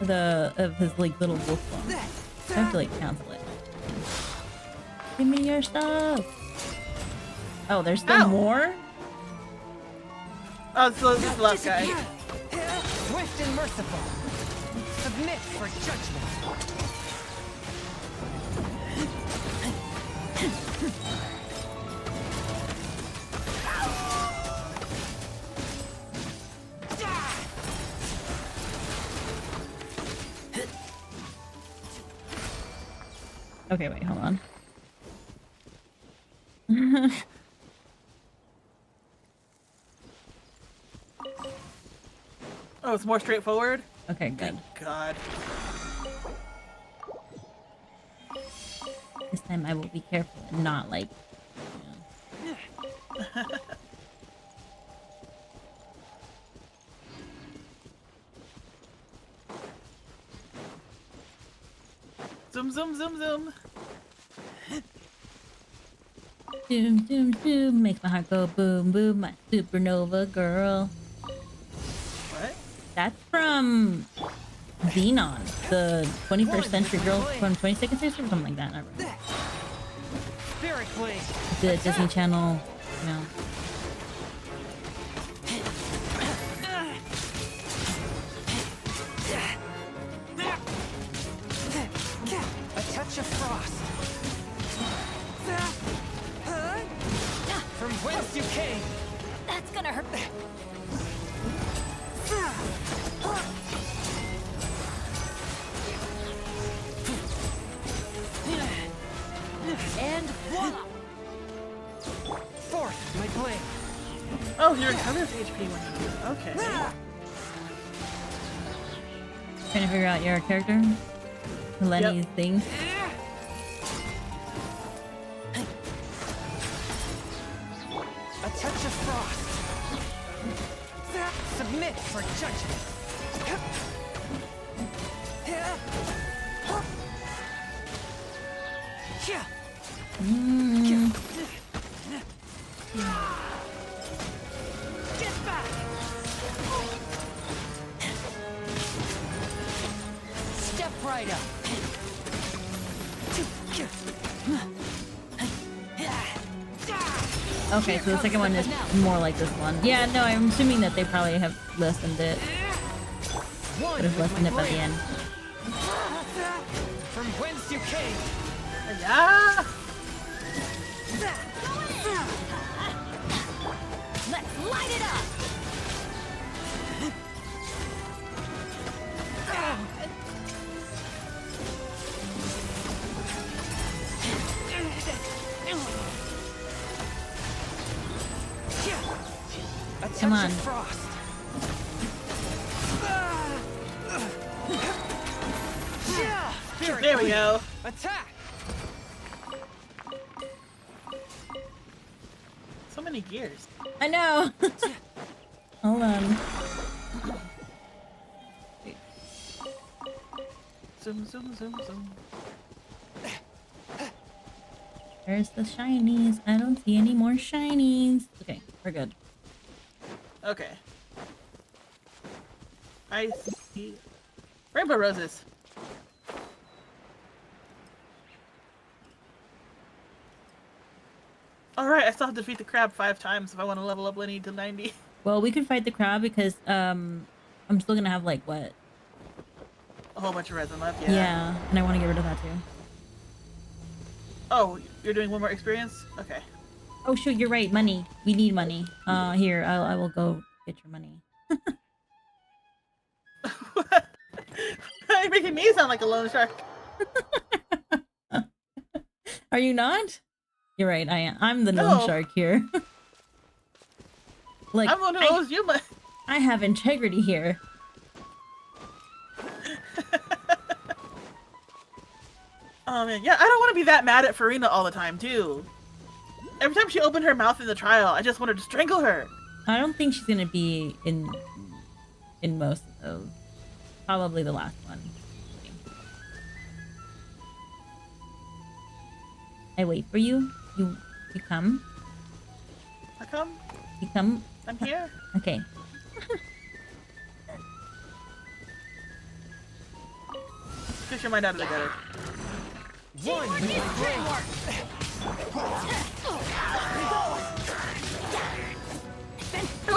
of his like little wolf form. I have to like cancel it. Give me your stuff. Oh, there's still more? Oh, so this is the last guy. Swift and merciful. Submit for judgment. Okay, wait, hold on. Oh, it's more straightforward? Okay, good. God. time I will be careful and not like, you know. Zoom, zoom, zoom, zoom. Doom, doom, doom, makes my heart go boom, boom, my supernova girl. What? That's from Xenon, the 21st century girl from 22nd century, something like that. I don't know. Spirit Blade. The Disney Channel, you know. A touch of frost. From whence you came. That's gonna hurt. And voila! Forth, my blade. Oh, your recovery HP went up. Okay. Trying to figure out your character? Lenny's thing. A touch of frost. Submit for judgment. Get back! Step right up. Okay, so the second one is more like this one. Yeah, no, I'm assuming that they probably have lessened it. Would have lessened it by the end. From whence you came. Yeah. Let's light it up. Come on. There we go. Attack! So many gears. I know. Hold on. Zoom, zoom, zoom, zoom. Where's the shinies? I don't see any more shinies. Okay, we're good. Okay. I see rainbow roses. Alright, I still have to defeat the crab 5 times if I want to level up Lenny to 90. Well, we could fight the crab because I'm still gonna have like what? A whole bunch of resin left, Yeah, and I want to get rid of that too. Oh, you're doing one more experience? Okay. Oh shoot, you're right. Money. We need money. Here, I will go get your money. You're making me sound like a loan shark. Are you not? You're right. I am. I'm the loan shark here. Like I'm the one who owes you money. I have integrity here. Oh man, yeah, I don't want to be that mad at Farina all the time too. Every time she opened her mouth in the trial, I just wanted to strangle her. I don't think she's gonna be in most of those. Probably the last one. I wait for you. You come. I come. You come. I'm here. Okay. Fish your mind out of the gutter. What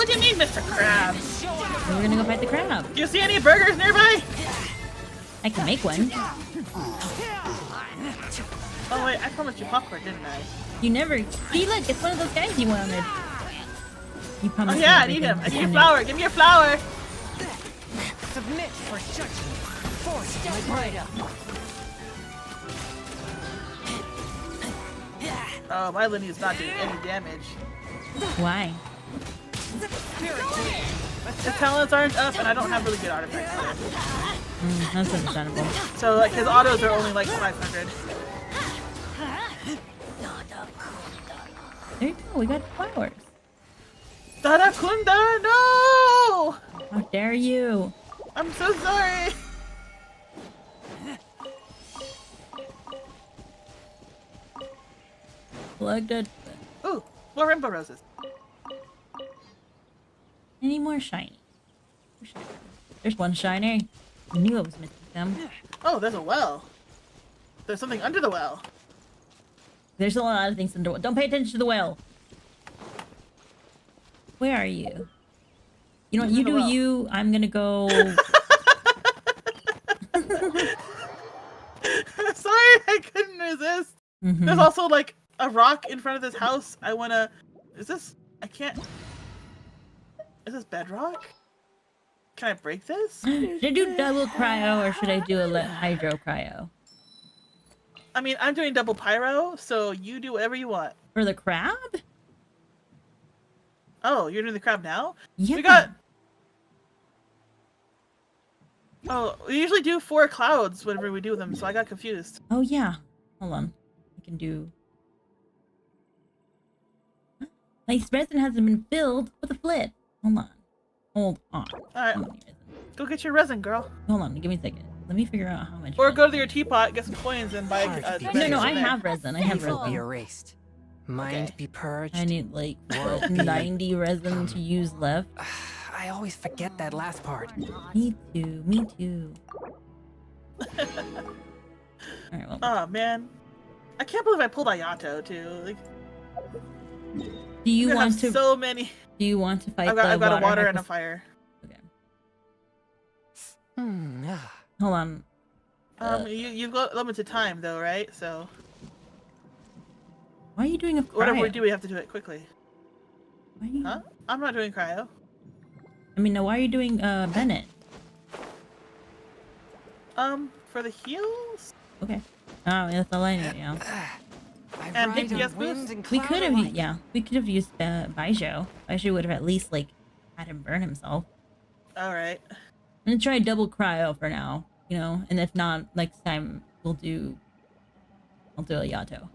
do you mean, Mr. Crab? We're gonna go fight the crab. Do you see any burgers nearby? I can make one. Oh wait, I promised you popcorn, didn't I? You never. See, look, it's one of those guys you wanted. You promised. Oh yeah, I need him. I need a flower. Give me your flower. Submit for judgment. Force my right up. Oh, my Lenny is not doing any damage. Why? His talents aren't up, and I don't have really good artifacts left. That's understandable. So like his autos are only like 500. There you go. We got flowers. Tarakunda, no! How dare you? I'm so sorry. Look good. Ooh, more rainbow roses. Any more shiny? There's one shiny. I knew I was missing them. Oh, there's a well. There's something under the well. There's a lot of things under the well. Don't pay attention to the well. Where are you? You know what? You do you. I'm gonna go. Sorry, I couldn't resist. There's also like a rock in front of this house. I wanna. Is this? I can't. Is this bedrock? Can I break this? Should I do double cryo or should I do a hydro cryo? I mean, I'm doing double pyro, so you do whatever you want. For the crab? Oh, you're doing the crab now? Yeah. We got. Oh, we usually do 4 clouds whenever we do them, so I got confused. Oh yeah. Hold on. I can do. My resin hasn't been filled. What the flip? Hold on. Hold on. Alright. Go get your resin, girl. Hold on. Give me a second. Let me figure out how much. Or go to your teapot, get some coins, and buy. No, I have resin. I have Evil resin. be erased. Mind be purged. I need like World be- 90 resin to use left. I always forget that last part. Me too. Me too. Alright, well. Oh man, I can't believe I pulled Ayato too. Like, Do you want to? So many. Do you want to fight? I've got a water and a fire. Okay. Hold on. You've got limited time though, right? So. Why are you doing a cryo? Whatever we do, we have to do it quickly. Why are you... Huh? I'm not doing cryo. I mean, no. Why are you doing Bennett? For the heals. Okay. Oh, that's all I need now. And DPS boost. We could have, yeah, we could have used Baijo. Baijo would have at least like had him burn himself. All right. I'm gonna try double cryo for now, you know, and if not, next time I'll do a Yato.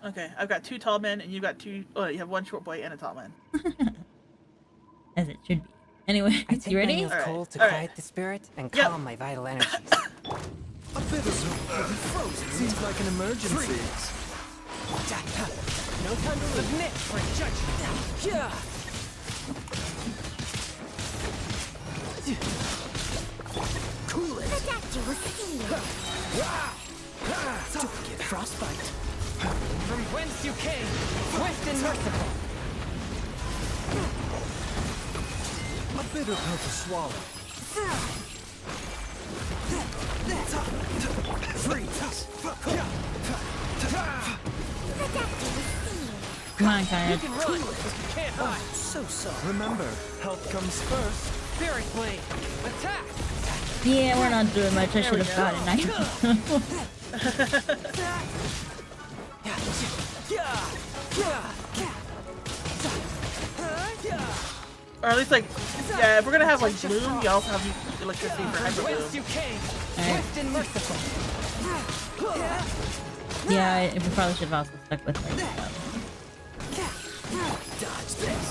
Okay, I've got 2 tall men, and you got 2. Oh, you have 1 short boy and a tall man. As it should be. Anyway, you ready? Coal to quiet the spirit and calm my vital energies. A bit of frozen. Seems like an emergency. No time to submit for judgment. Yeah. Cool it. Don't get frostbite. From whence you came, swift and merciful. A bitter pill to swallow. Come on, Kaya. So sorry. Remember, health comes first. Spirit blade, attack! Yeah, we're not doing much. I should have got it. Or at least like, yeah, if we're gonna have like bloom, you also have electricity for hyper bloom. Yeah, we probably should have also stuck with like. Dodge this.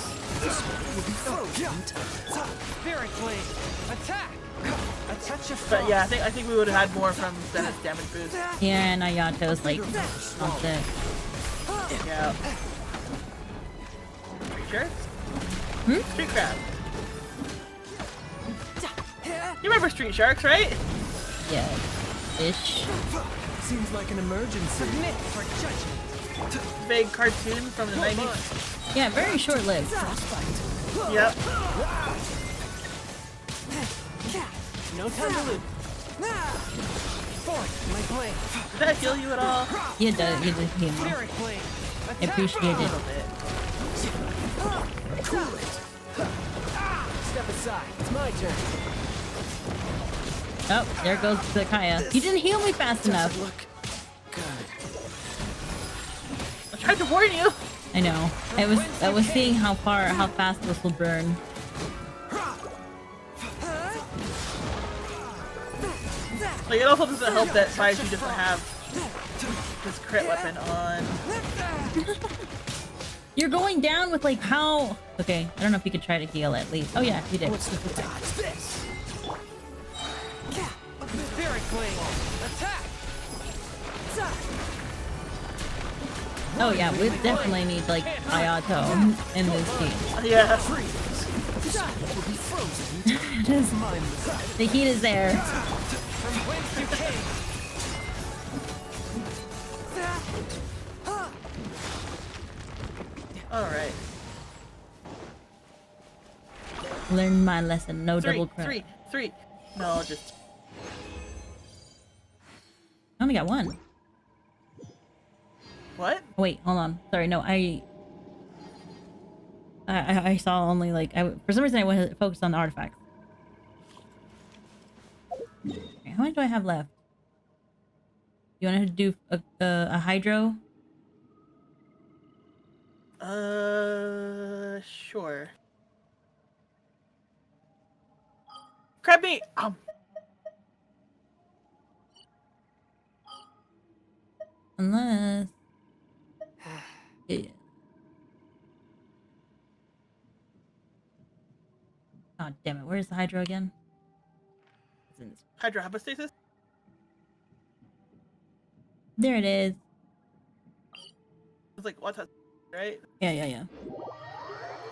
Spirit blade, attack! A touch of But yeah, I think we would have had more from Bennett's damage boost. Yeah, and Ayato's like not it. Yeah. Street sharks? Street crab. You remember Street Sharks, right? Yeah. Ish. Seems like an emergency. Submit for judgment. Vague cartoon from the 90s. Yeah, very short-lived. Yep. No time to lose. Force my blade. Did that heal you at all? You did heal me. Spirit blade, I appreciate it. Cool it. Step aside. It's my turn. Oh, there goes the Kaya. You didn't heal me fast enough. I tried to warn you. I know. I was seeing how fast this will burn. Like, it also doesn't help that Baizu doesn't have his crit weapon on. You're going down with like how? Okay, I don't know if you could try to heal at least. Oh yeah, you did. What's the dodge this? Spirit Blade! Attack! Oh yeah, we definitely need like Ayato in this team. Yeah. The heat is there. From whence you came. Alright. Learn my lesson. No double credit. Three. No, just. I only got one. What? Oh, wait, hold on. Sorry, no, I saw only like for some reason I went focused on the artifacts. Okay, how much do I have left? You want to do a hydro? Sure. Crab meat. Unless. Yeah. Oh damn it! Where's the hydro again? It's in this. Hydro hypostasis? There it is. It's like what's that, right? Yeah.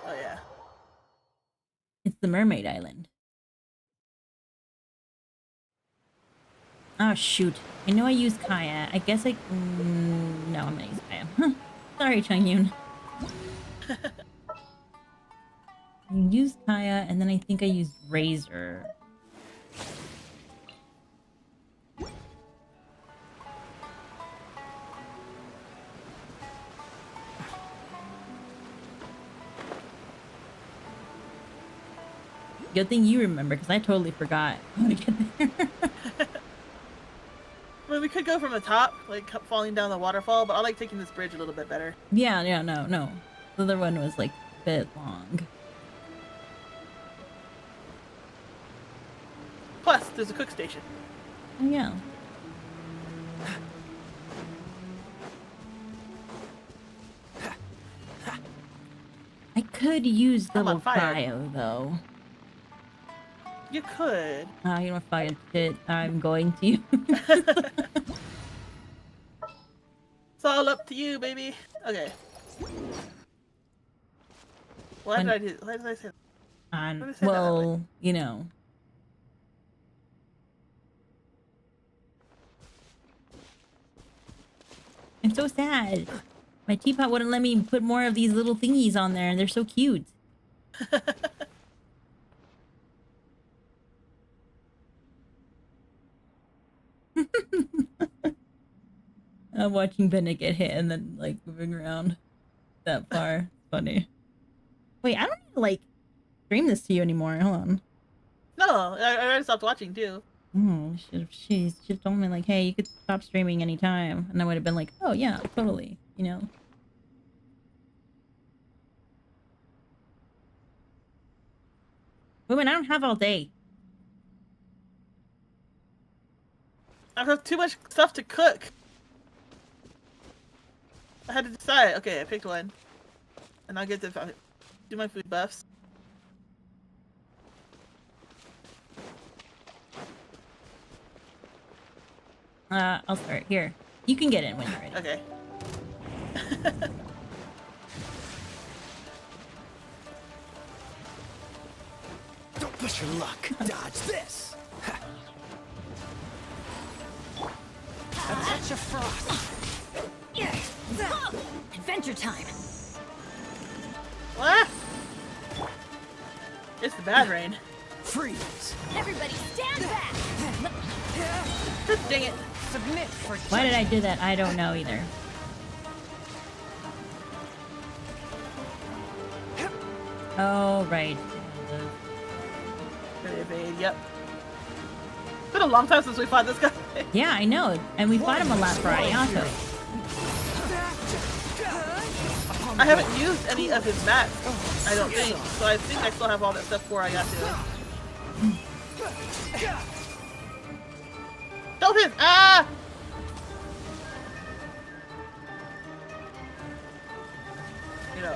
Oh yeah. It's the Mermaid Island. Oh shoot! I know I used Kaya. I guess I. No, I'm gonna use Kaya. Sorry, Changyun. I used Kaya, and then I think I used Razor. Good thing you remember, because I totally forgot how to get there. Well, we could go from the top, like falling down the waterfall, but I like taking this bridge a little bit better. Yeah, no. The other one was like a bit long. Plus, there's a cook station. Oh, yeah. I could use double cryo though. You could. You know, fine shit. I'm going to. It's all up to you, baby. Okay. Why did I say that? Why did I say Well, you know. I'm so sad. My teapot wouldn't let me put more of these little thingies on there, and they're so cute. I'm watching Bennett get hit and then like moving around that far. Funny. Wait, I don't need to like stream this to you anymore. Hold on. No, I already stopped watching too. She told me like, hey, you could stop streaming anytime, and I would have been like, oh yeah, totally, you know. Women, I don't have all day. I have too much stuff to cook. I had to decide. Okay, I picked one. And I'll get to do my food buffs. I'll start. Here. You can get in when you're ready. Okay. Don't push your luck. Dodge this. A touch of frost. Adventure time. What? It's the bad rain. Freeze. Everybody stand back. Dang it. Submit for Why did I do that? I don't know either. Oh, right. Gonna evade, yep. It's been a long time since we fought this guy. Yeah, I know. And we fought him a lot for Ayato. I haven't used any of his mats, I don't think. So I think I still have all that stuff for Ayato. Dolphin! Ah! You know,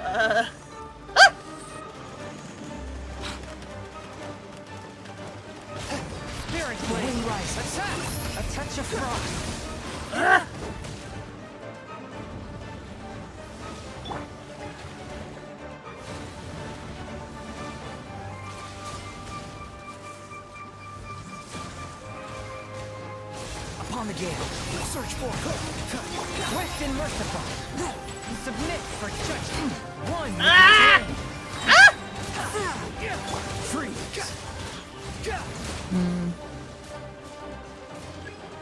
Spirit Blade Rise. Attack! A touch of frost. Upon the gale, search for swift and merciful. Submit for judgment. One with freeze.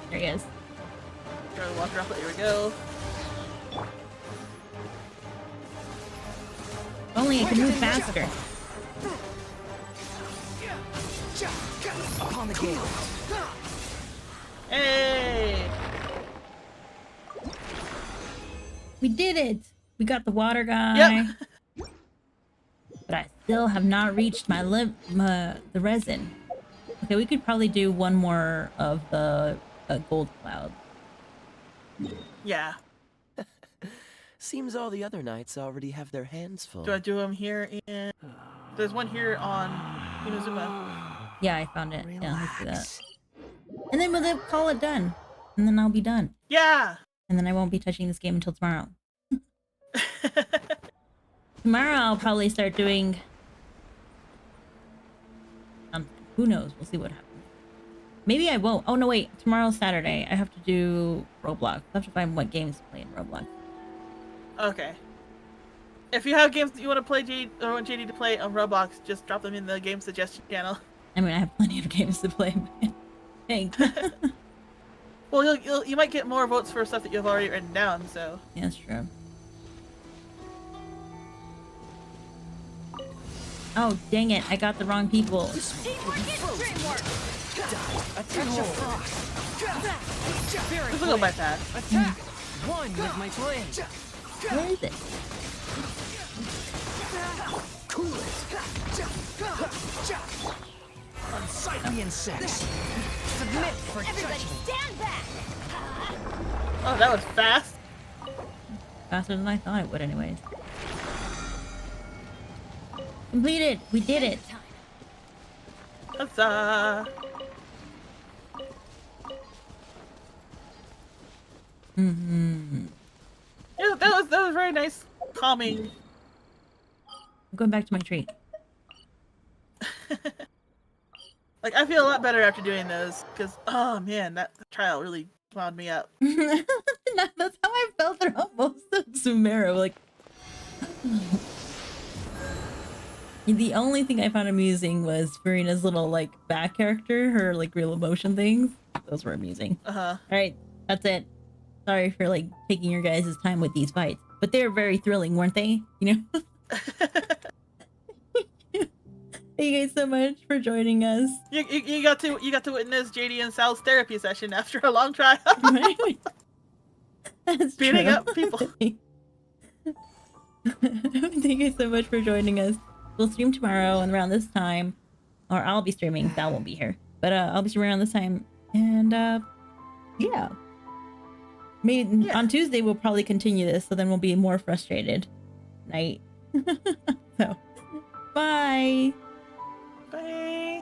There he is. Try to walk around. Here we go. If only I could move faster. Upon the gale. Hey! We did it! We got the water guy. Yep. But I still have not reached my the resin. Okay, we could probably do one more of the gold cloud. Yeah. Seems all the other knights already have their hands full. Do I do them here in... There's one here on Inazuma. Yeah, I found it. Yeah, let's do that. And then we'll call it done. And then I'll be done. Yeah! And then I won't be touching this game until tomorrow. Tomorrow I'll probably start doing something. Who knows? We'll see what happens. Maybe I won't. Oh no, wait. Tomorrow's Saturday. I have to do Roblox. I have to find what games to play in Roblox. Okay. If you have games that you want to play, or want JD to play on Roblox, just drop them in the game suggestion channel. I mean, I have plenty of games to play. Thanks. Well, you might get more votes for stuff that you've already written down, so... Yeah, that's true. Oh, dang it. I got the wrong people. Teamwork is dreamwork. A touch of frost. Spirit This will go by fast. Attack. One with my blade. Where is it? Cool it. Unsightly insects. Submit for Everybody judgment. stand back! Oh, that was fast. Faster than I thought it would anyways. Completed! We did it! Huzzah! Mm-hmm. Yeah, that was very nice, calming. I'm going back to my tree. Like, I feel a lot better after doing those, because, oh man, that trial really wound me up. That's how I felt throughout most of Sumeru. Like, the only thing I found amusing was Farina's little, like, back character, her, like, real emotion things. Those were amusing. Uh-huh. Alright, that's it. Sorry for, like, taking your guys' time with these fights. But they were very thrilling, weren't they? You know? Thank you guys so much for joining us. You got to witness JD and Sal's therapy session after a long trial. That's beating true. up people. Thank you so much for joining us. We'll stream tomorrow and around this time, or I'll be streaming. Sal won't be here, but I'll be streaming around this time. And yeah, maybe on Tuesday we'll probably continue this, so then we'll be more frustrated. Night. So, bye. Bye.